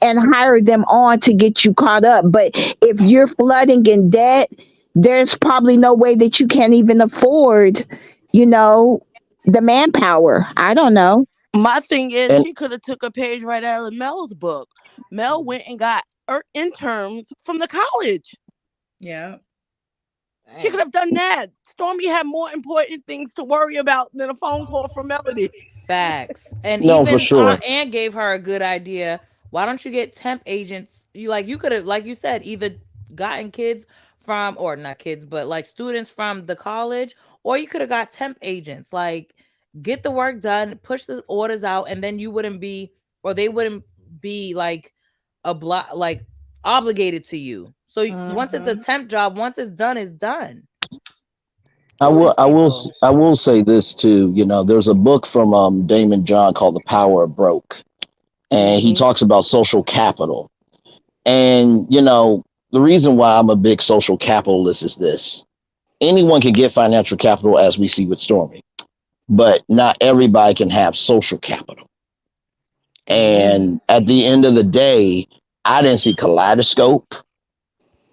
and hire them on to get you caught up, but if you're flooding in debt, there's probably no way that you can even afford, you know, the manpower. I don't know. my thing is, And she could have took a page right out of Mel's book. Mel went and got interns from the college. Yeah. She could have done that. Stormy had more important things to worry about than a phone call from Melody. Facts. And no, for even sure. Ann gave her a good idea. Why don't you get temp agents? You could have, like you said, either gotten kids from, or not kids, but like students from the college, or you could have got temp agents. Like, get the work done, push the orders out, and then you wouldn't be, or they wouldn't be like like obligated to you. So once it's a temp job, once it's done, it's done. I All will these I will people. I will say this too. There's a book from Damon John called The Power of Broke, and he Mm-hmm. talks about social capital. And the reason why I'm a big social capitalist is this: anyone can get financial capital, as we see with Stormy, but not everybody can have social capital. Amen. And at the end of the day, I didn't see Kaleidoscope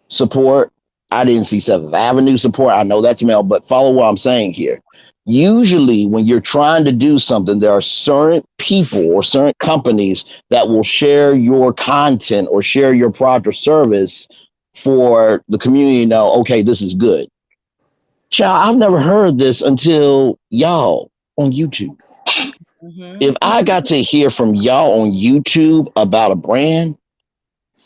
support. I didn't see Seventh Avenue support. I know that's male, but follow what I'm saying here. Usually, when you're trying to do something, there are certain people or certain companies that will share your content or share your product or service for the community to know, okay, this is good. Child, I've never heard this until y'all on YouTube. Mm-hmm. If I got to hear from y'all on YouTube about a brand,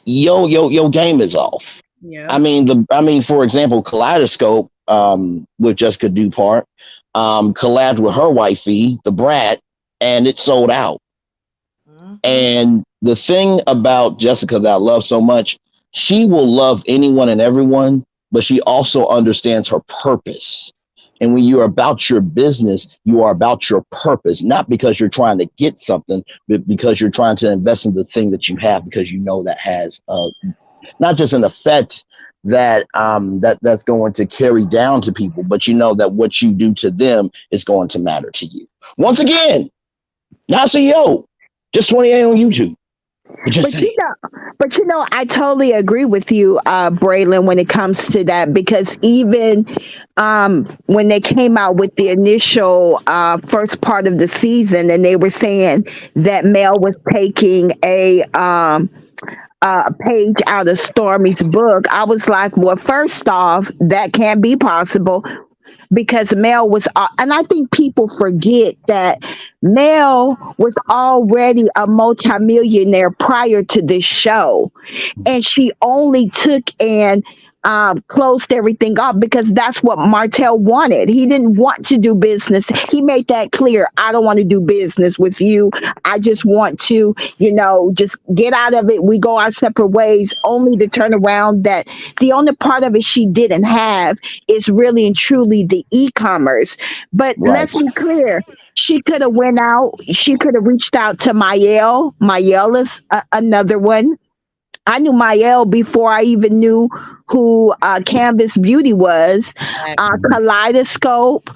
your game is off. Yeah. I mean, for example, Kaleidoscope, with Jessica Dupart, collabed with her wifey, the Brat, and it sold out. And the thing about Jessica that I love so much, she will love anyone and everyone, but she also understands her purpose. And when you're about your business, you are about your purpose, not because you're trying to get something, but because you're trying to invest in the thing that you have, because you know that has not just an effect that's going to carry down to people, but you know that what you do to them is going to matter to you. Once again, not CEO, just 28 on YouTube. But just But saying. I totally agree with you, Braylon, when it comes to that, because even when they came out with the initial first part of the season, and they were saying that Mel was taking a page out of Stormy's book, I was like, well, first off, that can't be possible because Mel was, and I think people forget that Mel was already a multimillionaire prior to this show, and she only took and closed everything off because that's what Martel wanted. He didn't want to do business. He made that clear. I don't want to do business with you. I just want to, just get out of it. We go our separate ways, only to turn around that the only part of it she didn't have is really and truly the e-commerce. But let's Right. be clear. She could have went out. She could have reached out to Mayel. Mayel is another one. I knew Mael before I even knew who Canvas Beauty was. Kaleidoscope,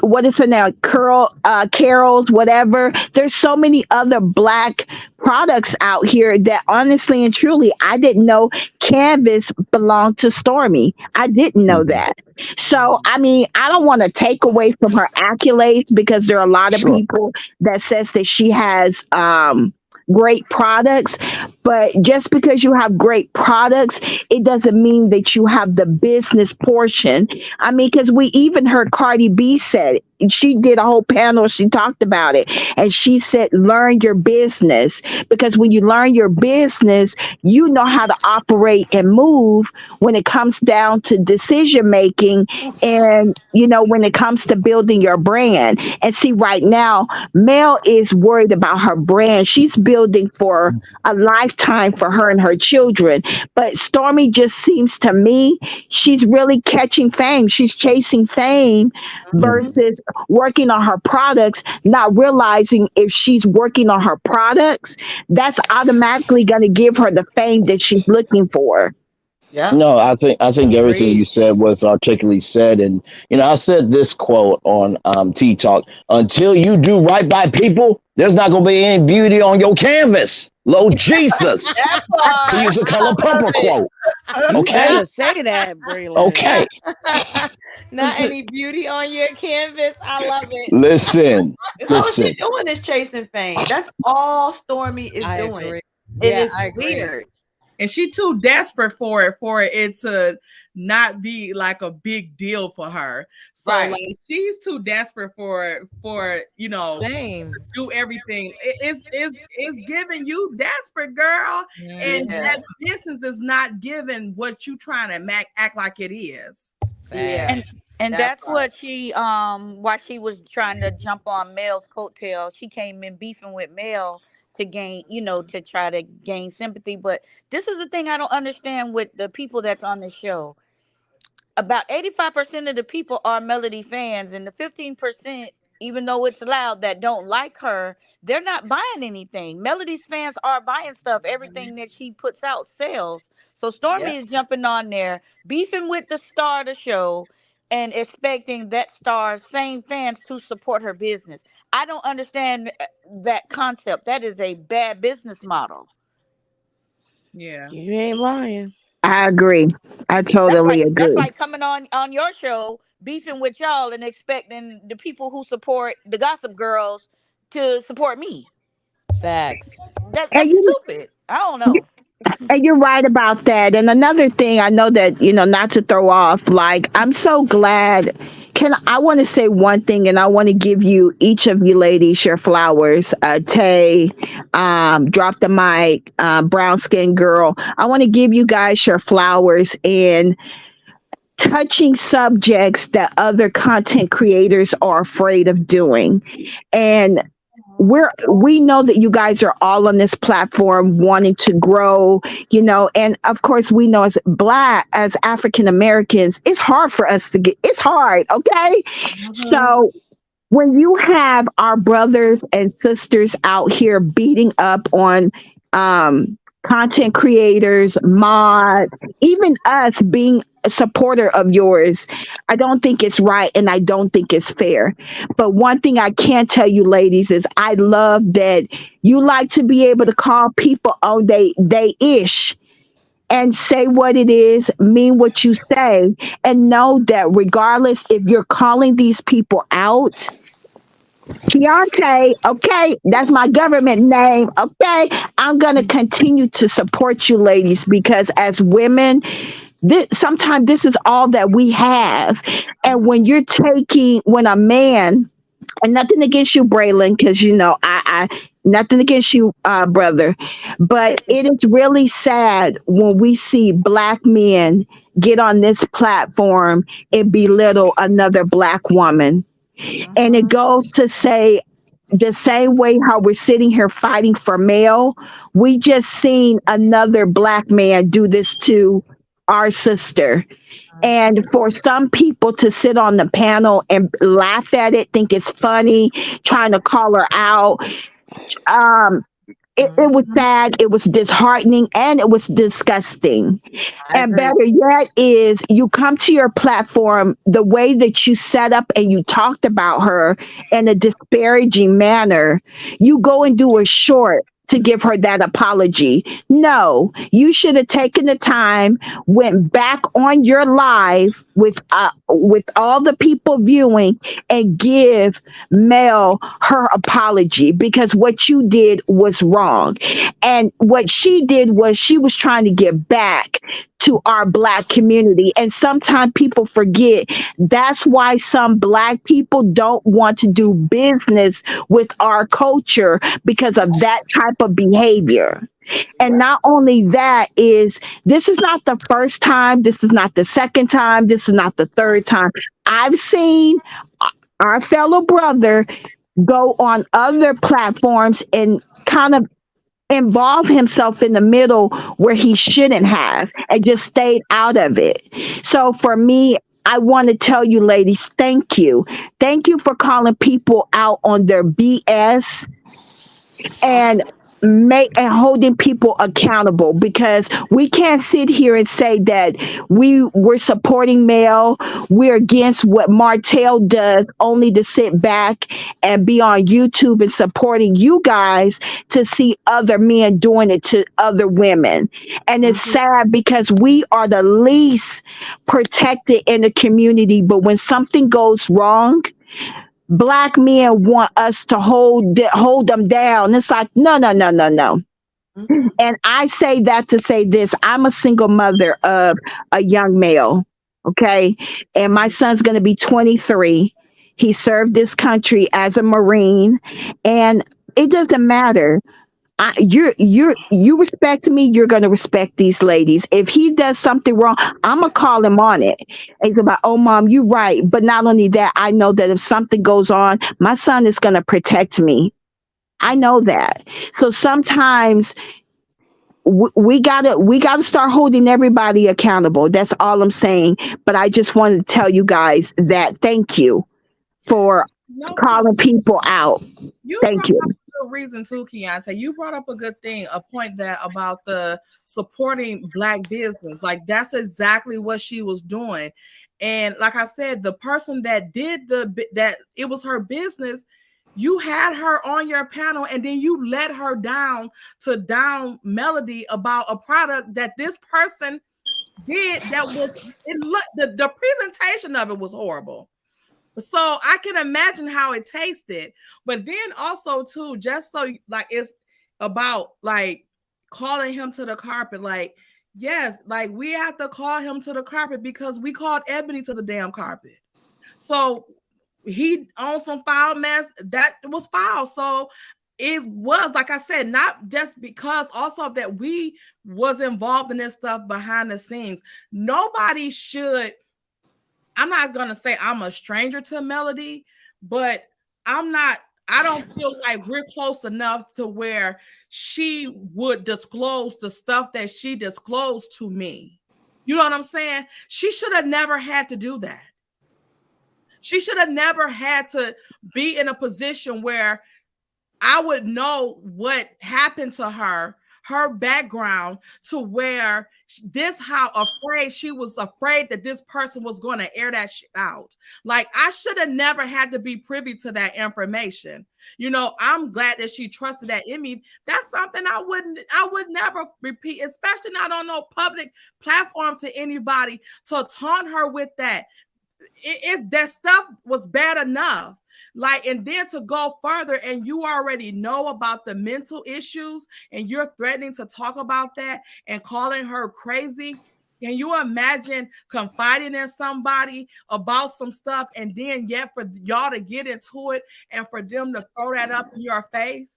what is her name? Carol's, whatever. There's so many other black products out here that honestly and truly, I didn't know Canvas belonged to Stormy. I didn't know that. So, I mean, I don't want to take away from her accolades because there are a lot of Sure. people that says that she has great products, but just because you have great products, it doesn't mean that you have the business portion. I mean, because we even heard Cardi B said it. She did a whole panel, she talked about it, and she said learn your business, because when you learn your business, you know how to operate and move when it comes down to decision making, and when it comes to building your brand. And see, right now Mel is worried about her brand. She's building for a lifetime for her and her children. But Stormy just seems to me, she's really catching fame. She's chasing fame versus working on her products, not realizing if she's working on her products, that's automatically going to give her the fame that she's looking for. Yeah. No, I think everything you Agreed. said was articulately said, and I said this quote on T Talk: "Until you do right by people, there's not gonna be any beauty on your canvas." Lord Jesus, That to part. use a Color Purple quote. You Okay, better say that, Braylon. okay. Not any beauty on your canvas. I love it. Listen, It's all she listen. doing is chasing fame. That's all Stormy is I doing. agree. It Yeah, is I agree. weird. And she too desperate for it to not be like a big deal for her. So Right. like she's too desperate for Same. do everything. It's giving you desperate, girl, and Yeah. that business is not giving what you trying to act like it is. Yeah. and and That that's part. what she why she was trying to jump on Mel's coattail. She came in beefing with Mel to gain, to try to gain sympathy. But this is the thing I don't understand with the people that's on the show. About 85% of the people are Melody fans, and the 15%, even though it's loud, that don't like her, they're not buying anything. Melody's fans are buying stuff. Everything that she puts out sells. So Stormy Yep. is jumping on there, beefing with the star of the show, and expecting that star's same fans to support her business. I don't understand that concept. That is a bad business model. Yeah. You ain't lying. I agree. I That's totally like that's agree. like coming on your show, beefing with y'all, and expecting the people who support the Gossip Girls to support me. Facts. And That's stupid. I don't know. And you're right about that. And another thing, I know that, not to throw off, like, I'm so glad. I want to say one thing, and I want to give you, each of you ladies, your flowers. Tay, Drop the Mic, Brown Skin Girl. I want to give you guys your flowers in touching subjects that other content creators are afraid of doing. And we know that you guys are all on this platform wanting to grow, and of course we know as African Americans, it's hard for us to it's hard, okay? So when you have our brothers and sisters out here beating up on content creators, mods, even us being a supporter of yours, I don't think it's right and I don't think it's fair. But one thing I can tell you, ladies, is I love that you like to be able to call people on they ish and say what it is, mean what you say, and know that regardless if you're calling these people out, Keontae, okay, that's my government name, okay? I'm going to continue to support you, ladies, because as women, sometimes this is all that we have. And when a man, and nothing against you, Braylon, because, Nothing against you, brother, but it is really sad when we see black men get on this platform and belittle another black woman. And it goes to say the same way how we're sitting here fighting for male, we just seen another black man do this to our sister. And for some people to sit on the panel and laugh at it, think it's funny, trying to call her out, um, it was sad, it was disheartening, and it was disgusting. And better yet is you come to your platform the way that you set up and you talked about her in a disparaging manner. You go and do a short to give her that apology. No, you should have taken the time, went back on your live with all the people viewing, and give Mel her apology, because what you did was wrong. And what she did was she was trying to give back to our black community. And sometimes people forget that's why some black people don't want to do business with our culture, because of that type of behavior. And not only that is, this is not the first time, this is not the second time, this is not the third time. I've seen our fellow brother go on other platforms and kind of involve himself in the middle where he shouldn't have, and just stayed out of it. So for me, I want to tell you ladies, thank you. Thank you for calling people out on their BS and holding people accountable, because we can't sit here and say that we're supporting Mel, we're against what Martel does, only to sit back and be on YouTube and supporting you guys to see other men doing it to other women. And it's sad because we are the least protected in the community, but when something goes wrong, black men want us to hold them down. It's like, no, no, no, no, no. And I say that to say this: I'm a single mother of a young male, okay, and my son's going to be 23. He served this country as a Marine, and it doesn't matter. You respect me, you're gonna respect these ladies. If he does something wrong, I'm gonna call him on it. And he's about, oh mom, you're right. But not only that, I know that if something goes on, my son is gonna protect me. I know that. So sometimes we gotta start holding everybody accountable. That's all I'm saying. But I just wanted to tell you guys that thank you for calling people out. Thank you. Reason too, Keontae, you brought up a good thing, a point that about the supporting black business. Like that's exactly what she was doing. And like I said, the person that did that it was her business, you had her on your panel and then you let her down Melody about a product that this person did that was the presentation of it was horrible. So I can imagine how it tasted. But then also too, just so like it's about like calling him to the carpet. Like, yes, like we have to call him to the carpet because we called Ebony to the damn carpet. So he on some foul mess that was foul. So it was, like I said, not just because also that we was involved in this stuff behind the scenes. Nobody should. I'm not going to say I'm a stranger to Melody, but I don't feel like we're close enough to where she would disclose the stuff that she disclosed to me. You know what I'm saying? She should have never had to do that. She should have never had to be in a position where I would know what happened to her background, to where how afraid she was, afraid that this person was going to air that shit out. Like I should have never had to be privy to that information. You know, I'm glad that she trusted that in me. That's something I would never repeat, especially not on no public platform to anybody, to taunt her with that. If that stuff was bad enough. Like, and then to go further, and you already know about the mental issues, and you're threatening to talk about that and calling her crazy. Can you imagine confiding in somebody about some stuff, and then yet for y'all to get into it and for them to throw that up in your face?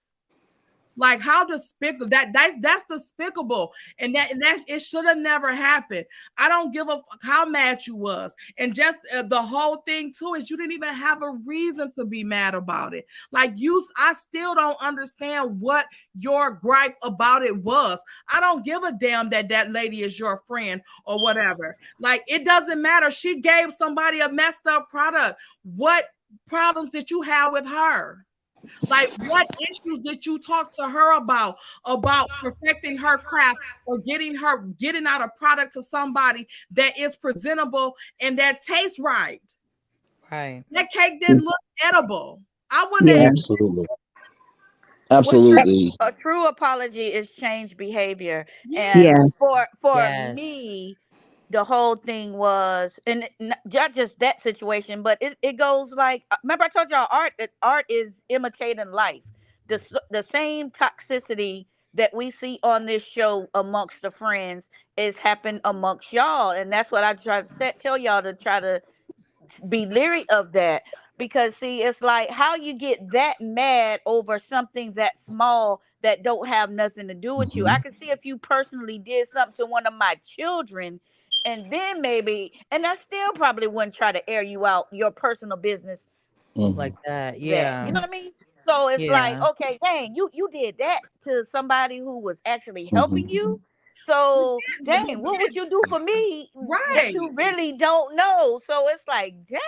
Like how despicable that's despicable, and that it should have never happened. I don't give a fuck how mad you was, and just the whole thing too is you didn't even have a reason to be mad about it. Like I still don't understand what your gripe about it was. I don't give a damn that lady is your friend or whatever. Like it doesn't matter. She gave somebody a messed up product. What problems did you have with her? Like, what issues did you talk to her about perfecting her craft or getting out a product to somebody that is presentable and that tastes right? Right. That cake didn't look edible. I wouldn't have. Absolutely. A true apology is change behavior. Yeah. And for me, the whole thing was, and not just that situation, but it goes like, remember I told y'all art is imitating life. The same toxicity that we see on this show amongst the friends is happening amongst y'all, and that's what I try to tell y'all to try to be leery of that. Because see, it's like how you get that mad over something that small that don't have nothing to do with you. I can see if you personally did something to one of my children, and then maybe, and I still probably wouldn't try to air you out your personal business like that. Yeah. you know what I mean? So it's like, okay, dang, you did that to somebody who was actually helping you. So dang, what would you do for me that you really don't know? So it's like, dang,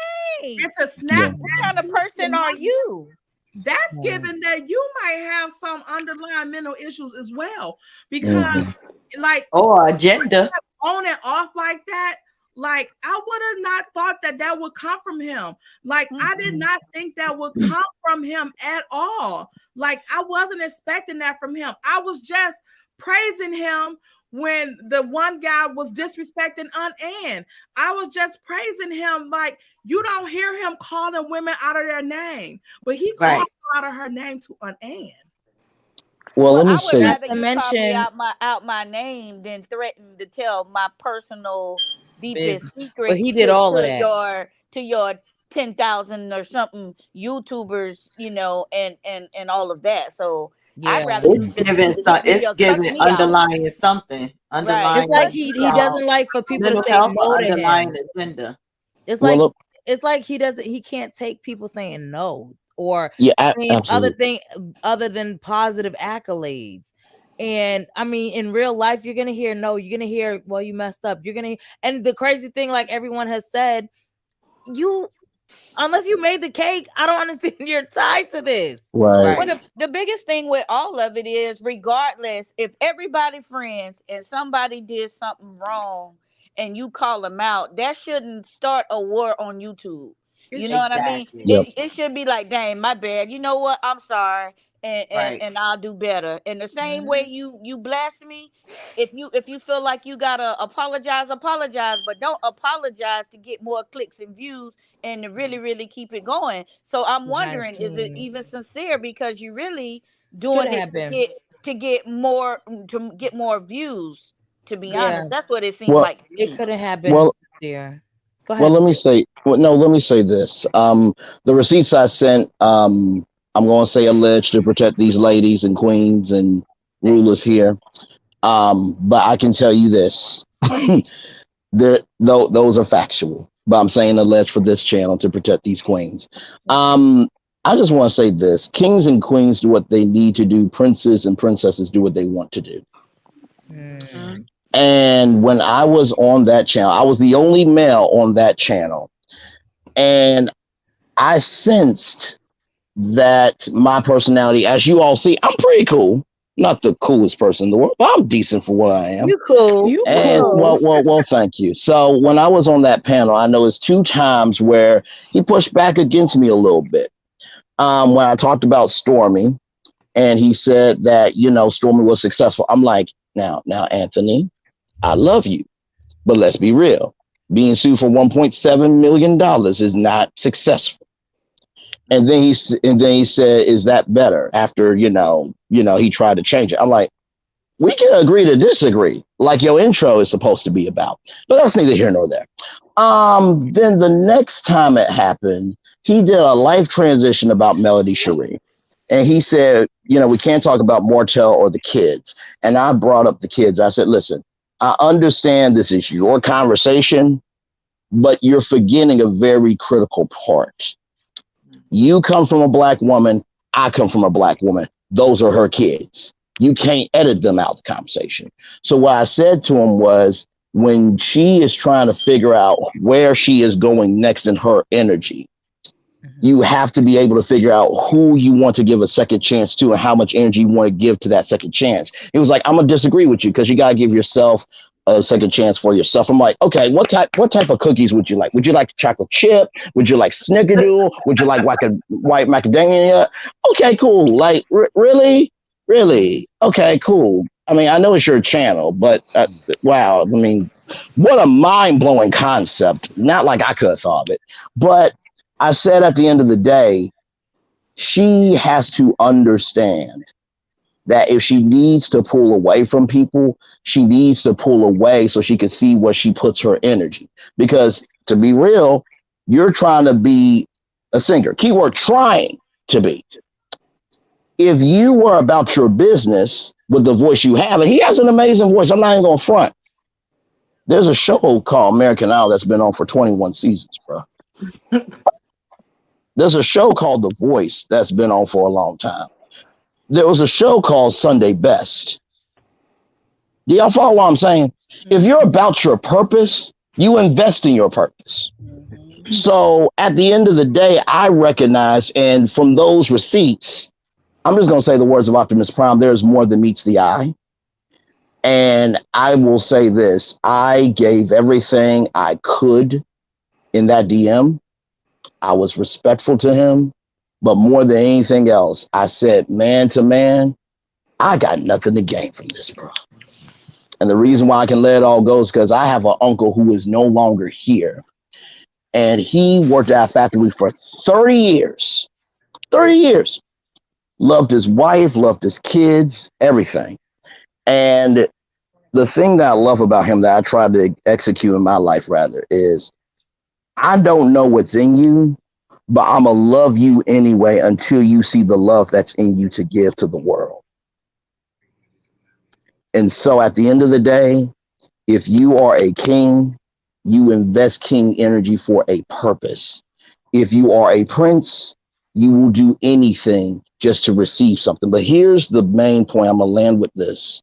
it's a snap. What kind of person are you? That's given that you might have some underlying mental issues as well, because like agenda on and off like that. Like I would have not thought that would come from him. Like I did not think that would come from him at all. Like I wasn't expecting that from him. I was just praising him when the one guy was disrespecting Aunt Ann. I was just praising him. Like you don't hear him calling women out of their name, but he called out of her name to Aunt Ann. Well, let me say. I would rather you call me out my name than threaten to tell my personal deepest secret. But he did all of that to your 10,000 or something YouTubers, you know, and all of that. So I'd rather it's giving underlying something. Underlying. It's like he doesn't like for people to say no to him. Agenda. It's like he can't take people saying no or saying other than positive accolades. And I mean, in real life, you're gonna hear no, you're gonna hear, well, you messed up. And the crazy thing, like everyone has said, unless you made the cake, I don't understand you're tied to this. Right. Well, the biggest thing with all of it is, regardless, if everybody friends and somebody did something wrong and you call them out, that shouldn't start a war on YouTube. You know what I mean? It should be like, dang, my bad. You know what? I'm sorry. And I'll do better. And the same way you blast me, if you feel like you gotta apologize, but don't apologize to get more clicks and views and to really, really keep it going. So I'm wondering, is it even sincere because you really doing it to get more views? To be honest, that's what it seems like to me. It couldn't have been sincere. Go ahead. Well, let me say this. The receipts I sent, I'm going to say alleged to protect these ladies and queens and rulers here. But I can tell you this, those are factual, but I'm saying alleged for this channel to protect these queens. I just want to say this: kings and queens do what they need to do. Princes and princesses do what they want to do. And when I was on that channel, I was the only male on that channel. And I sensed that my personality, as you all see, I'm pretty cool. Not the coolest person in the world, but I'm decent for what I am. You cool. Well, thank you. So when I was on that panel, I noticed 2 times where he pushed back against me a little bit. When I talked about Stormy, and he said that, Stormy was successful. I'm like, now, Anthony, I love you, but let's be real. Being sued for $1.7 million is not successful. And then he said, "Is that better?" After he tried to change it. I'm like, we can agree to disagree, like your intro is supposed to be about. But that's neither here nor there. Then the next time it happened, he did a life transition about Melody Cherie. And he said, we can't talk about Martel or the kids. And I brought up the kids. I said, listen, I understand this is your conversation, but you're forgetting a very critical part. You come from a black woman. I come from a black woman. Those are her kids. You can't edit them out of the conversation. So what I said to him was, when she is trying to figure out where she is going next in her energy, you have to be able to figure out who you want to give a second chance to and how much energy you want to give to that second chance. He was like, I'm going to disagree with you because you got to give yourself a second chance for yourself. I'm like, okay, what type of cookies would you like? Would you like chocolate chip? Would you like snickerdoodle? Would you like a white macadamia? Okay, cool. Like, really? Really? Okay, cool. I mean, I know it's your channel, but wow. I mean, what a mind-blowing concept. Not like I could have thought of it. But I said at the end of the day, she has to understand that if she needs to pull away from people, she needs to pull away so she can see where she puts her energy. Because to be real, you're trying to be a singer. Keyword trying to be. If you were about your business with the voice you have, and he has an amazing voice, I'm not even going to front. There's a show called American Idol that's been on for 21 seasons, bro. There's a show called The Voice that's been on for a long time. There was a show called Sunday Best. Do y'all follow what I'm saying? If you're about your purpose, you invest in your purpose. So at the end of the day, I recognize, and from those receipts, I'm just going to say the words of Optimus Prime, there's more than meets the eye. And I will say this, I gave everything I could in that DM. I was respectful to him, but more than anything else, I said, man to man, I got nothing to gain from this, bro. And the reason why I can let it all go is because I have an uncle who is no longer here. And he worked at a factory for 30 years. 30 years. Loved his wife, loved his kids, everything. And the thing that I love about him that I try to execute in my life, rather, is I don't know what's in you, but I'm going to love you anyway until you see the love that's in you to give to the world. And so at the end of the day, if you are a king, you invest king energy for a purpose. If you are a prince, you will do anything just to receive something. But here's the main point. I'm going to land with this.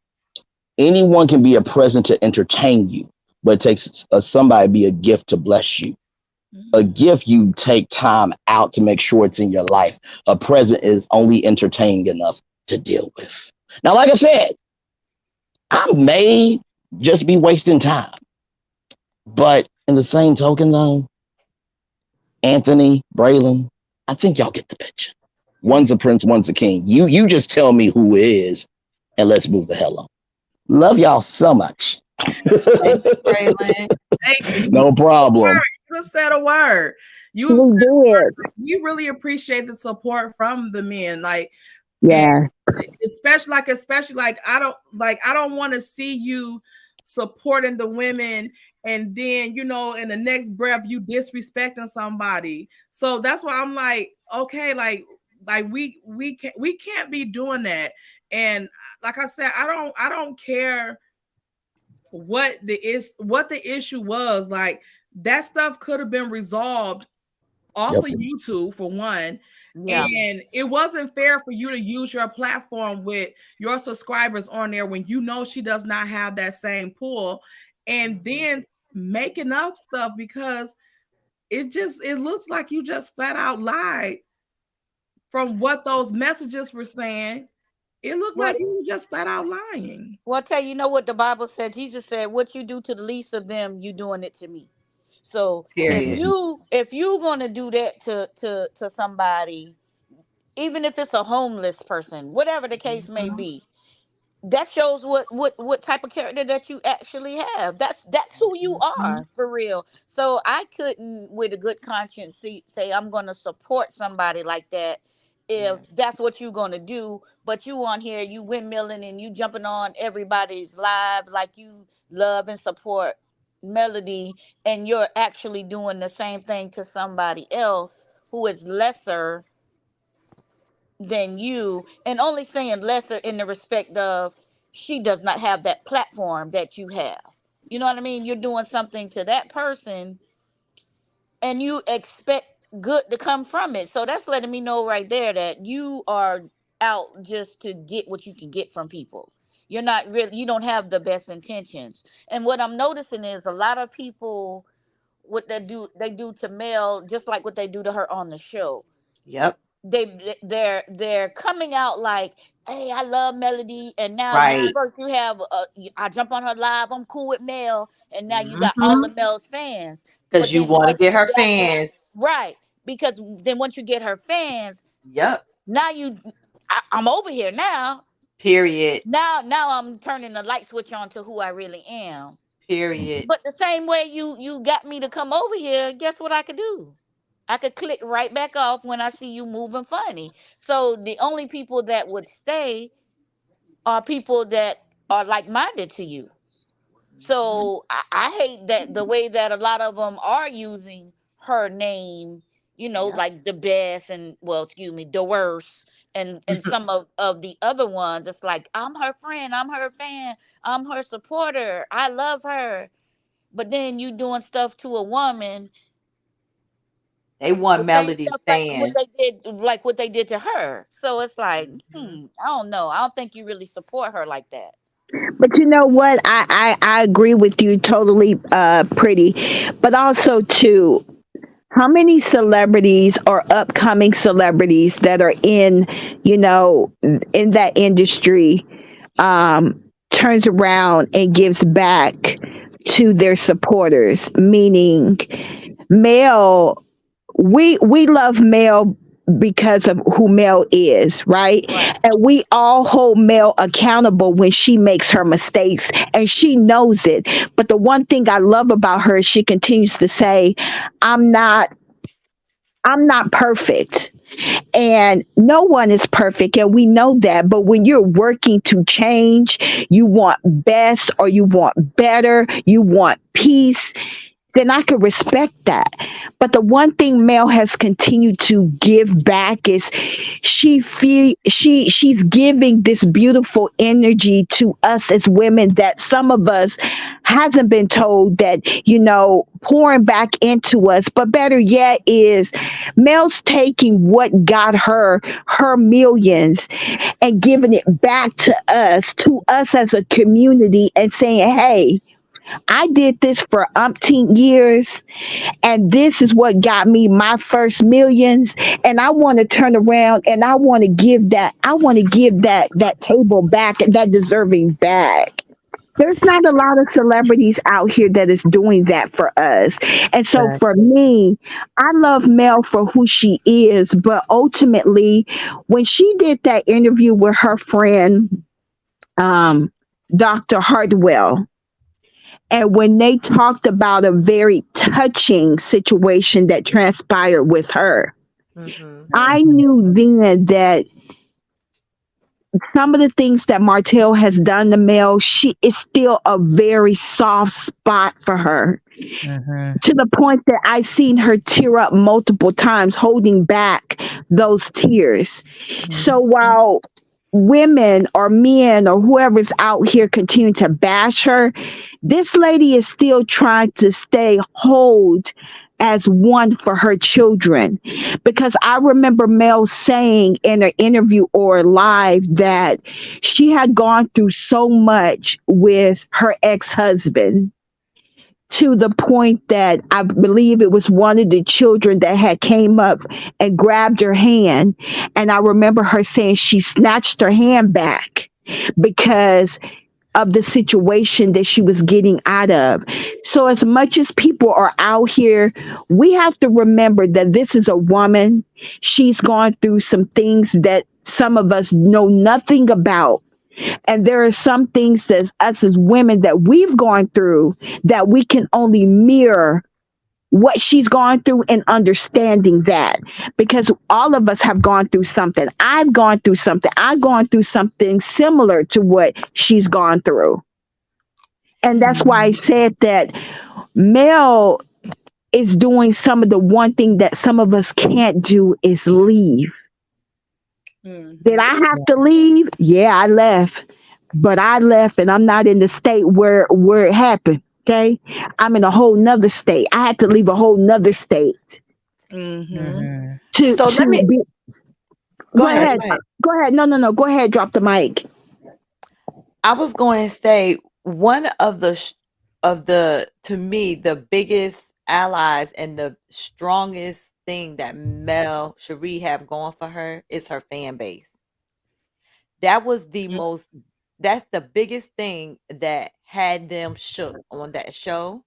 Anyone can be a present to entertain you, but it takes somebody be a gift to bless you. A gift you take time out to make sure it's in your life. A present is only entertaining enough to deal with. Now, like I said, I may just be wasting time. But in the same token, though, Anthony, Braylon, I think y'all get the picture. One's a prince, one's a king. You just tell me who is, and let's move the hell on. Love y'all so much. Thank you, Braylon. Thank you. No problem. You said a word. We did. We really appreciate the support from the men. Like, yeah, especially like I don't want to see you supporting the women and then in the next breath you disrespecting somebody. So that's why I'm like, okay, like we can't be doing that. And like I said, I don't care what the issue was. Like, that stuff could have been resolved off of YouTube for one. Yeah. And it wasn't fair for you to use your platform with your subscribers on there when she does not have that same pull, and then making up stuff because it looks like you just flat out lied from what those messages were saying. It looked like you were just flat out lying. Well, I tell you, what the Bible said? Jesus said, what you do to the least of them, you doing it to me. So if you're gonna do that to somebody, even if it's a homeless person, whatever the case may be, that shows what type of character that you actually have. That's who you are for real. So I couldn't, with a good conscience, say I'm gonna support somebody like that if that's what you're gonna do. But you on here, you windmilling and you jumping on everybody's live like you love and support Melody, and you're actually doing the same thing to somebody else who is lesser than you, and only saying lesser in the respect of she does not have that platform that you have. You know what I mean? You're doing something to that person and you expect good to come from it. So that's letting me know right there that you are out just to get what you can get from people. You're not really, you don't have the best intentions. And what I'm noticing is a lot of people, what they do to Mel just like what they do to her on the show. Yep. They're coming out like, hey, I love Melody, and now you Right. first you have I jump on her live, I'm cool with Mel, and now you got all Mm-hmm. of Mel's fans. Because But you then want to once get you her got her, fans. right, because then once you get her fans, Yep. now I'm over here now. Period. Now I'm turning the light switch on to who I really am. Period. But the same way you got me to come over here, guess what I could do? I could click right back off when I see you moving funny. So the only people that would stay are people that are like minded to you. Mhm. So I hate that the way that a lot of them are using her name, Yep. like the best and, well, excuse me, the worst. And some of the other ones, it's like, I'm her friend, I'm her fan, I'm her supporter, I love her. But then you doing stuff to a woman, They want the same Melody to stuff like stand. what they did to her. So it's like, Mhm. I don't know. I don't think you really support her like that. But you know what? I agree with you totally, pretty. But also, too, how many celebrities or upcoming celebrities that are you know, in that industry, turns around and gives back to their supporters? Meaning, Mel, we love Mel because of who Mel is, right? Right. And we all hold Mel accountable when she makes her mistakes, and she knows it. But the one thing I love about her is she continues to say, I'm not I'm not perfect. And no one is perfect, and we know that. But when you're working to change, you want best or you want better, you want peace, then I could respect that. But the one thing Mel has continued to give back is she's giving this beautiful energy to us as women that some of us hasn't been told, that, pouring back into us. But better yet is Mel's taking what got her millions and giving it back to us as a community, and saying, hey, I did this for umpteen years, and this is what got me my first millions. And I want to turn around and I want to give that. I want to give that table back, that deserving back. There's not a lot of celebrities out here that is doing that for us. And so Right. for me, I love Mel for who she is, but ultimately, when she did that interview with her friend, um, Dr. Hardwell, and when they talked about a very touching situation that transpired with her, Mhm. I Mhm. knew then that some of the things that Martell has done to Mel, she is still a very soft spot for her, Mhm. to the point that I've seen her tear up multiple times, holding back those tears. So Mhm. while women or men or whoever's out here continue to bash her, this lady is still trying to stay whole as one for her children. Because I remember Mel saying in an interview or live that she had gone through so much with her ex-husband, to the point that I believe it was one of the children that had came up and grabbed her hand. And I remember her saying she snatched her hand back because of the situation that she was getting out of. So as much as people are out here, we have to remember that this is a woman. She's gone through some things that some of us know nothing about. And there are some things that us as women that we've gone through that we can only mirror what she's gone through, and understanding that, because all of us have gone through something. I've gone through something. I've gone through something similar to what she's gone through. And that's why I Mhm. said that Mel is doing some of the one thing that some of us can't do is leave. Did I have to leave? Yeah, I left. But I left and I'm not in the state where it happened. Okay. I'm in a whole nother state. I had to leave a whole nother state to So let me be go go ahead. ahead. Go ahead. No. Go ahead. Drop the mic. I was going to say one of the to me the biggest allies and the strongest thing that Mel Cherie have going for her is her fan base. That was that's the biggest thing that had them shook on that show.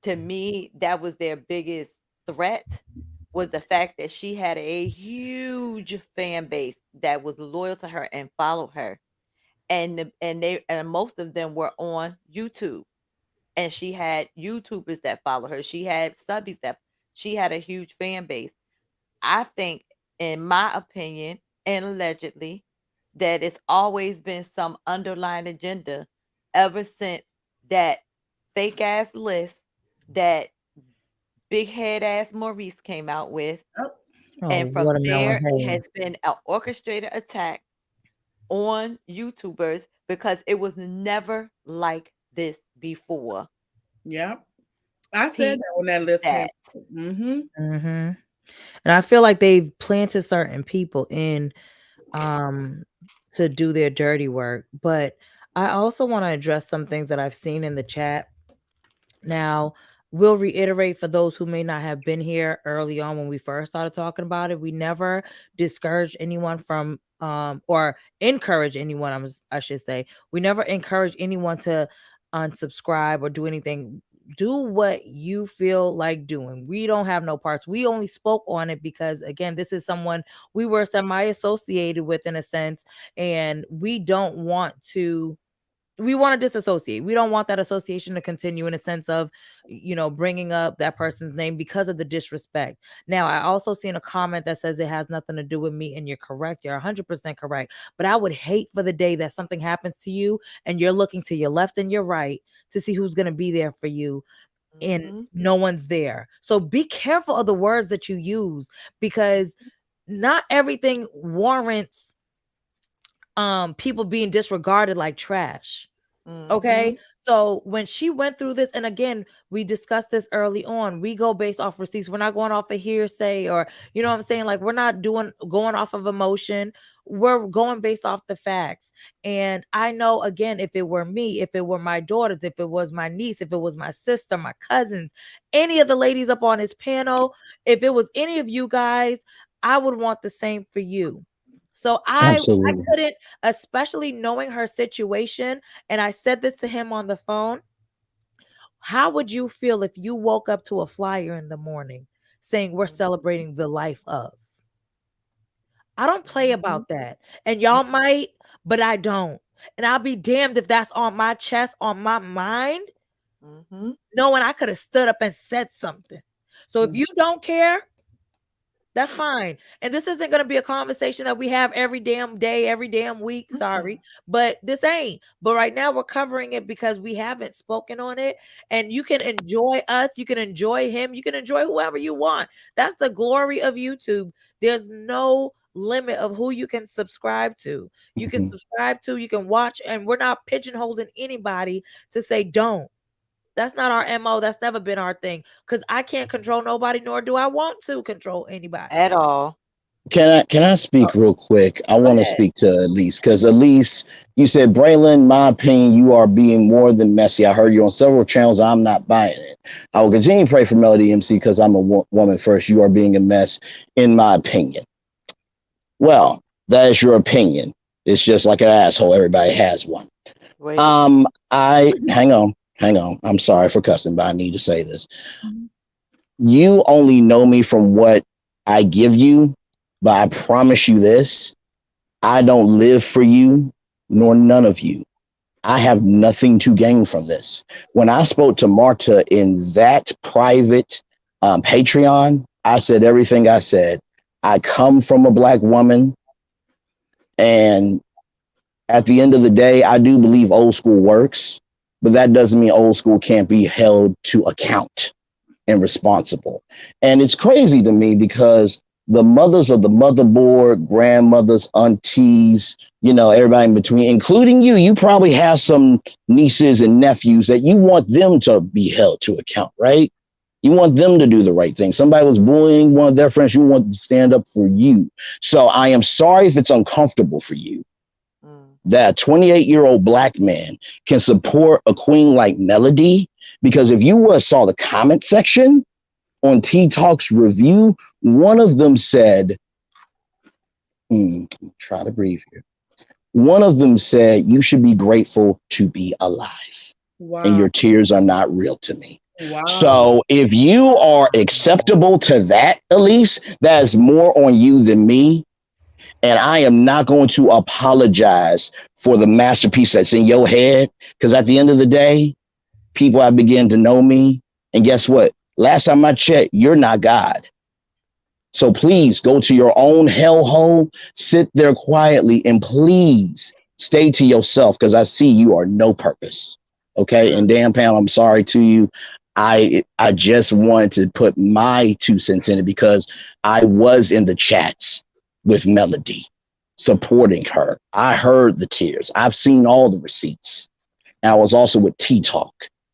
To me, that was their biggest threat, was the fact that she had a huge fan base that was loyal to her and followed her. And most of them were on YouTube. And she had YouTubers that follow her. She had subbies that she had a huge fan base. I think, in my opinion, and allegedly, that it's always been some underlying agenda ever since that fake ass list that big head ass Maurice came out with. And from there, it has been an orchestrated attack on YouTubers because it was never like this before. Yep. I said that when that list came. And I feel like they've planted certain people in to do their dirty work. But I also want to address some things that I've seen in the chat. Now, we'll reiterate for those who may not have been here early on when we first started talking about it. We never discourage anyone from or encourage anyone, I should say. We never encourage anyone to unsubscribe or do anything. Do what you feel like doing. We don't have no parts. We only spoke on it because, again, this is someone we were semi-associated with in a sense, and we want to disassociate. We don't want that association to continue in a sense of, bringing up that person's name because of the disrespect. Now, I also seen a comment that says it has nothing to do with me, and you're correct. You're 100% correct. But I would hate for the day that something happens to you and you're looking to your left and your right to see who's going to be there for you, and no one's there. So be careful of the words that you use, because not everything warrants people being disregarded like trash. Okay. So when she went through this, and again, we discussed this early on, we go based off receipts. We're not going off of hearsay, or, you know what I'm saying? Like, we're not going off of emotion. We're going based off the facts. And I know, again, if it were me, if it were my daughters, if it was my niece, if it was my sister, my cousins, any of the ladies up on this panel, if it was any of you guys, I would want the same for you. So I couldn't, especially knowing her situation, and I said this to him on the phone. How would you feel if you woke up to a flyer in the morning saying we're celebrating the life of? I don't play about that. And y'all might, but I don't. And I'll be damned if that's on my chest, on my mind, knowing I could have stood up and said something. So if you don't care, that's fine. And this isn't going to be a conversation that we have every damn day, every damn week. Sorry, but this ain't. But right now we're covering it because we haven't spoken on it. And you can enjoy us. You can enjoy him. You can enjoy whoever you want. That's the glory of YouTube. There's no limit of who you can subscribe to. You can subscribe to, you can watch, and we're not pigeonholing anybody to say don't. That's not our MO. That's never been our thing, because I can't control nobody, nor do I want to control anybody at all. Can I speak real quick? I want to speak to Elise, because Elise, you said, Braylon, my opinion, you are being more than messy. I heard you on several channels. I'm not buying it. I will continue to pray for Melody MC because I'm a woman first. You are being a mess, in my opinion. Well, that is your opinion. It's just like an asshole. Everybody has one. Wait. Hang on. I'm sorry for cussing, but I need to say this. You only know me from what I give you, but I promise you this, I don't live for you, nor none of you. I have nothing to gain from this. When I spoke to Marta in that private Patreon, I said everything I said. I come from a Black woman, and at the end of the day, I do believe old school works. But that doesn't mean old school can't be held to account and responsible. And it's crazy to me because the mothers of the motherboard, grandmothers, aunties, everybody in between, including you. You probably have some nieces and nephews that you want them to be held to account, right? You want them to do the right thing. Somebody was bullying one of their friends. You want to stand up for you. So I am sorry if it's uncomfortable for you that a 28-year-old black man can support a queen like Melody. Because if you saw the comment section on T Talk's review, one of them said, try to breathe here. One of them said, you should be grateful to be alive. Wow. And your tears are not real to me. Wow. So if you are acceptable to that, Elise, that is more on you than me. And I am not going to apologize for the masterpiece that's in your head. Because at the end of the day, people have begun to know me. And guess what? Last time I checked, you're not God. So please go to your own hellhole, sit there quietly, and please stay to yourself, because I see you are no purpose. Okay. And damn, Pam, I'm sorry to you. I just wanted to put my 2 cents in it, because I was in the chats with Melody supporting her. I heard the tears. I've seen all the receipts. And I was also with T Talk.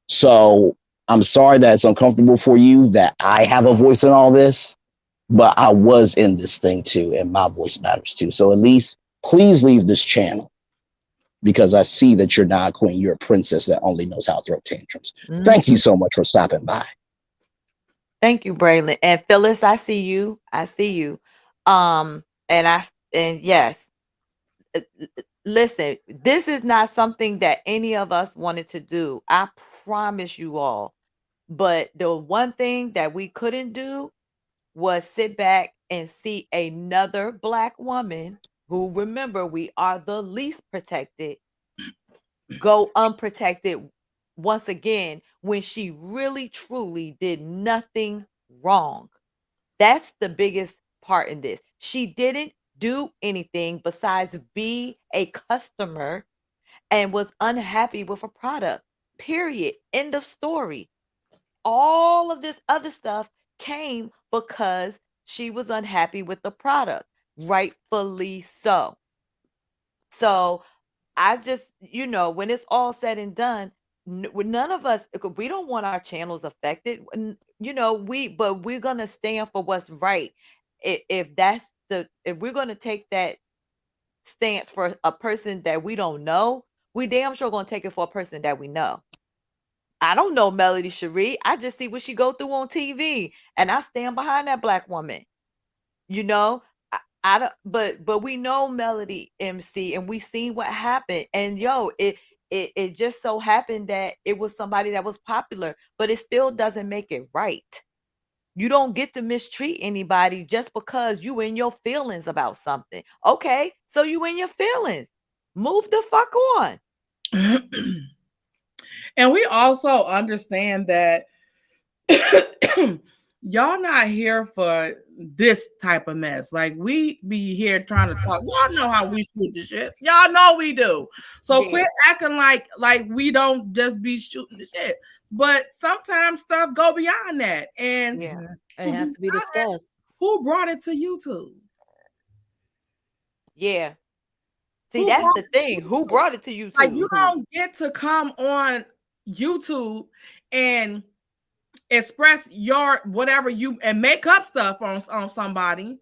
So I'm sorry that it's uncomfortable for you that I have a voice in all this, but I was in this thing too, and my voice matters too. So at least please leave this channel, because I see that you're not a queen. You're a princess that only knows how to throw tantrums. Thank you so much for stopping by. Thank you, Braylon. And Phyllis, I see you. And yes, listen, this is not something that any of us wanted to do. I promise you all. But the one thing that we couldn't do was sit back and see another black woman who, remember, we are the least protected, go unprotected once again when she really truly did nothing wrong. That's the biggest part in this. She didn't do anything besides be a customer and was unhappy with a product. Period. End of story. All of this other stuff came because she was unhappy with the product. Rightfully so. So I just, when it's all said and done, none of us, we don't want our channels affected. But we're going to stand for what's right. If we're going to take that stance for a person that we don't know, we damn sure going to take it for a person that we know. I don't know Melody Cherie. I just see what she go through on TV, and I stand behind that black woman. I don't, but we know Melody MC, and we seen what happened. And it just so happened that it was somebody that was popular, but it still doesn't make it right. You don't get to mistreat anybody just because you in your feelings about something. Okay, so you in your feelings. Move the fuck on. And we also understand that y'all not here for this type of mess. Like, we be here trying to talk. Y'all know how we shoot the shit. Y'all know we do. So quit acting like we don't just be shooting the shit. But sometimes stuff go beyond that. And it has to be discussed. Who brought it to YouTube? Yeah. See, that's the thing. Who brought it to YouTube? Like, you don't get to come on YouTube and express your whatever you and make up stuff on somebody,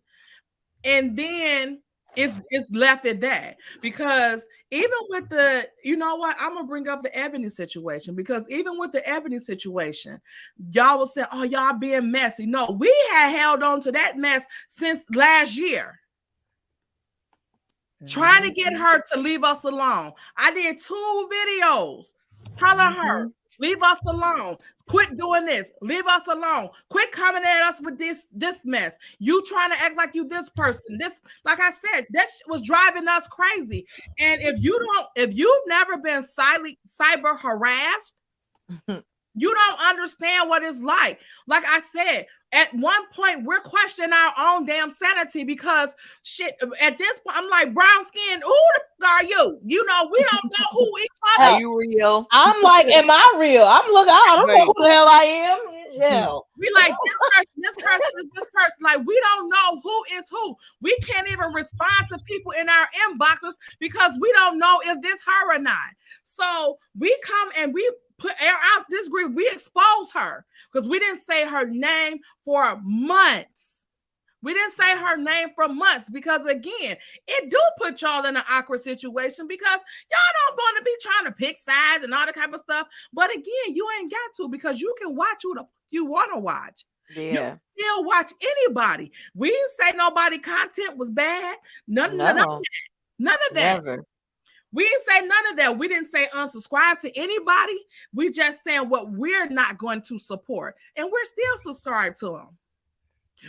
and then it's left at that. Because even with the, I'm gonna bring up the Ebony situation, because even with the Ebony situation, y'all was saying, oh, y'all being messy. No, we had held on to that mess since last year. Trying to get her to leave us alone. I did 2 videos telling her, leave us alone. Quit doing this. Leave us alone. Quit coming at us with this mess. You trying to act like you this person. This, like I said, that was driving us crazy. And if you've never been cyber harassed, You don't understand what it's like. Like I said, at one point, we're questioning our own damn sanity because shit, at this point, I'm like, brown skin, who the fuck are you? You know, we don't know who we Are you real? I'm like, am I real? I'm looking, I don't know who the hell I am. Yeah. We like this person. Like, we don't know who is who. We can't even respond to people in our inboxes because we don't know if this her or not. So we come and we put air out this group. We expose her because we didn't say her name for months. We didn't say her name for months because, again, it do put y'all in an awkward situation because y'all don't want to be trying to pick sides and all that type of stuff. But again, you ain't got to because you can watch who the you want to watch. Yeah. You can still watch anybody. We didn't say nobody content was bad. None of that. Never. We didn't say none of that. We didn't say unsubscribe to anybody. We just saying what we're not going to support. And we're still subscribed to them.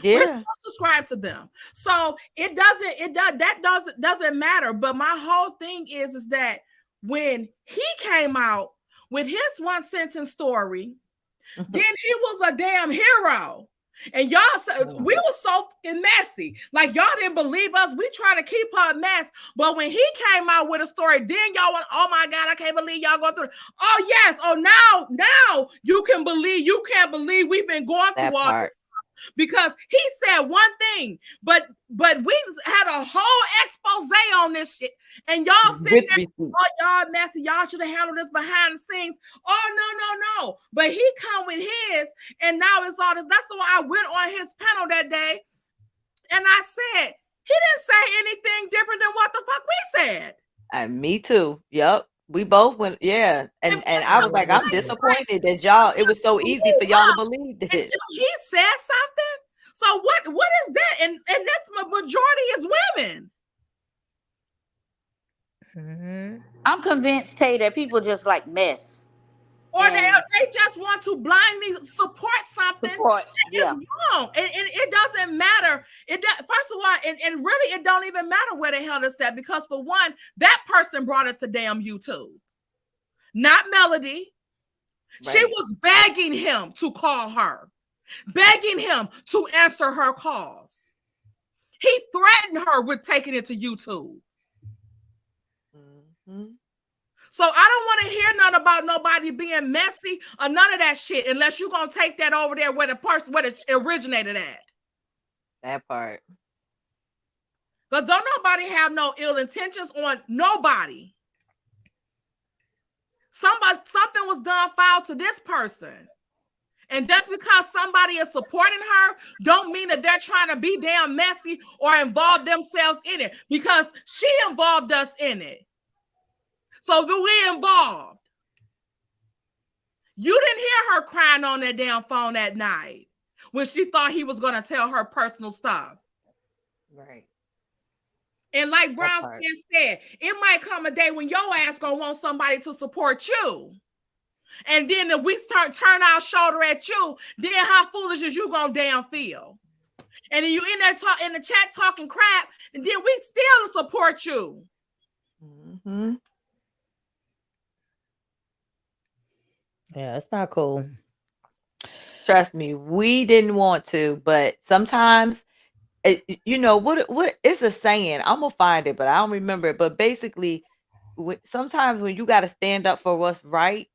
Yeah. We're still subscribed to them. So that doesn't matter. But my whole thing is that when he came out with his one sentence story, then he was a damn hero. And y'all said we were so fucking messy. Like, y'all didn't believe us. We trying to keep her a mess. But when he came out with a story, then y'all went, oh my God, I can't believe y'all going through it. Oh yes. Oh, now you can't believe we've been going through all this. Because he said one thing, but we had a whole expose on this shit, and y'all sitting there, oh, y'all messy, y'all should have handled this behind the scenes. Oh no. But he come with his, and now it's all this. That's why I went on his panel that day, and I said he didn't say anything different than what the fuck we said. And me too. Yep. We both went, yeah. And I was like, I'm disappointed that y'all, it was so easy for y'all to believe this. Until he said something. So what is that? And that's majority is women. Mm-hmm. I'm convinced, Tay, that people just like mess. Or they just want to blindly support something that is wrong. And it doesn't matter. First of all, and really it don't even matter where the hell it's at, because for one, that person brought it to damn YouTube. Not Melody. Right. She was begging him to call her, begging him to answer her calls. He threatened her with taking it to YouTube. Mm-hmm. So I don't want to hear none about nobody being messy or none of that shit unless you're going to take that over there where it originated at. That part. Because don't nobody have no ill intentions on nobody. Something was done foul to this person. And just because somebody is supporting her don't mean that they're trying to be damn messy or involve themselves in it, because she involved us in it. So we involved. You didn't hear her crying on that damn phone that night when she thought he was going to tell her personal stuff. Right. And like Brown Skin said, it might come a day when your ass going to want somebody to support you. And then if we turn our shoulder at you, then how foolish is you going to damn feel? And then you in there in the chat talking crap, and then we still support you. Mm-hmm. Yeah, it's not cool. Trust me, we didn't want to, but sometimes, you know, what it's a saying. I'm gonna find it, but I don't remember it. But basically, sometimes when you got to stand up for what's right,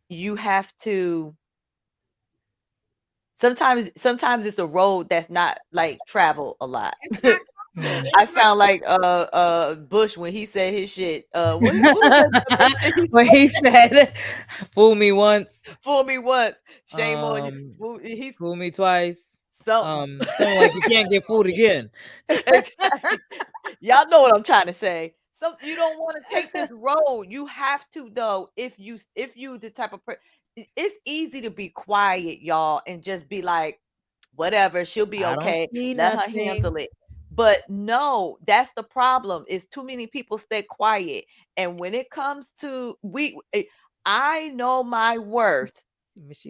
you have to. Sometimes it's a road that's not like travel a lot. I sound like Bush when he said his shit. When he said, "Fool me once, shame on you." He's fool me twice. Something like you can't get fooled again. Y'all know what I'm trying to say. So you don't want to take this road. You have to, though. If you the type of person, it's easy to be quiet, y'all, and just be like, whatever, she'll be okay. Let her handle it. But no, that's the problem. Is too many people stay quiet. And when it comes to I know my worth.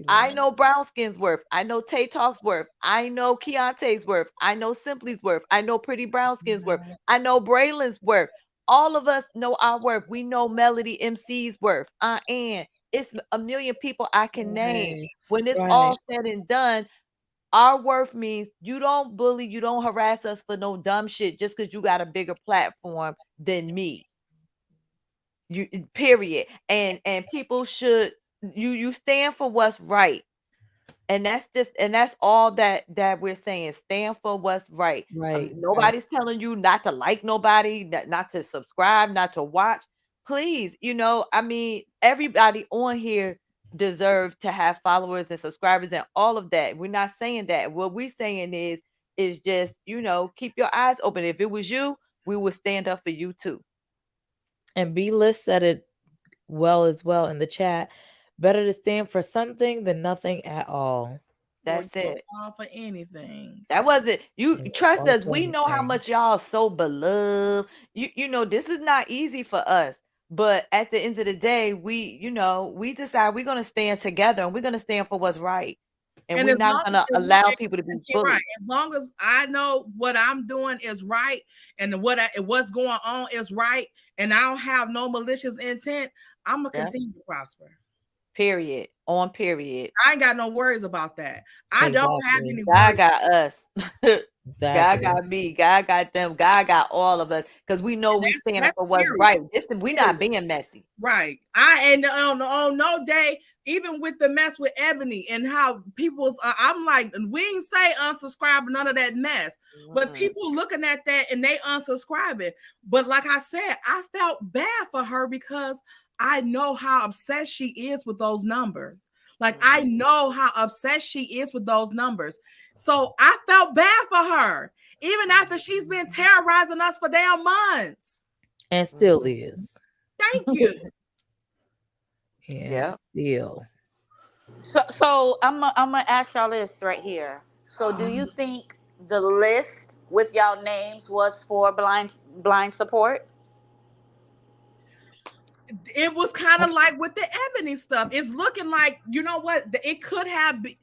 I know Brown Skin's worth. I know Tay Talk's worth. I know Keontae's worth. I know Simply's worth. I know Pretty Brown Skin's worth. I know Braylon's worth. All of us know our worth. We know Melody MC's worth. And it's a million people I can name. When it's all said and done, our worth means you don't bully, you don't harass us for no dumb shit just because you got a bigger platform than me. You period. And people should you stand for what's right. And that's all that we're saying. Stand for what's right. Nobody's telling you not to like nobody, not to subscribe, not to watch. Please, I mean, everybody on here deserves to have followers and subscribers and all of that. We're not saying that. What we're saying is just, keep your eyes open. If it was you, we would stand up for you too. And B-List said it well as well in the chat. Better to stand for something than nothing at all. That's it. All for anything. That wasn't you. Trust us. We know how much y'all so beloved. This is not easy for us. But at the end of the day, we decide we're gonna stand together and we're gonna stand for what's right. And we're not gonna allow people to be bullied. Right. As long as I know what I'm doing is right and what's going on is right, and I don't have no malicious intent, I'm gonna continue to prosper. Period. On period. I ain't got no worries about that. I don't have any God got us. God got me. God got them. God got all of us. Because we know we stand up for what's right. We not being messy. Right. On no day, even with the mess with Ebony and how I'm like, we ain't say unsubscribe, none of that mess. But people looking at that and they unsubscribing. But like I said, I felt bad for her because I know how obsessed she is with those numbers. Like, I know how obsessed she is with those numbers. So I felt bad for her, even after she's been terrorizing us for damn months. And still is. Thank you. Yeah. Still. So I'm gonna ask y'all this right here. So do you think the list with y'all names was for blind support? It was kind of like with the Ebony stuff. It's looking like, you know what? It could have been.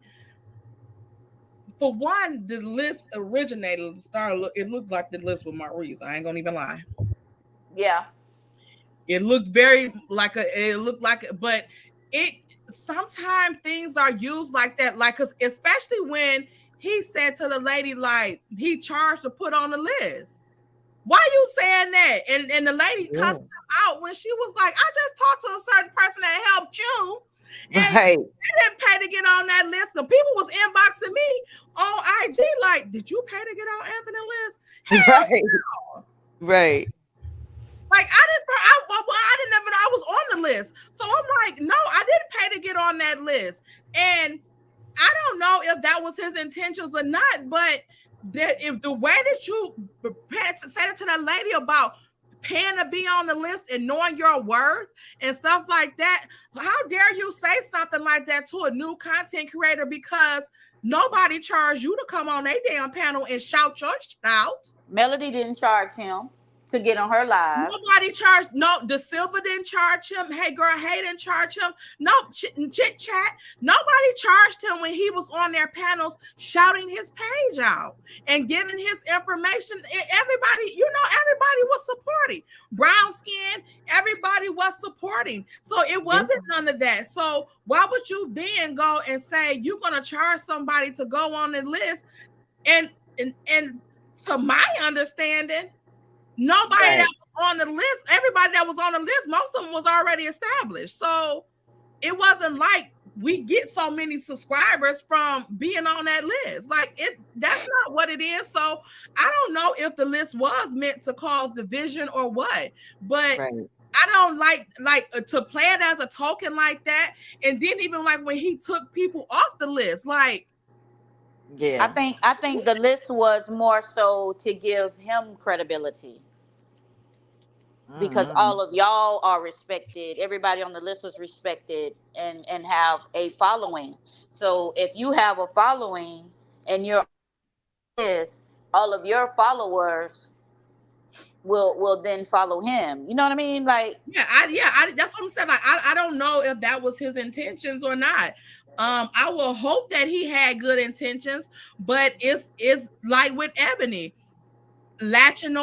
For one, the list originated, it looked like the list with Maurice. I ain't gonna even lie. Yeah. It looked but sometimes things are used like that. Like, cause especially when he said to the lady, like, he charged to put on the list. Why you saying that? And the lady cussed him out when she was like, I just talked to a certain person that helped you. And they didn't pay to get on that list. The people was inboxing me on IG like, did you pay to get on Anthony's list? Hell no. Right. Like, I didn't even know I was on the list. So I'm like, no, I didn't pay to get on that list. And I don't know if that was his intentions or not, but if the way that you said it to that lady about paying to be on the list and knowing your worth and stuff like that, how dare you say something like that to a new content creator, because nobody charged you to come on a damn panel and shout your shit out. Melody didn't charge him to get on her live. Nobody charged. No, the Silver didn't charge him. Hey girl, hey didn't charge him. No, chit chat. Nobody charged him when he was on their panels shouting his page out and giving his information. Everybody was supporting. Brown skin, everybody was supporting. So it wasn't none of that. So why would you then go and say you're gonna charge somebody to go on the list? And to my understanding, nobody that was on the list, everybody that was on the list, most of them was already established. So it wasn't like we get so many subscribers from being on that list. Like, that's not what it is. So I don't know if the list was meant to cause division or what, but I don't like to play it as a token like that. And then even like when he took people off the list, like, I think the list was more so to give him credibility. Because all of y'all are respected. Everybody on the list was respected and have a following. So if you have a following and you're on this, all of your followers will then follow him. You know what I mean? Like, that's what I'm saying. Like, I don't know if that was his intentions or not. I will hope that he had good intentions, but it's like with Ebony, leeching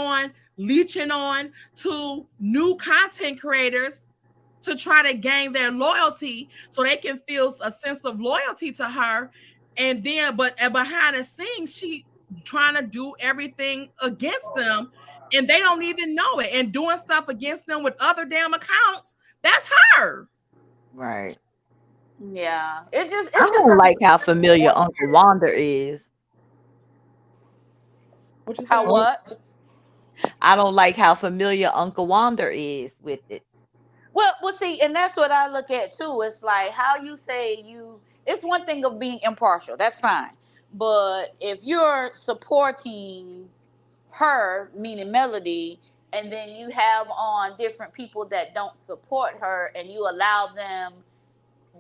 on to new content creators to try to gain their loyalty so they can feel a sense of loyalty to her. And then, but behind the scenes, she trying to do everything against them, and they don't even know it, and doing stuff against them with other damn accounts. That's her. Right. Yeah. It's just I don't like how familiar Uncle Wanda is. What you how say? what? I don't like how familiar Uncle Wanda is with it. Well, see, and that's what I look at too. It's like how you say you. It's one thing of being impartial. That's fine. But if you're supporting her, meaning Melody, and then you have on different people that don't support her, and you allow them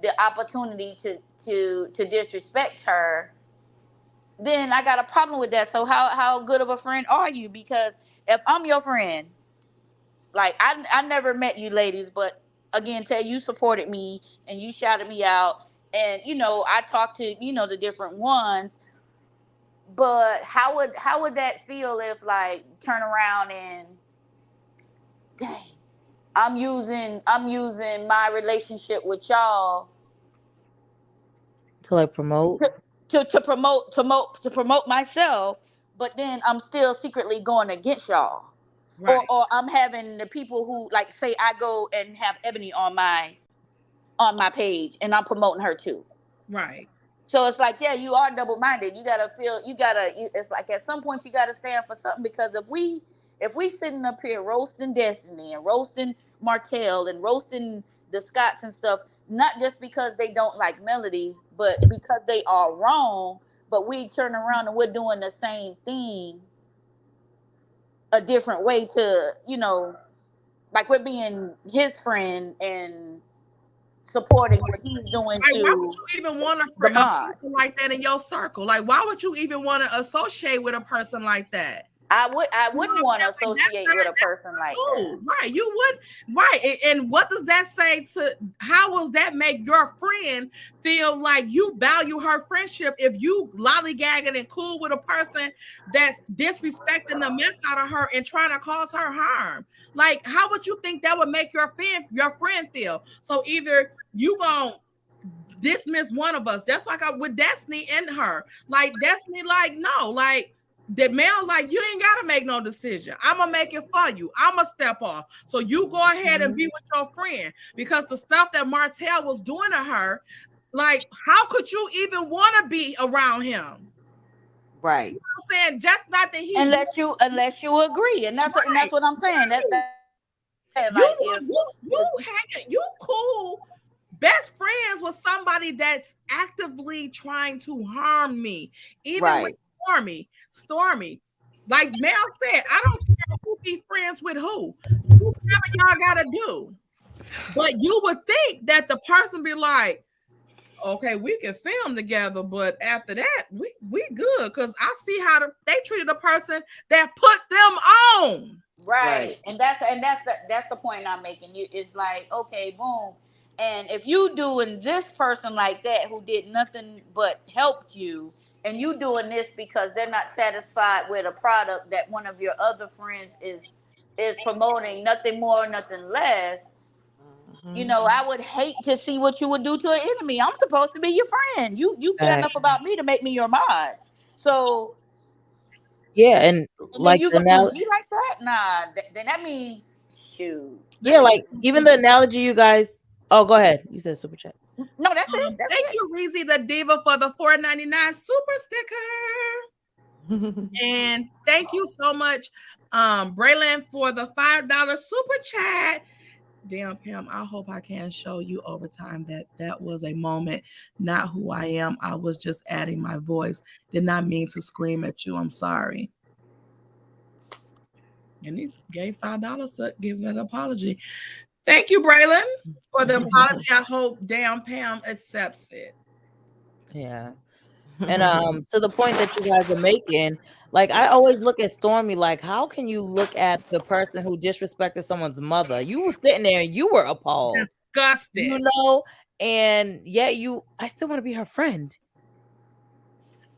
the opportunity to disrespect her, then I got a problem with that. So how good of a friend are you? Because if I'm your friend, like I never met you ladies, but again, tell you supported me and you shouted me out, and I talked to the different ones. But how would that feel if like turn around and dang, I'm using my relationship with y'all To like promote. to promote myself, but then I'm still secretly going against y'all. Right. Or I'm having the people who like say I go and have Ebony on my page and I'm promoting her too. Right. So it's like, yeah, you are double minded. It's like at some point you gotta stand for something, because if we sitting up here roasting Destiny and roasting Martel and roasting the Scots and stuff, not just because they don't like Melody, but because they are wrong, but we turn around and we're doing the same thing a different way to, like we're being his friend and supporting what he's doing Like, why would to you even want the a mod. person like that in your circle? Like, why would you even want to associate with a person like that? I You know wouldn't what want to I'm saying? Like, associate with a person like that. cool. Right. You would. Right. And what does that say to, how will that make your friend feel like you value her friendship if you lollygagging and cool with a person that's disrespecting the mess out of her and trying to cause her harm? Like, how would you think that would make your friend feel? So either you gonna dismiss one of us. That's like with Destiny and her. Like Destiny, like, no, like the male, like, you ain't gotta make no decision. I'm gonna make it for you. I'm gonna step off. So you go ahead and be with your friend, because the stuff that Martel was doing to her, like, how could you even want to be around him? Right. You know what I'm saying? Just not that he Unless you agree, and that's what I'm saying. Like you cool best friends with somebody that's actively trying to harm me, even with Stormy. Like Mel said, I don't care who be friends with who. Do whatever y'all gotta do. But you would think that the person be like, okay, we can film together, but after that, we good, because I see how they treated a person that put them on. right. And that's the point I'm making. It's like, okay, boom. And if you doing this person like that who did nothing but helped you, and you doing this because they're not satisfied with a product that one of your other friends is promoting, nothing more, nothing less. I would hate to see what you would do to an enemy. I'm supposed to be your friend. You care enough about me to make me your mod. So yeah, and then like you the gonna now, do me like that? Nah. Then that means shoot. yeah, like even the analogy you guys. Oh, go ahead. You said super chat. No, that's it. Thank you, Reezy the Diva, for the $4.99 super sticker. And thank you so much, Braylon, for the $5 super chat. Damn, Pam, I hope I can show you over time that was a moment, not who I am. I was just adding my voice. Did not mean to scream at you. I'm sorry. And he gave $5 to give an apology. Thank you, Braylon, for the apology. I hope Damn Pam accepts it. Yeah. And to the point that you guys are making, like I always look at Stormy like, how can you look at the person who disrespected someone's mother? You were sitting there and you were appalled. Disgusted. And yet I still want to be her friend.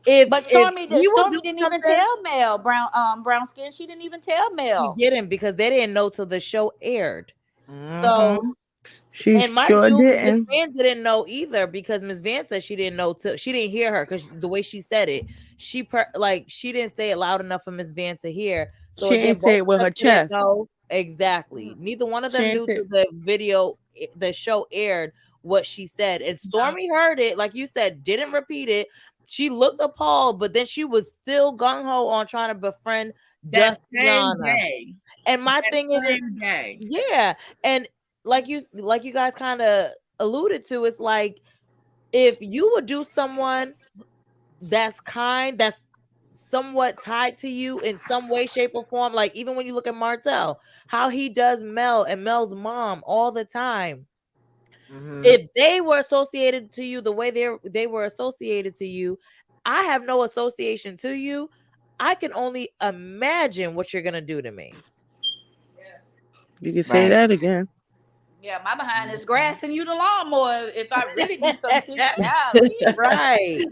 But Stormy didn't even tell Mel brown skin. She didn't even tell Mel. She didn't, because they didn't know till the show aired. So She And mind sure you, Miss didn't. Van didn't know either, because Miss Van said she didn't know till she didn't hear her, because the way she said it, she didn't say it loud enough for Miss Van to hear. So She again, ain't say both it of with them her didn't chest. know exactly. Neither one of She them ain't knew say. till the video, the show aired, what she said. And Stormy heard it, like you said, didn't repeat it. She looked appalled, but then she was still gung ho on trying to befriend That same Dustiana. day. And my That thing is, same day. yeah, and like you guys kind of alluded to, it's like, if you would do someone that's kind, that's somewhat tied to you in some way, shape, or form, like even when you look at Martel, how he does Mel and Mel's mom all the time. If they were associated to you the way they were associated to you, I have no association to you. I can only imagine what you're gonna do to me. You can say that again. Yeah, my behind is grassing you the lawnmower if I really do something to you. Golly. Right.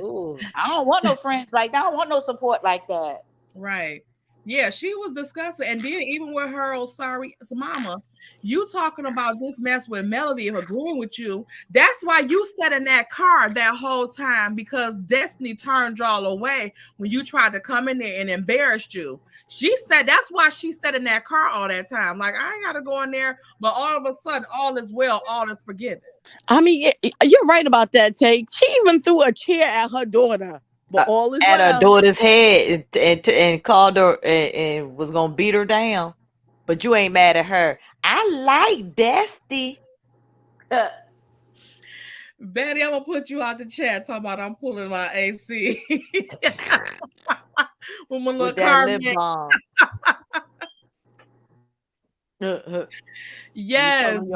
Ooh. I don't want no friends like that. I don't want no support like that. Right. Yeah, she was discussing, and then even with her old sorry mama, you talking about this mess with Melody agreeing with you. That's why you sat in that car that whole time, because Destiny turned y'all away when you tried to come in there and embarrassed you. She said that's why she sat in that car all that time. Like, I ain't gotta go in there, but all of a sudden, all is well, all is forgiven. I mean, you're right about that, Take. She even threw a chair at her daughter. But all is at well. her daughter's head and called her and was gonna beat her down. But you ain't mad at her. I like Dusty. Betty, I'm gonna put you out the chat talking about I'm pulling my AC with my little car mix. Yes.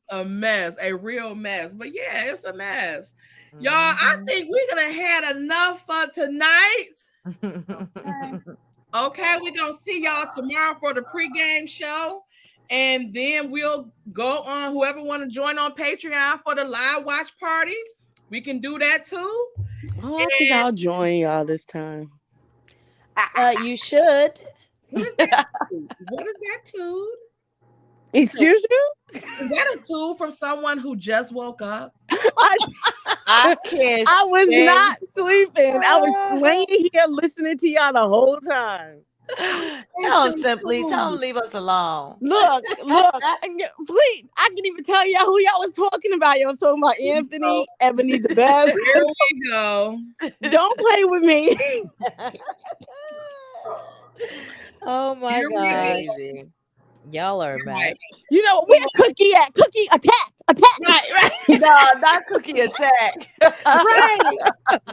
A mess, a real mess. But yeah, it's a mess. Y'all, I think we're gonna have enough for tonight. Okay, we're gonna see y'all tomorrow for the pregame show. And then we'll go on, whoever want to join on Patreon for the live watch party. We can do that too. Oh, I think I'll join y'all this time. You should. What is that? What is that, Tood? Excuse you? Is that a tool from someone who just woke up? I can't. I was not sleeping. I was laying here listening to y'all the whole time. Tell them simply. Tell them leave us alone. Look. Please, I can even tell y'all who y'all was talking about. Y'all was talking about Anthony, Ebony the Best. Here we go. Don't play with me. Oh my God. Y'all are mad. You know, where Cookie at? Cookie attack. Right. No, not Cookie attack. Right.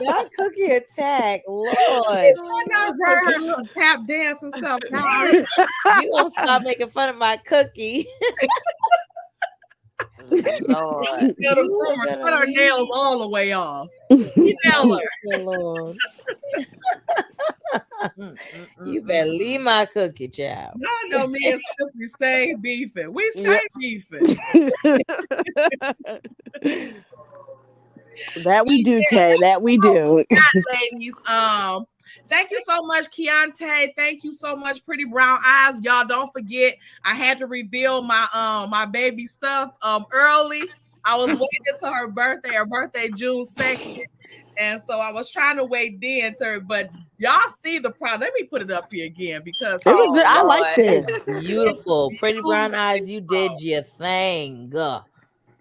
Not Cookie attack. Lord. I know her tap dance and stuff. You gonna stop making fun of my Cookie. Lord. Cut her nails all the way off. You nail her. Lord. You better leave my Cookie, child. I know me and Simply stay beefing. We stay beefing. That we do, Tay. That we do. Ladies, thank you so much, Keontae. Thank you so much, Pretty Brown Eyes. Y'all don't forget, I had to reveal my my baby stuff early. I was waiting till her birthday June 2nd. And so I was trying to wait then to her, but y'all see the problem. Let me put it up here again because I like this. Beautiful. Pretty Brown Eyes, you did your thing. Okay.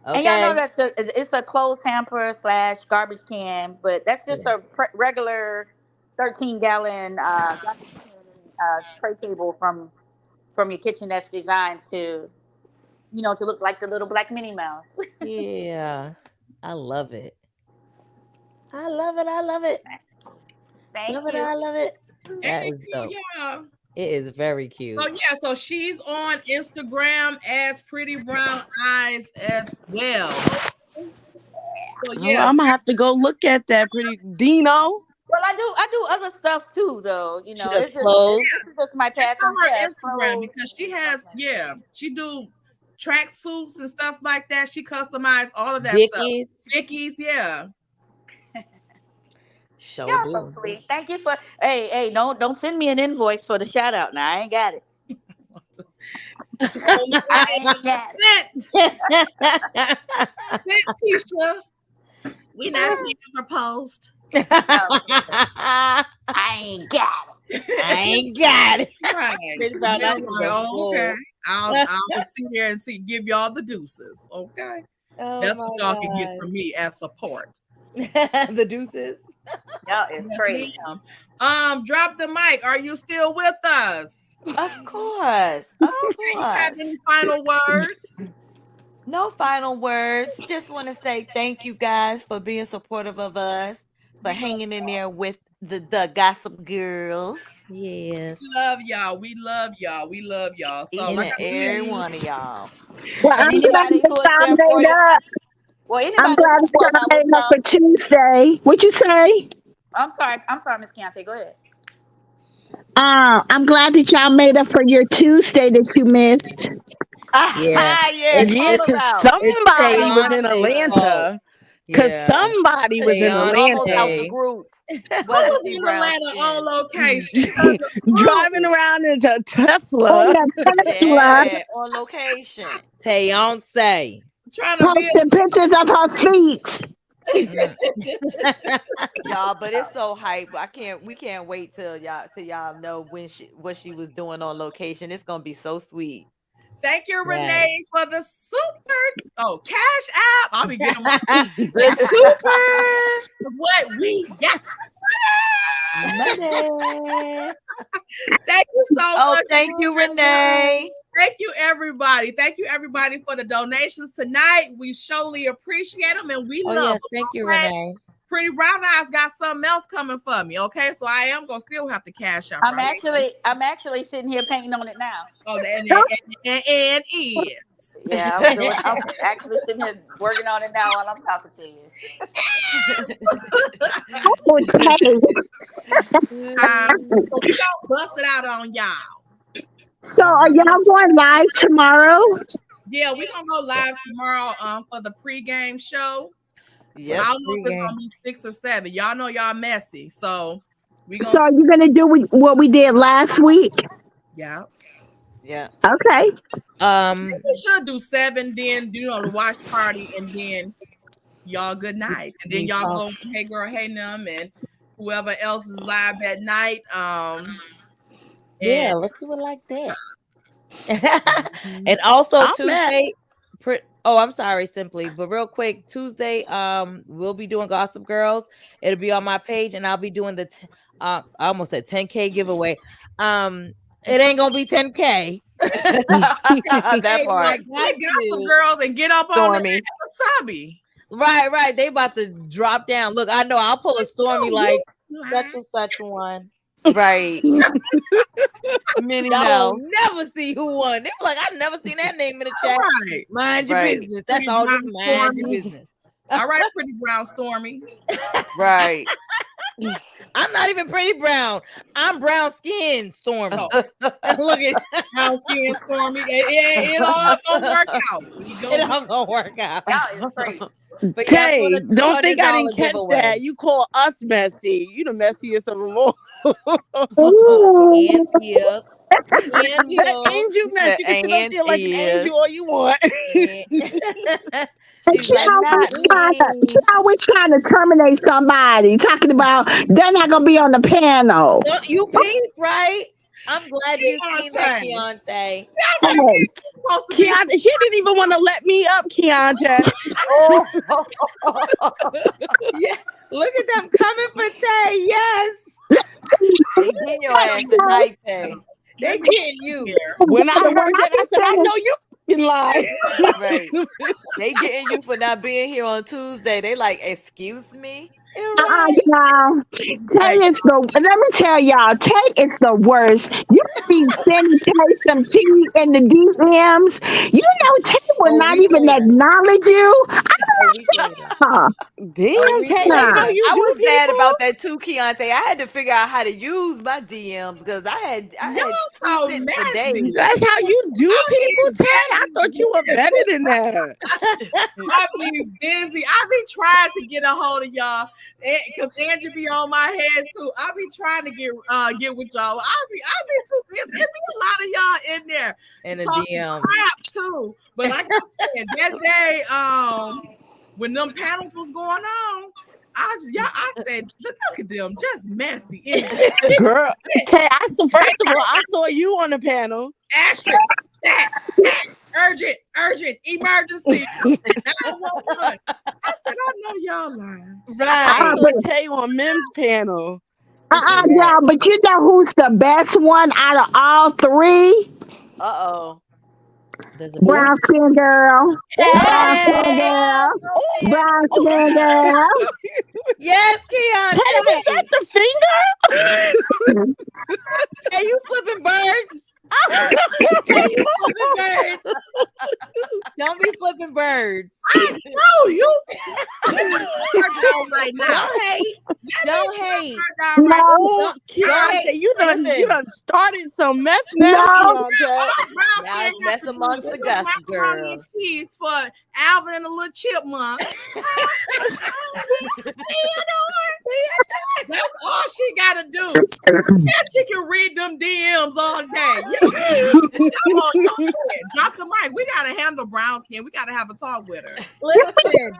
And y'all know that it's a closed hamper / garbage can, but that's just a regular 13-gallon garbage can tray table from your kitchen that's designed to, to look like the little black Minnie Mouse. Yeah, I love it. I love it. I love it. Thank love you. It, I love it. That is dope. Yeah. It is very cute. Oh yeah, so she's on Instagram as Pretty Brown Eyes as well. So yeah, I'm gonna have to go look at that, Pretty Dino. Well, I do other stuff too, though. It's just my passion. On her Instagram because she has she do track suits and stuff like that. She customized all of that Dickies. stuff. Dickies, yeah. Y'all so sweet. Thank you for don't send me an invoice for the shout out now. I ain't got it. I ain't got it. Sit, Tisha. We not being proposed. I ain't got it. I ain't got it. Right. Pretty Brown, They're that's like, the oh, bull. okay. I'll sit here and give y'all the deuces. Okay. Oh That's my what y'all can get God. from me as support. The deuces. Y'all is Yes, crazy. ma'am. Drop the mic. Are you still with us? Of course. Of You have course. any final words? No final words. Just want to say thank you guys for being supportive of us, for hanging in there with the Gossip Girls. Yes. We love y'all. We love y'all. We love y'all. So Each like and I every said, one of y'all. Well, And I'm glad anybody who that is y'all there for made you. up. Well, I'm anybody glad who's that going y'all out with made up y'all. for Tuesday. What you say? I'm sorry, Miss Keontae. Go ahead. I'm glad that y'all made up for your Tuesday that you missed. Yeah. Yeah, Yeah, call us because out. It's somebody was in Tayante's fault. Atlanta. Because Yeah. somebody was in Almost out the Atlanta. Tayante. group. I Wasn't was C in Brown Atlanta Skin. on location. As a Driving group. around into On Tesla. the Tesla, Yeah, on location. Tayante. Trying to be posting pictures of her feet. Y'all, but it's so hype. We can't wait till y'all know what she was doing on location. It's gonna be so sweet. Thank you, Right. Renee, for the super Cash App. I'll be getting my The super what we got. Money. Thank you so Oh, much. thank you, Renee. Thank you, everybody. Thank you, everybody, for the donations tonight. We surely appreciate them and we Oh love yes, them. thank you, Okay? Renee. Pretty Brown Eyes got something else coming for me. Okay, so I am gonna still have to cash out. I'm actually sitting here painting on it now. Oh, and is. Yeah, I'm actually sitting here working on it now while I'm talking to you. So So we gonna bust it out on y'all. are y'all going live tomorrow? Yeah, we're gonna go live tomorrow for the pregame show. Yep. I don't know if it's gonna be 6 or 7. Y'all know y'all messy, so we So gonna. are you gonna do what we did last week? Yeah. Yeah. Okay. We should do 7, then the watch party, and then y'all good night, and then y'all go hey girl, hey num, and whoever else is live that night. Yeah, let's do it like that. And also I'm Tuesday. I'm sorry, Simply, but real quick, Tuesday, we'll be doing Gossip Girls. It'll be on my page, and I'll be doing the I almost said 10K giveaway. It ain't gonna be 10K. That part. Like Gossip Girls and get up on Stormy. the wasabi. Right. They about to drop down. Look, I know I'll pull a Stormy like such and such one. Right. Minnie Y'all Mouse. never see who won. They were like, I've never seen that name in the chat. Right. Mind your Right. business. That's Pretty all. Brown Just mind your Stormy. business. All right, Pretty Brown Stormy. Right. I'm not even pretty brown. I'm brown skin, Stormy. Look at brown skin, Stormy. It all gonna work out. It all gonna work out. Y'all is crazy. But yeah, I'm doing Tay, a don't think I $200 didn't catch giveaway. that. You call us messy. You the messiest of them all. Ooh. And yeah. That angel mess. You can sit up there like an angel all you want. And She's like, not she always trying to terminate somebody, talking about they're not gonna be on the panel. You peep, right? I'm glad you seen that, Keontae. Keontae, she didn't even want to let me up, Keontae. Yeah, look at them coming for Tay. Yes. They getting your ass tonight, Tay. They getting you. When I heard that, I said, I know you fucking lie. Right. They getting you for not being here on Tuesday. They like, excuse me? Y'all. Tay is let me tell y'all, Tay is the worst. You be sending Tay some tea in the DMs. You know Tay will not even acknowledge you. I A week later. Damn, Tay, that's how you I do was people? mad about that too, Keontae. I had to figure out how to use my DMs because I had so sitting for nasty. days. That's how you do people, Tay. I thought you were better than that. I be busy. I be trying to get a hold of y'all because Angie be on my head too. I be trying to get with y'all. I be too busy. There be a lot of y'all in there in the talking DM crap too. But like I said, that day, when them panels was going on, I said, look at them, just messy. Girl, Tay, first of all, I saw you on the panel. Asterisk, urgent, emergency. 911. I said, I know y'all lying. I saw Tay on Mim's panel. Yeah, but you know who's the best one out of all three? Brown skin girl. Brown skin girl. Brown skin girl. Yes, Keontae. Tay, was that the finger? Hey, you flipping birds? Hey, you flipping birds? Don't be flipping birds. I know you. Right now. Don't hate. No, Keontae, you done started some mess now, Keontae. Now it's mess amongst the gossip girls. Cheese for Alvin and the little chipmunk. That's all she gotta do. Yeah, she can read them DMs all day. Drop the mic. We gotta handle brown skin. We gotta have a talk with her. Listen,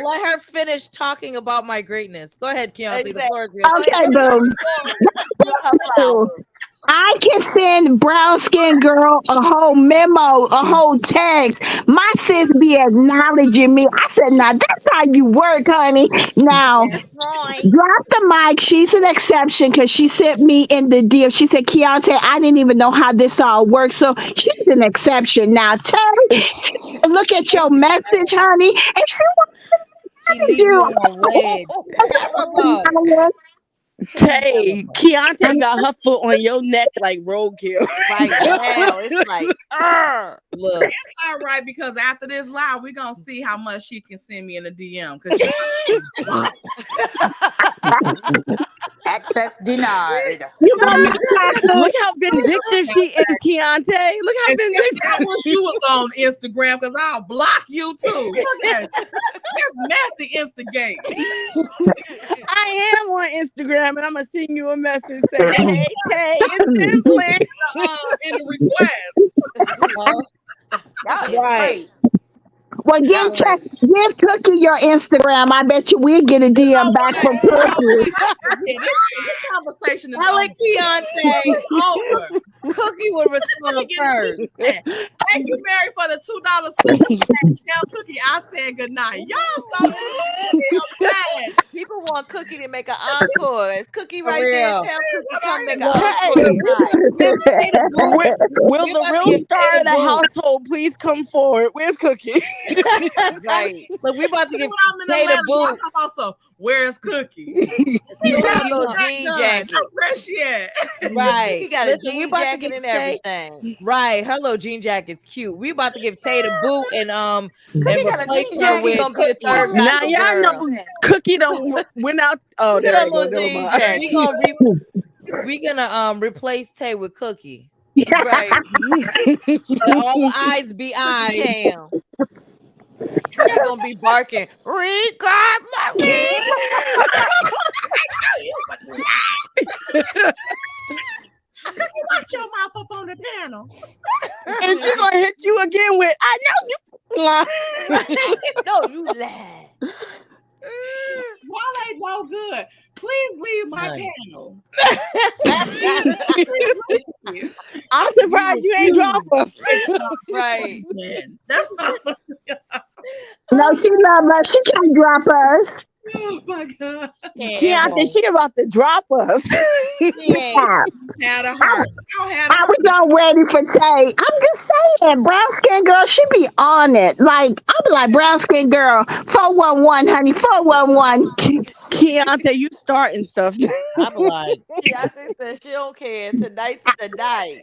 let her finish talking about my greatness. Go ahead, Keontae. Exactly. The floor is yours. Okay, boom. I can send brown skin girl a whole memo, a whole text. My sis be acknowledging me. I said, now that's how you work, honey. Now, drop the mic. She's an exception because she sent me in the deal. She said, Keontae, I didn't even know how this all works. So she's an exception. Now, Terry, look at your message, honey. And she leave you on red. Tay, Keontae got her foot on your neck like roadkill. Right now, it's like, look. It's all right because after this live, we're gonna see how much she can send me in a DM. Access denied. Look how vindictive she is, Keontae. Look how vindictive. I wish you was on Instagram because I'll block you too. Look at that's nasty instigate. I am on Instagram and I'm gonna send you a message saying, "Hey Tay, it's simply in the request." Right. Well, give Cookie your Instagram. I bet you we'll get a DM back from Cookie. This conversation is over. Keontae. Cookie will respond first. Thank you, Mary, for the $2 super chat. Tell Cookie I said good night. Y'all so bad. People want Cookie to make an encore. Is Cookie right there? Tell Cookie to come make an encore. Will the real star of the household please come forward? Where's Cookie? Right. Look, we about to give Tay the boot. Also, where's Cookie? He got a little jean jacket. That's where she at. Right. He got a jean jacket and everything. Right. Her little jean jacket's cute. We about to give Tay the boot and replace her with Cookie. Now y'all know Cookie don't went out. Oh, there I go. We gonna replace Tay with Cookie. Right. All the eyes be eyes. Damn. He's gonna be barking. Regard my Cookie, watch your mouth up on the panel. And she's gonna hit you again with, I know you lie. No, you lie. Y'all ain't no good. Please leave my panel. I'm surprised you ain't drop us. Right. Man, that's not. No, she love us. She can't drop us. Oh my God. Keontae, she about to drop us. Yeah. Had a heart. I was all ready for Tay. I'm just saying, brown skin girl, she be on it. Like, I'll be like, brown skin girl, 411, honey, 411. Keontae, you starting stuff. I'm like, Keontae said she don't care. Tonight's the night.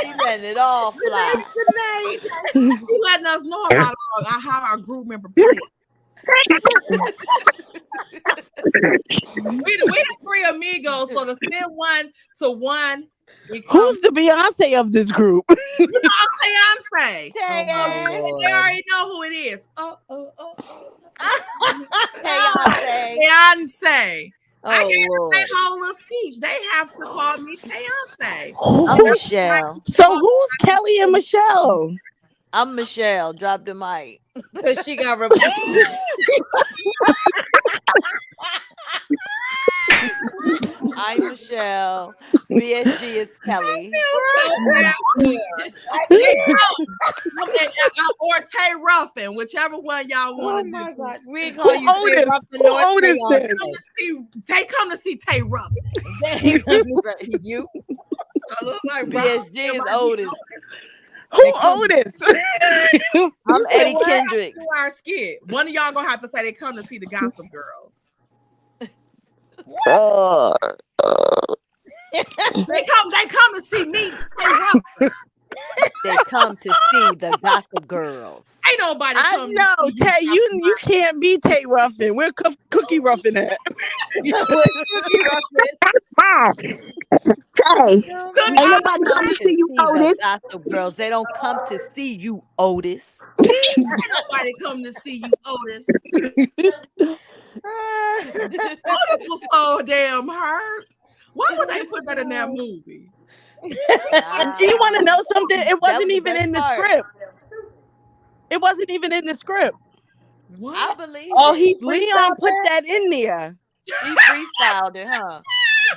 She letting it all fly. Good night. You letting us know about how our group member plays. we the three amigos, so to send one to one. Who's the Beyonce of this group? You know Beyonce. Oh, they already know who it is. Beyonce. I gave them that whole little speech. They have to call me Beyonce. I'm Michelle. So who's Kelly and Michelle? I'm Michelle. Drop the mic. Because she got removed. I'm Michelle. BSG is Kelly. Or Tay Ruffin, whichever one y'all want to do. My God. We call you Tay Ruffin. Who Otis they come to see Tay Ruffin. You? I look like BSG is Otis. Who Otis? I'm Eddie Kendrick. Our skit. One of y'all gonna have to say they come to see the Gossip Girls. They come to see me. They come to see the Gossip Girls. Ain't nobody come. I know, Tay. You can't be Tay Ruffin. Where Cookie Ruffin at? Tay, ain't nobody come to see you, Otis. Gossip Girls. They don't come to see you, Otis. Ain't nobody come to see you, Otis. Otis was so damn hurt. Why would they put that in that movie? You want to know something? It wasn't even in the script. It wasn't even in the script. What? I believe. Oh, Leon put that in there. He freestyled it, huh?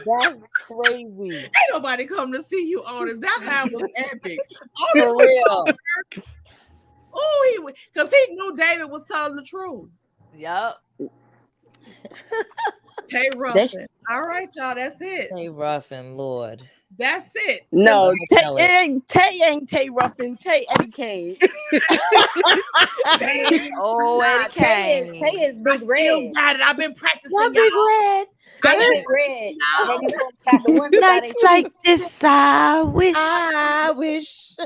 That's crazy. Ain't nobody come to see you, Otis. That was epic. Otis for real. Oh, because he knew David was telling the truth. Yup. Tay Ruffin. All right, y'all. That's it. Tay Ruffin, Lord. That's it. No, Tay ain't Tay Ruffin. Tay Eddie Kane. Eddie Kane. Tay is Big Red. Got it. I've been practicing. What Big Red? Tay Big Red. Nights like this, I wish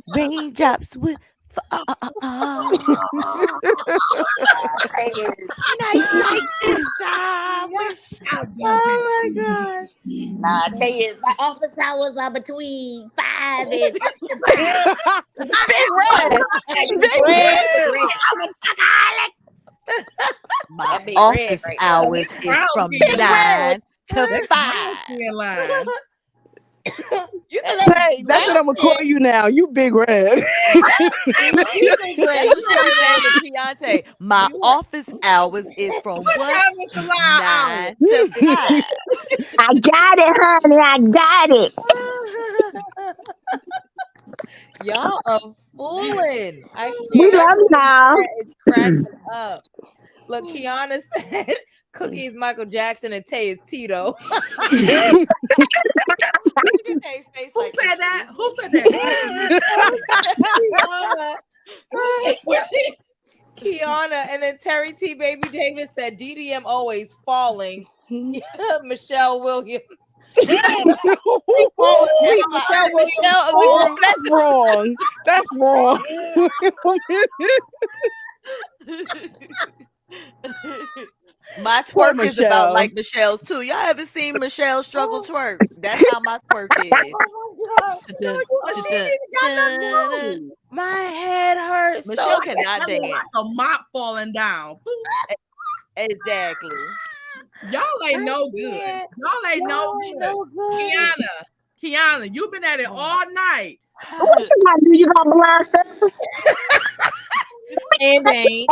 raindrops would. Nights like this, I wish. Oh my gosh. Nah, Tay is my office hours are between 5 and Big Red. Big Red. My office hours is from 9 to 5. Hey, that's what I'm gonna call you now. You Big Red. You Big Red. You should be saying to Keontae, my office hours is from 9 to 5. I got it, honey. I got it. Y'all are fooling. I can't. We love you now. It's cracking up. Look, Kiana said Cookie is Michael Jackson and Tay is Tito. Who said that? Who said that? Kiana, and then Terry T. Baby David said DDM always falling. Michelle Williams. That's wrong. That's wrong. My twerk is about like Michelle's too. Y'all ever seen Michelle struggle twerk? That's how my twerk is. My head hurts. Michelle cannot dance. Like a mop falling down. Exactly. Y'all ain't no good. Y'all ain't no good. Kiana, you've been at it all night. What you gonna do? You gonna blast us? And ain't.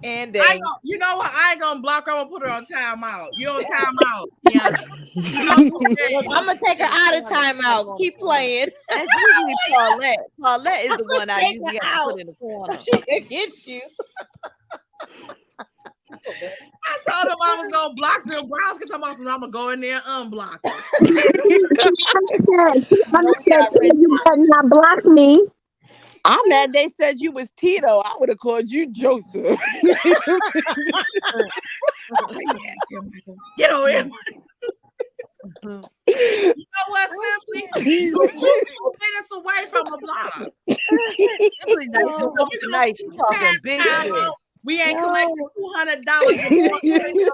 And you know what? I ain't gonna block her. I'm gonna put her on timeout. You on timeout, Kiana. I'm gonna take her out of timeout. Keep playing. That's usually Paulette. Paulette is the one I usually have to put in the corner. So she can get you. I told him I was gonna block them. Browns can talk about I'm gonna go in there and unblock her. You better not block me. I'm mad they said you was Tito. I would have called you Joseph. Get over here. You know what, Simply? You 2 minutes away from a block. Simply nice. So tonight she talking big shit. We ain't collecting $200.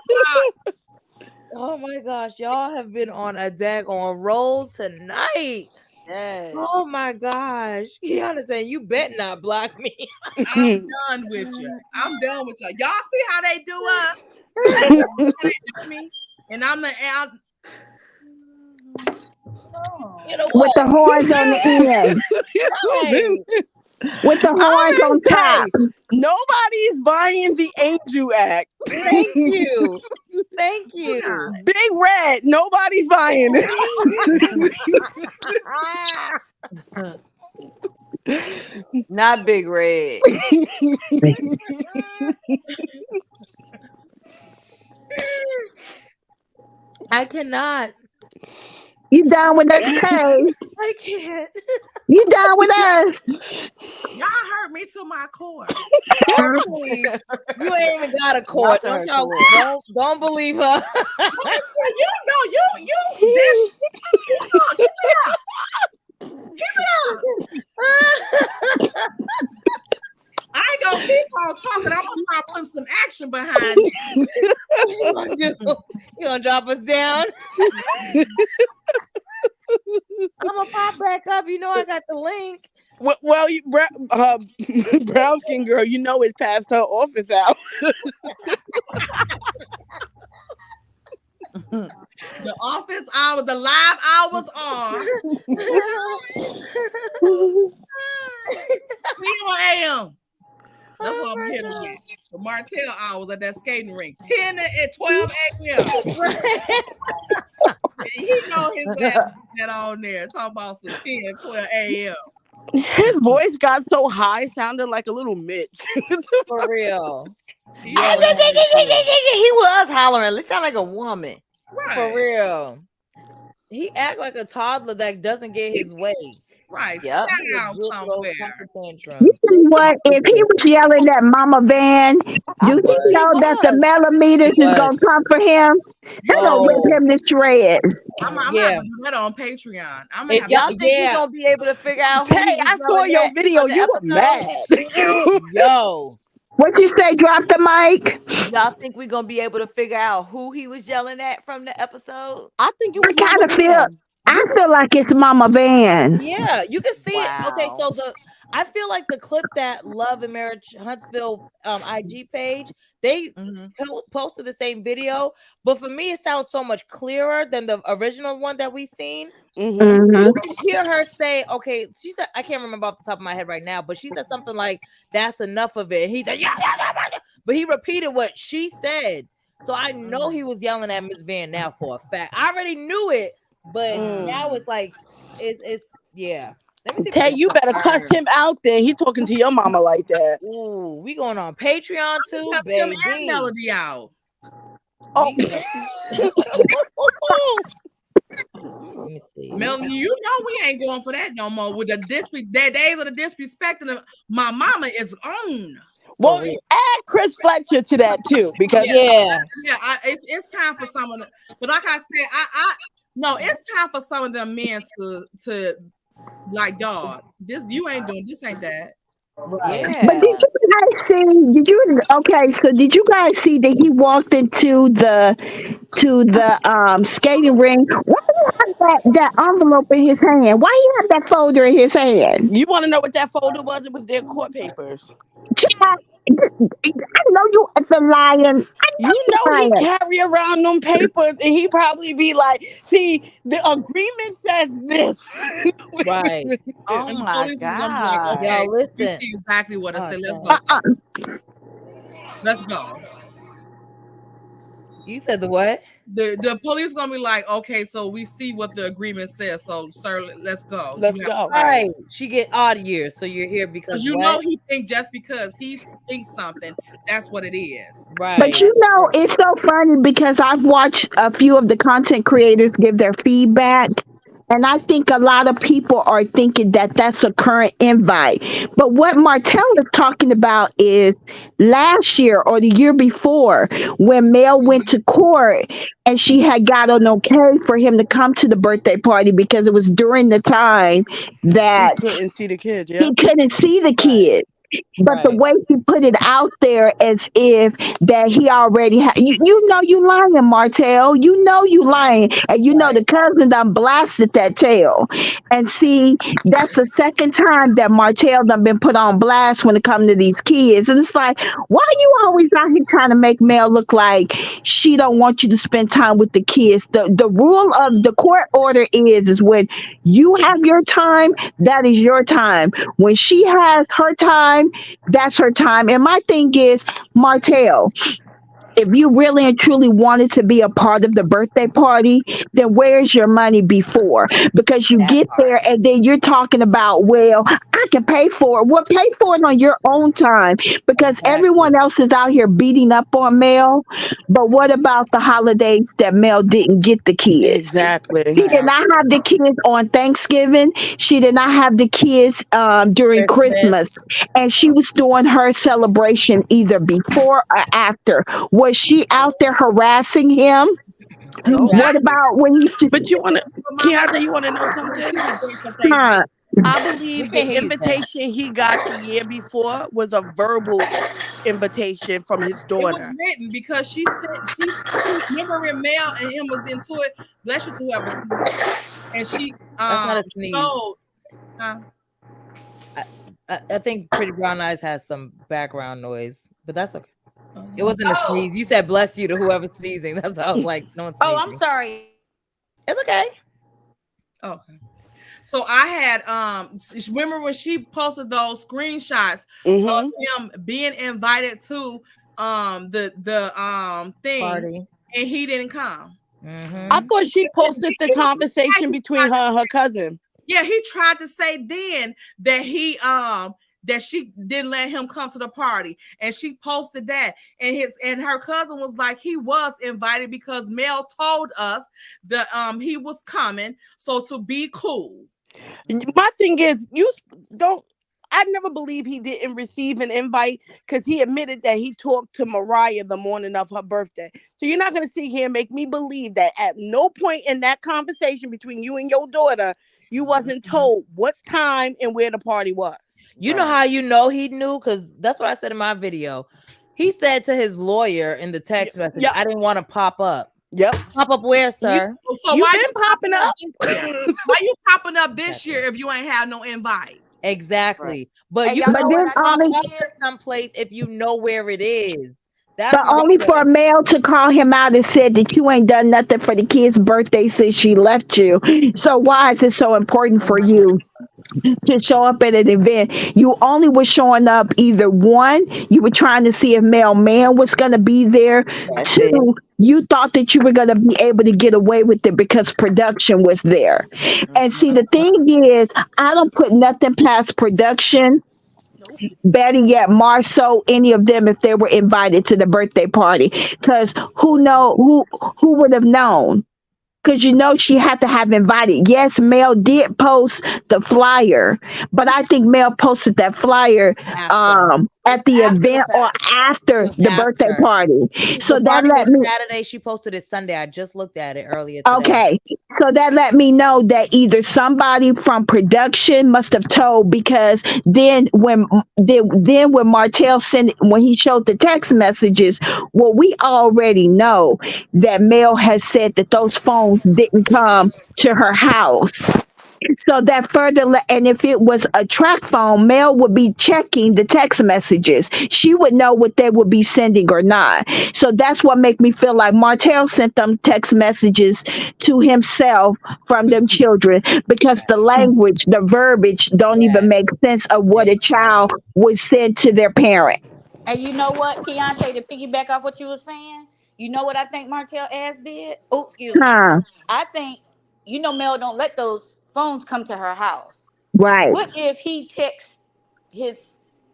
Oh my gosh, y'all have been on a daggone roll tonight. Yes. Oh my gosh. Kiana saying you bet not block me. I'm done with you. I'm done with y'all. Y'all see how they do us? How they do me? And I'm the with the horns on the end. With the horns on top. Nobody's buying the Angel Act. Thank you. Thank you. Big Red. Nobody's buying it. Not Big Red. I cannot. You down with us, Kay? I can't. You down with us? Y'all hurt me to my core. You ain't even got a cord. Don't believe her. You know, this. Keep it up. Keep it up. I ain't gonna keep on talking. I'm gonna start putting some action behind it. What you gonna do? You gonna drop us down? I'm gonna pop back up. You know I got the link. Well, brown skin girl, you know it's past her office hours. The office hours, the live hours are 3 AM. That's what I'm here to get. The Martel hours at that skating rink. 10 and 12 a.m. He know his ass that on there. Talking about some 10, 12 a.m. His voice got so high, sounded like a little Mitch. For real. He was hollering. It sounded like a woman. Right. For real. He act like a toddler that doesn't get his way. Right. Yep. Somewhere. You see what? If he was yelling at Mama Van, do he know that the millimeters is gonna come for him? They're gonna rip him to shreds. I'm gonna do that on Patreon. If y'all think he's gonna be able to figure out who Hey, I saw your video. You were mad. Yo. What you say? Drop the mic. Y'all think we're gonna be able to figure out who he was yelling at from the episode? I think it was kind of feel. I feel like it's Mama Van. Yeah, you can see it. Okay, so I feel like the clip that Love and Marriage Huntsville IG page, they posted the same video, but for me it sounds so much clearer than the original one that we seen. You can hear her say, okay, she said, I can't remember off the top of my head right now, but she said something like, that's enough of it. He said, yeah, but he repeated what she said. So I know he was yelling at Miss Van now for a fact. I already knew it, but now it's like, it's yeah. Tay, you better cuss him out then. He talking to your mama like that. Ooh, we going on Patreon too, baby. Him and Melody out. Oh. Let me see. Melanie, you know we ain't going for that no more. With the days of the disrespecting my mama is on. Well, add Chris Fletcher to that too, because it's time for some of them. But like I said, it's time for some of them men to like, dog. This you ain't doing. This ain't that. Right. Yeah. But did you guys see? So did you guys see that he walked into the skating rink? Why do you have that envelope in his hand? Why you have that folder in his hand? You want to know what that folder was? It was their court papers. I know you at the lion. You know he carry around them papers, and he probably be like, "See, the agreement says this." Right. Oh my God! Okay, y'all listen. See exactly what I said. Let's go. Let's go. You said the what? The police gonna be like, okay, so we see what the agreement says. So, sir, let's go. Let's go. Right. She get odd years, so you're here because you know he think just because he thinks something, that's what it is. Right. But you know, it's so funny because I've watched a few of the content creators give their feedback, And I think a lot of people are thinking that that's a current invite. But what Martell is talking about is last year or the year before when Mel went to court and she had got an okay for him to come to the birthday party because it was during the time He that couldn't see the kids. Yeah. he couldn't see the kids. But the Right. way he put it out there as if that he already had, you know you lying, Martell. You know you lying. And you know Right. the cousin done blasted that tail. And see, that's the second time that Martell done been put on blast when it comes to these kids. And it's like, why you always out here trying to make Mel look like she don't want you to spend time with the kids? The rule of the court order is when you have your time, that is your time. When she has her time, that's her time. And my thing is, Martell, if you really and truly wanted to be a part of the birthday party, then where's your money before? Because you That get part. there and then you're talking about, well, I can pay for it. Well, pay for it on your own time because everyone Exactly. else is out here beating up on Mel. But what about the holidays that Mel didn't get the kids? Exactly. She did Right. not have the kids on Thanksgiving. She did not have the kids during Christmas. Christmas. And she was doing her celebration either before or after. Was she out there harassing him? Nope. What Exactly. about when he But you want to, But Mama, Keandre, you want to know what did something? he bring for huh? Thanksgiving? I We believe the can't hear you, Tay. invitation he got the year before was a verbal invitation from his It was daughter. written because she said she remember when Mel and him was into it. Bless you to whoever sneezed. And she That's not a sneeze. told I think Pretty Brown Eyes has some background noise, but that's okay. It wasn't a sneeze. You said bless you to whoever's sneezing. That's why I was like, no one's Oh, I'm sneezing. sorry. It's okay. okay. So I had remember when she posted those screenshots of him being invited to the thing Party. and he didn't come. I thought she posted the conversation between her and her cousin. Yeah, he tried to say then that that she didn't let him come to the party, and she posted that, and her cousin was like, he was invited because Mel told us that he was coming, so to be cool. My thing is, you don't. I never believe he didn't receive an invite because he admitted that he talked to Mariah the morning of her birthday. So you're not going to sit here and make me believe that at no point in that conversation between you and your daughter, you wasn't told what time and where the party was. You know how you know he knew? Because that's what I said in my video. He said to his lawyer in the text message, I didn't want to pop up. Yep. Pop up where, sir? So you why been you popping up? Why you popping up this year if you ain't have no invite? Exactly. Right. But And you y'all know know what what I I pop think up it is? someplace if you know where it is. That's But my only for point. Mel to call him out and said that you ain't done nothing for the kid's birthday since she left you. So why is it so important for you to show up at an event? You only were showing up either one, you were trying to see if Mel Man was going to be there. That's it. Two, you thought that you were going to be able to get away with it because production was there. And see, the thing is, I don't put nothing past production. Better yet, Marceau, any of them, if they were invited to the birthday party, because who would have known? Because you know she had to have invited. Yes, Mel did post the flyer, but I think Mel posted that flyer at the After the event or fact. after It was the birthday after. party. So The that party let was me Saturday. She posted it Sunday. I just looked at it earlier today. okay. So that let me know that either somebody from production must have told because then when Martell sent when he showed the text messages, well, we already know that Mel has said that those phones didn't come to her house. So that and if it was a track phone, Mel would be checking the text messages. She would know what they would be sending or not. So that's what make me feel like Martell sent them text messages to himself from them children because the language, the verbiage don't even make sense of what a child would send to their parent. And you know what, Keontae, to piggyback off what you were saying, you know what I think Martell ass did? Oh, excuse me. Huh. I think, Mel don't let those phones come to her house. Right. What if he texts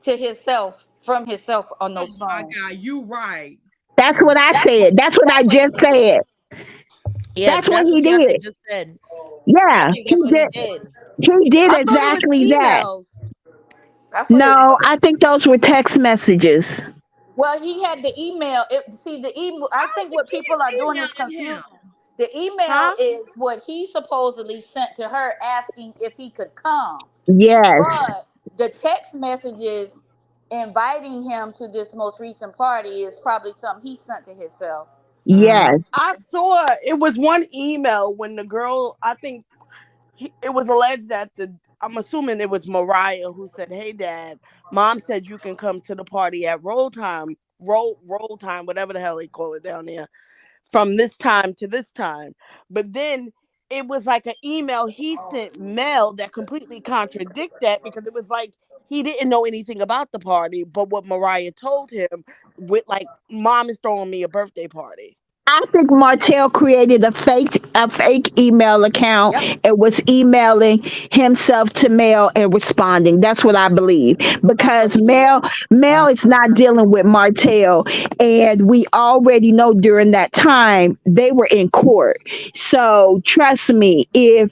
to himself from himself on Oh those my phones? God, you right. That's what I That's what said. That's what I that's what he just did. said. Yeah, That's what that's he what Keontae did. just said. I Yeah, think that's what he did. He did I thought it was exactly that. emails. That's what his No, brother. I think those were text messages. Well, he had the email. See, the email. I think The what kids people are doing is emailing him. confusing. The email Huh? is what he supposedly sent to her asking if he could come. Yes, But the text messages inviting him to this most recent party is probably something he sent to himself. yes. I saw it was one email when the girl, I think it was alleged that I'm assuming it was Mariah who said, "Hey, Dad, Mom said you can come to the party at roll time, roll time, whatever the hell they call it down there, from this time to this time." But then it was like an email he sent Mel that completely contradict that, because it was like he didn't know anything about the party, but what Mariah told him with like, "Mom is throwing me a birthday party." I think Martel created a fake email account Yep. and was emailing himself to Mel and responding. That's what I believe. That's what Because he did. Mel is not dealing with Martel, and we already know during that time they were in court. So trust me, if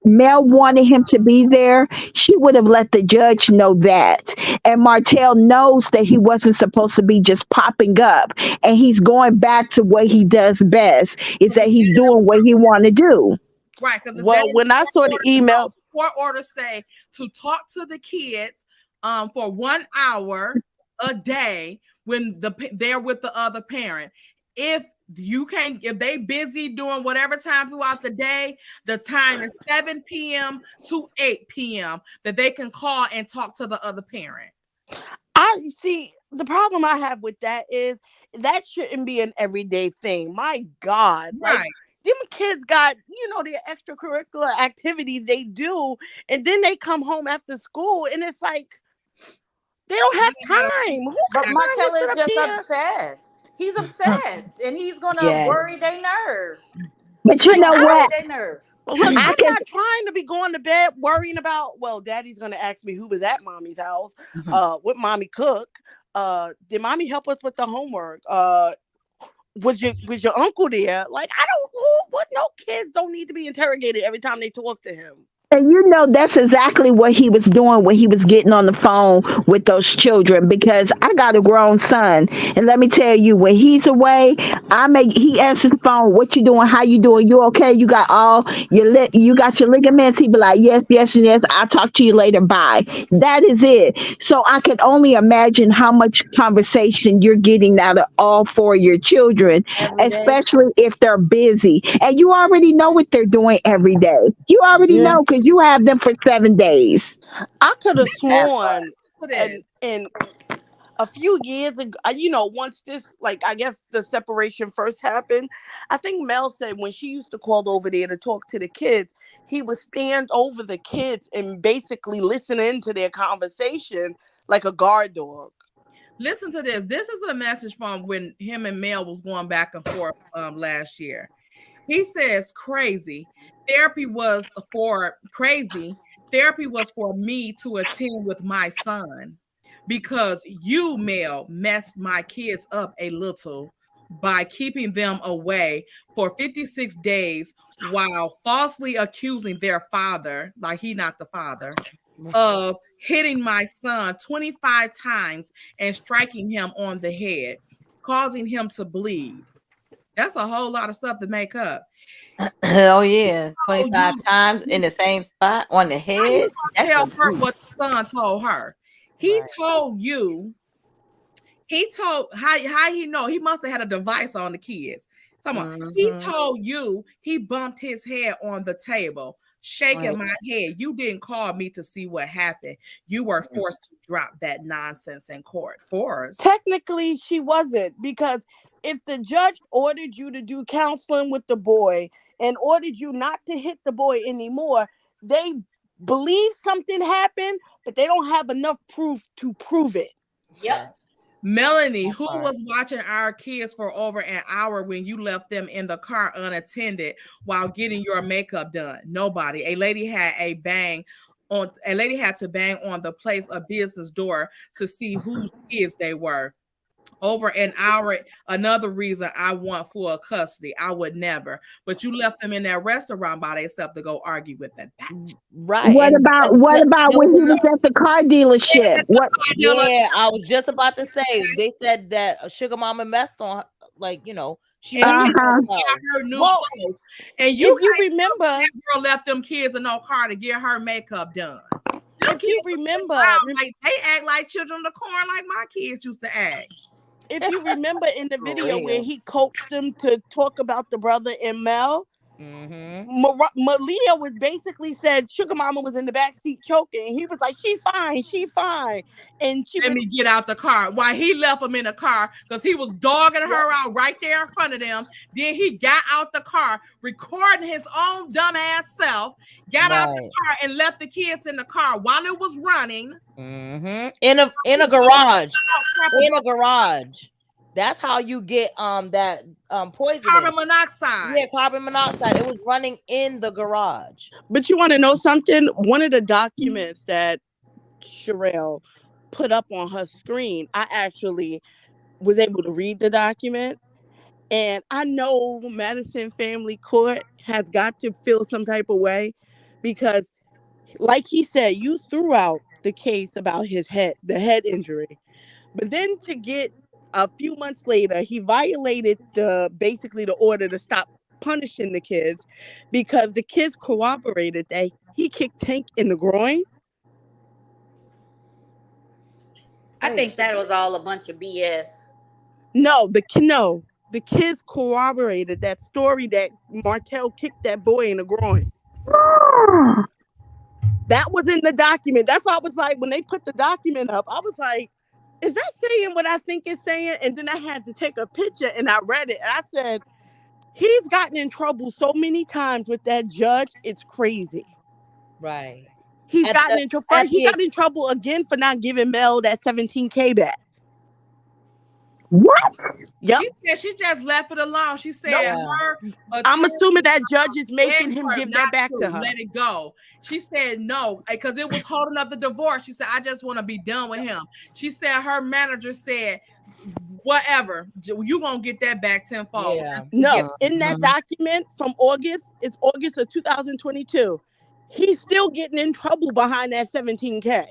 Mel wanted him to be there, she would have let the judge know that. And Martel knows that he wasn't supposed to be just popping up, and he's going back to what he does best, is that he's doing what he want to do. Right, because it's that Well, when I saw the court order. No, email, court orders say to talk to the kids for 1 hour a day when they're with the other parent. If they busy doing whatever time throughout the day, the time is 7 p.m. to 8 p.m. that they can call and talk to the other parent. I see the problem I have with that is that shouldn't be an everyday thing. My God, like Right. them kids got, their extracurricular activities they do, and then they come home after school, and it's like they don't have time. Who But got time to Martell sit is up just there? obsessed. He's obsessed, and he's gonna Yeah. worry their nerve. But you Like know worry what? their nerve. Look, I I'm can not trying to be going to bed worrying about, well, Daddy's gonna ask me who was at Mommy's house, what Mommy cook, did Mommy help us with the homework, was your uncle there? Like, I don't, what, no, kids don't need to be interrogated every time they talk to him. And you know that's exactly what he was doing when he was getting on the phone with those children. Because I got a grown son, and let me tell you, when he's away, he answers the phone. What you doing? How you doing? You okay? You got all you got your ligaments? He be like, yes, yes, and yes. I'll talk to you later. Bye. That is it. So I can only imagine how much conversation you're getting out of all four of your children, Every day. especially if they're busy, and you already know what they're doing every day. You already Yeah, know because you have them for 7 days. I could have That sworn, It is. and a few years ago, once this, like, I guess the separation first happened, I think Mel said when she used to call over there to talk to the kids, he would stand over the kids and basically listen into their conversation like a guard dog. Listen to this. This is a message from when him and Mel was going back and forth last year. He says, crazy. Therapy was for me to attend with my son because you, Mel, messed my kids up a little by keeping them away for 56 days while falsely accusing their father, like he not the father, of hitting my son 25 times and striking him on the head, causing him to bleed. That's a whole lot of stuff to make up. Oh yeah, Oh, 25 times in the same spot on the how you head. gonna That's tell her abuse. what the son told her? He Right. told you. He told how he know he must have had a device on the kids. He Mm-hmm. told you he bumped his head on the table, shaking Right. my head. You didn't call me to see what happened. You were forced to drop that nonsense in court. Forced. Technically, she wasn't, because if the judge ordered you to do counseling with the boy and ordered you not to hit the boy anymore, they believe something happened, but they don't have enough proof to prove it. Yep. Melanie, That who part. was watching our kids for over an hour when you left them in the car unattended while getting your makeup done? Nobody. A lady had to bang on the place of business door to see whose kids they were. over an hour. Another reason I want full custody. I would never. But you left them in that restaurant by themselves to go argue with that. Right. What And about there when was he was at the car dealership? What? yeah, I was just about to say. They said that Sugar Mama messed on, like, she And messed he on got herself. her new Well, clothes. And if you can't remember, that girl left them kids in no car to get her makeup done. Them if you kids remember, like, they act like children of the corn, like my kids used to act. if you remember in the For video where real. he coaxed them to talk about the brother and Mel, Malia was basically said Sugar Mama was in the back seat choking. And he was like, "She's fine, she's fine," and she Let me get out the car. Why he left him in the car because he was dogging her out right there in front of them. Then he got out the car, recording his own dumbass self. Got out the car and left the kids in the car while it was running. In a garage. In a garage. That's how you get that poison. Carbon monoxide. Yeah, carbon monoxide. It was running in the garage. But you want to know something? One of the documents that Sherelle put up on her screen, I actually was able to read the document. And I know Madison Family Court has got to feel some type of way because, like he said, you threw out the case about the head injury. But then to get a few months later, he violated basically the order to stop punishing the kids because the kids corroborated that he kicked Tank in the groin. I think that was all a bunch of BS. No, the kids corroborated that story that Martel kicked that boy in the groin. That was in the document. That's why I was like, when they put the document up, I was like, is that saying what I think it's saying? And then I had to take a picture and I read it. And I said, he's gotten in trouble so many times with that judge. It's crazy. Right. He's gotten in trouble. He got in trouble again for not giving Mel that $17,000 back. What? Yep. She said she just left it alone. She said I'm assuming that judge is making him give that back to her. Let it go. She said no, because it was holding up the divorce. She said, I just want to be done with him. She said her manager said, whatever, you gonna get that back tenfold. Yeah. No, in that document from August, it's August of 2022. He's still getting in trouble behind that $17,000.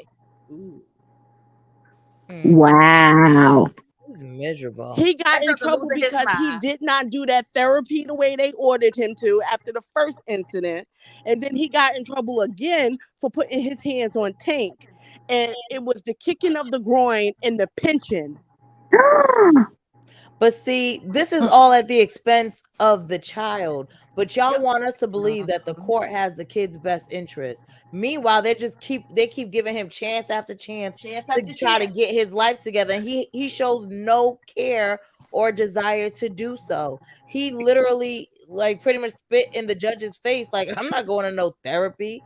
Wow. He's miserable. He got in trouble because he did not do that therapy the way they ordered him to after the first incident. And then he got in trouble again for putting his hands on Tank. And it was the kicking of the groin and the pinching. But see, this is all at the expense of the child. But y'all want us to believe that the court has the kid's best interest. Meanwhile, they keep giving him chance after chance to try to get his life together. And he shows no care or desire to do so. He literally pretty much spit in the judge's face. Like, I'm not going to no therapy.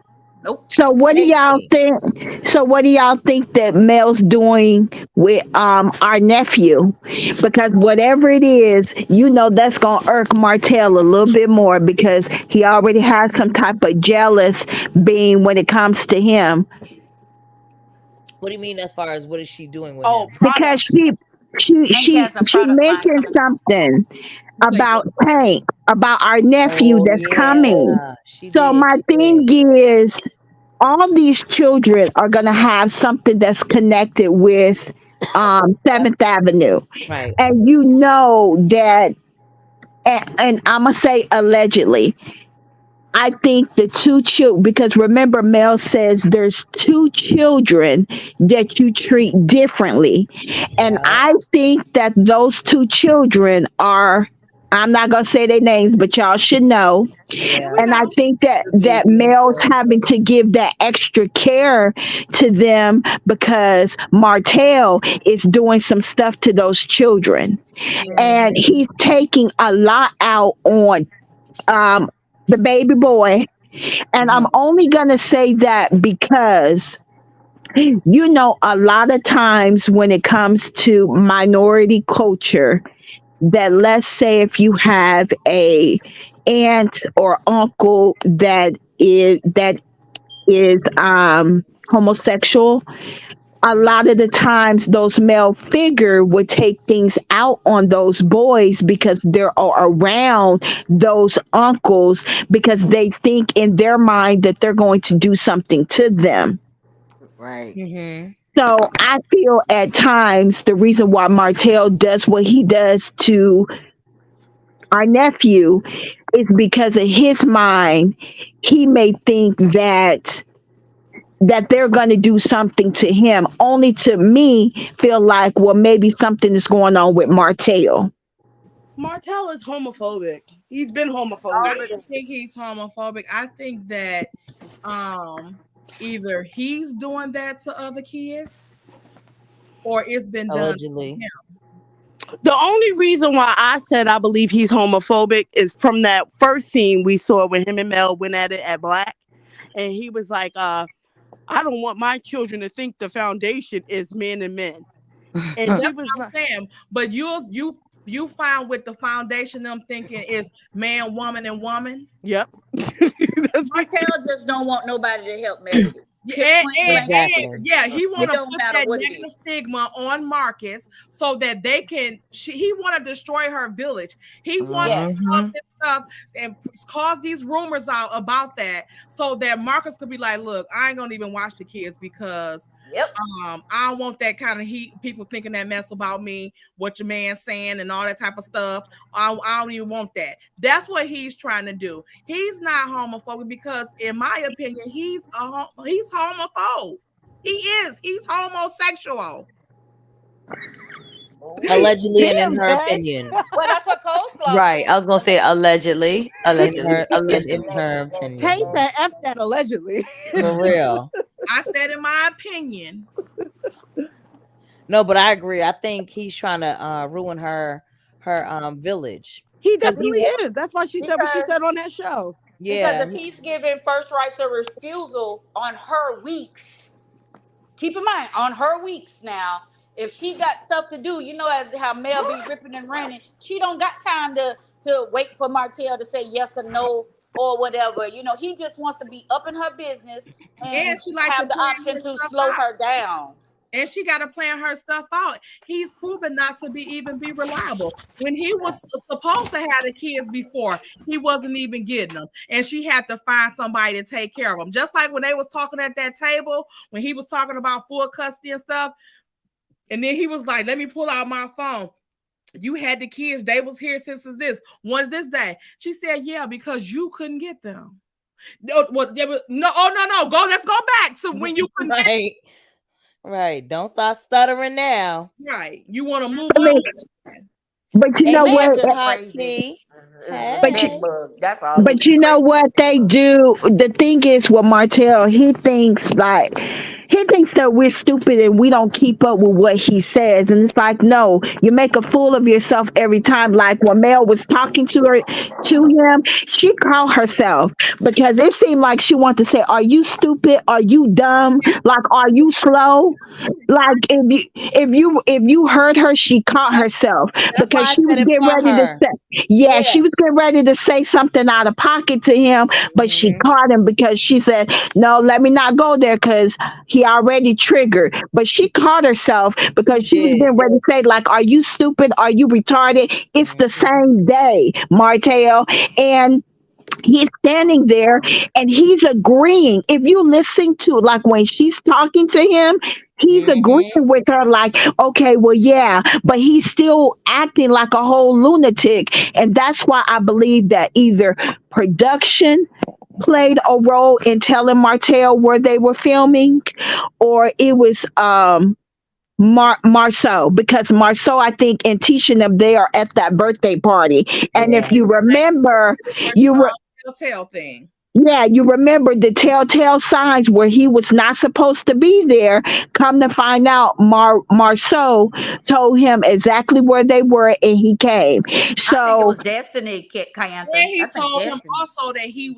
Nope. So what do y'all think? So what do y'all think that Mel's doing with our nephew? Because whatever it is, that's gonna irk Martel a little bit more because he already has some type of jealous being when it comes to him. What do you mean as far as what is she doing with him? Because she mentioned something about Tank, about our nephew that's coming. So my thing is, all these children are going to have something that's connected with 7th Avenue. Right. And that, and I'm going to say allegedly, I think the two children, because remember, Mel says there's two children that you treat differently. And I think that those two children are, I'm not going to say their names, but y'all should know. Yeah. And I think that Mel's having to give that extra care to them because Martel is doing some stuff to those children. Yeah. And he's taking a lot out on the baby boy. And I'm only going to say that because, a lot of times when it comes to minority culture, that let's say if you have a aunt or uncle that is homosexual, a lot of the times those male figure would take things out on those boys because they're around those uncles because they think in their mind that they're going to do something to them. Right. Mm-hmm. So I feel at times the reason why Martell does what he does to our nephew is because in his mind he may think that they're going to do something to him, only to me feel like, well, maybe something is going on with Martell. Martel is homophobic. He's been homophobic. I don't think he's homophobic. I think that either he's doing that to other kids or it's been allegedly done to him. The only reason why I said I believe he's homophobic is from that first scene we saw when him and Mel went at it at Black. And he was like, I don't want my children to think the foundation is men and men. And that's what I'm saying. But you find with the foundation them thinking is man, woman, and woman. Yep. Martel just don't want nobody to help Melody. Yeah, he want to put that negative stigma on Marcus so that they can. He want to destroy her village. He wants to cause this stuff and cause these rumors out about that so that Marcus could be like, "Look, I ain't gonna even watch the kids because I don't want that kind of heat. People thinking that mess about me, what your man saying, and all that type of stuff. I don't even want that." That's what he's trying to do. He's not homophobic because, in my opinion, he's homophobe. He is. He's homosexual. Allegedly, and in her opinion. Well, that's what Coleslaw Right. I was gonna say allegedly. In her opinion. Take that F that allegedly. For real. I said in my opinion. No, but I agree. I think he's trying to ruin her village. He definitely is. That's why she said what she said on that show. Yeah. Because if he's giving first rights of refusal on her weeks, keep in mind, on her weeks now, if she got stuff to do, you know how Mel be ripping and running, she don't got time to wait for Martell to say yes or no or whatever. You know, he just wants to be up in her business and she like have the option to slow her down. And she got to plan her stuff out. He's proven not to even be reliable. When he was supposed to have the kids before, he wasn't even getting them. And she had to find somebody to take care of them. Just like when they was talking at that table, when he was talking about full custody and stuff. And then he was like, let me pull out my phone. You had the kids. They was here since when's this day? She said, yeah, because you couldn't get them. No, go. Let's go back to when you couldn't get them. Right. Don't start stuttering now. Right. You want to move on. But you know what? But you know what they do? The thing is with Martell, he thinks that we're stupid and we don't keep up with what he says. And it's like, no, you make a fool of yourself every time. Like when Mel was talking to him, she called herself because it seemed like she wanted to say, are you stupid? Are you dumb? Like, are you slow? Like if you heard her, she caught herself because she was getting ready to say, she was getting ready to say something out of pocket to him, but she caught him because she said, no, let me not go there because he already triggered. But she caught herself because she was getting ready to say, like, are you stupid? Are you retarded? It's the same day, Martell. And he's standing there and he's agreeing. If you listen to, like, when she's talking to him, he's agreeing with her, like, okay, well, yeah, but he's still acting like a whole lunatic. And that's why I believe that either production played a role in telling Martell where they were filming, or it was Marceau, because Marceau, I think, and Tisha and them, they are at that birthday party. And if you remember, telltale thing. Yeah, you remember the telltale signs where he was not supposed to be there. Come to find out, Marceau told him exactly where they were, and he came. So I think it was Destiny, Kayantha. And he told him also that he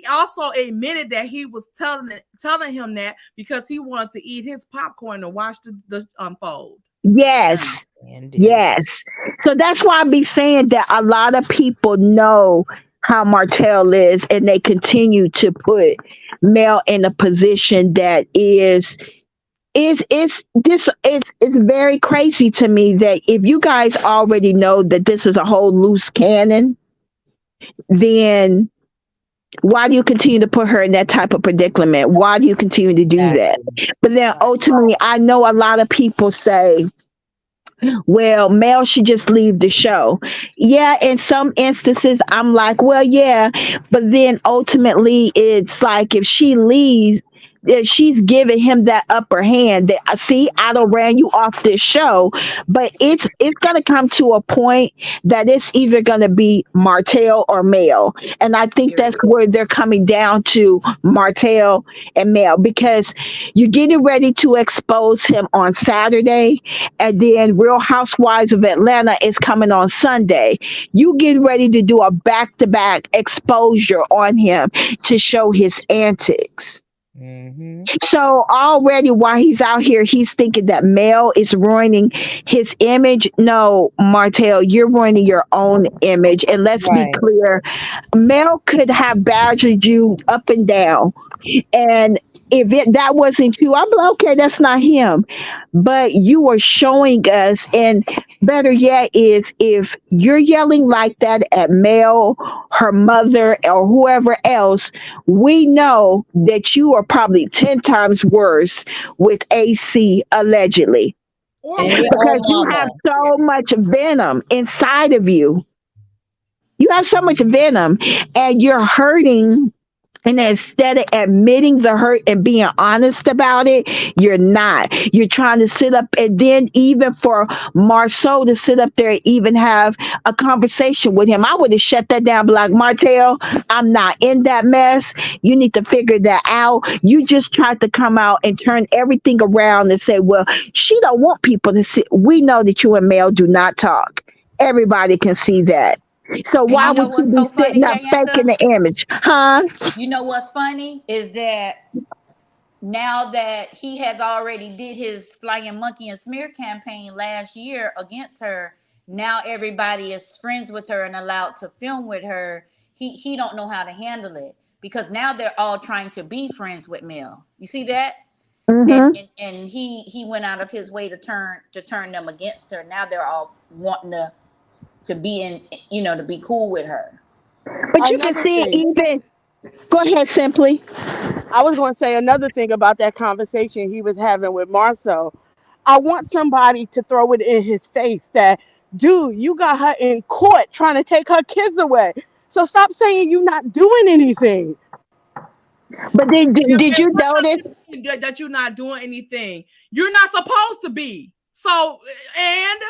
also admitted that he was telling him that because he wanted to eat his popcorn and watch the unfold. Yes. Yes. So that's why I be saying that a lot of people know how Martell is, and they continue to put Mel in a position that is it's very crazy to me that if you guys already know that this is a whole loose cannon, then why do you continue to put her in that type of predicament? Why do you continue to do that? But then ultimately, I know a lot of people say, well, Mel should just leave the show. Yeah, in some instances, I'm like, well, yeah, but then ultimately, it's like if she leaves, she's giving him that upper hand. That see, I don't ran you off this show, but it's gonna come to a point that it's either gonna be Martel or Mel, and I think that's where they're coming down to Martel and Mel because you're getting ready to expose him on Saturday, and then Real Housewives of Atlanta is coming on Sunday. You get ready to do a back-to-back exposure on him to show his antics. Mm-hmm. So already while he's out here, he's thinking that Mel is ruining his image. No, Martel, you're ruining your own image. And let's be clear, Mel could have badgered you up and down. And if that wasn't you, I'm like, okay, that's not him. But you are showing us, and better yet is if you're yelling like that at Mel, her mother, or whoever else, we know that you are probably 10 times worse with AC allegedly. Because you have so much venom inside of you. You have so much venom, and you're hurting. And instead of admitting the hurt and being honest about it, you're not. You're trying to sit up, and then even for Marceau to sit up there and even have a conversation with him, I would have shut that down. Be like, Martel, I'm not in that mess. You need to figure that out. You just tried to come out and turn everything around and say, well, she don't want people to see. We know that you and Mel do not talk. Everybody can see that. So And why you know would you what's be so funny, sitting up faking Kayanta? the image? Huh? You know what's funny is that now that he has already did his flying monkey and smear campaign last year against her, now everybody is friends with her and allowed to film with her. He don't know how to handle it because now they're all trying to be friends with Mel. You see that? And Mm-hmm. and he went out of his way to turn them against her. Now they're all wanting to be in, to be cool with her. But you can Another see it thing, even. Go ahead, simply. I was going to say another thing about that conversation he was having with Marcel. I want somebody to throw it in his face that, dude, you got her in court trying to take her kids away. So stop saying you're not doing anything. But then, did And you what does notice? it mean that you're not doing anything? You're not supposed to be. So, and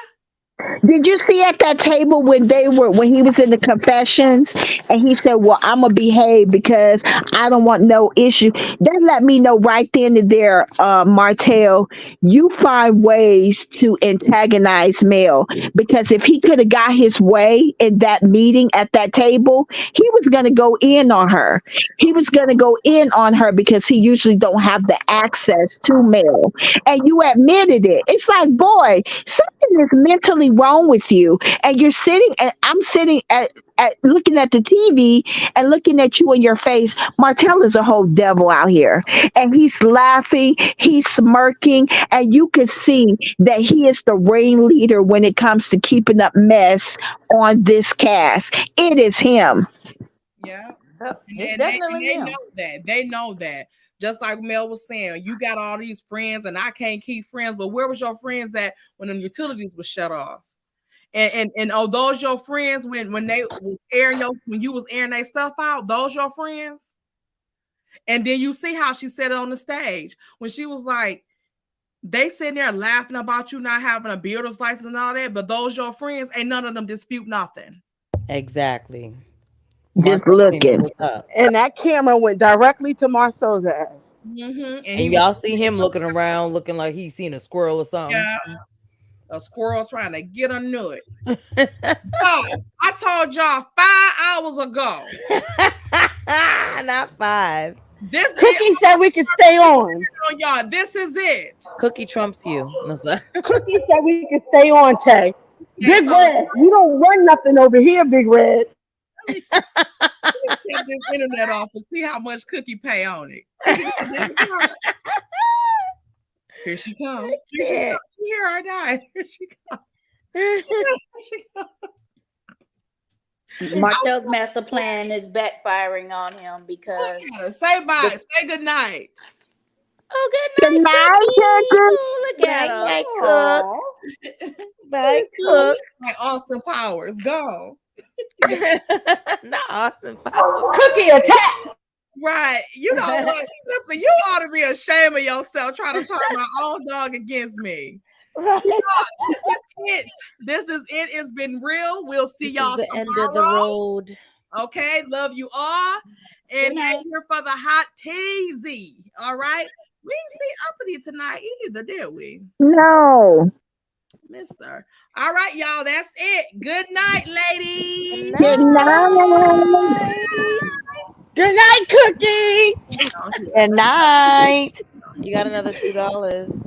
Did you see at that table when he was in the confessions and he said, well, I'm gonna behave because I don't want no issue. That let me know right then and there, Martel, you find ways to antagonize Mel because if he could have got his way in that meeting at that table, he was gonna go in on her. He was gonna go in on her because he usually don't have the access to Mel. And you admitted it. It's like, boy, something is mentally wrong with you. And you're sitting, and I'm sitting at looking at the TV and looking at you in your face. Martell is a whole devil out here. And he's laughing, he's smirking, and you can see that he is the ringleader when it comes to keeping up mess on this cast. It is him. yeah, It's and definitely they him. know that. They know that. Just like Mel was saying, you got all these friends, and I can't keep friends. But where was your friends at when them utilities was shut off? And oh, those your friends when they was when you was airing their stuff out, those your friends. And then you see how she said it on the stage when she was like, they sitting there laughing about you not having a builder's license and all that, but those your friends, ain't none of them dispute nothing. Exactly. Just Marcel don't even looking. look up. And that camera went directly to Marcel's ass. And he And was y'all see him looking around, looking like he's seen a squirrel or something. yeah, a squirrel trying to get a nut. I told y'all 5 hours ago. Not 5. This Cookie said we could stay on. Y'all. This is it. Cookie trumps you. No, sir. Cookie said we could stay on, Tay. Big Red, you don't run nothing over here, Big Red. Let me take this internet off and see how much Cookie pay on it. Here she comes. Here she comes. You hear her die. Here she comes. Here she comes. Martel's master plan is backfiring on him because say bye. Say good night. Oh, good night, Cookie. Look at her. Night, Cook. Bye, Cook. Like Austin Powers. Go. Not Austin Powers. Cookie attack. Right. You know what? You ought to be ashamed of yourself trying to turn my own dog against me. Right. You know, this is it. This is it. It's been real. We'll see y'all the tomorrow. end of the road. Okay. Love you all. And here for the hot teasy. All right. We didn't see Uppity tonight either, did we? No. Mister. All right, y'all. That's it. Good night, ladies. Good night. Good night, Cookie. Good night. You got another $2.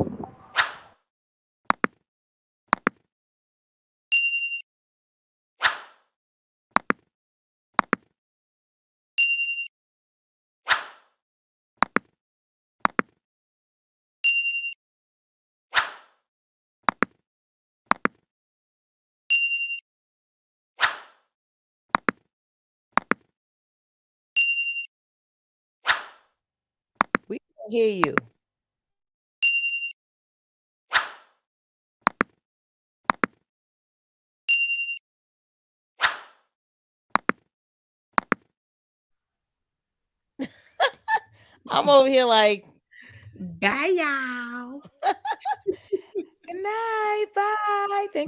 We can hear you. I'm over here like, bye, y'all. Good night. Bye. Thank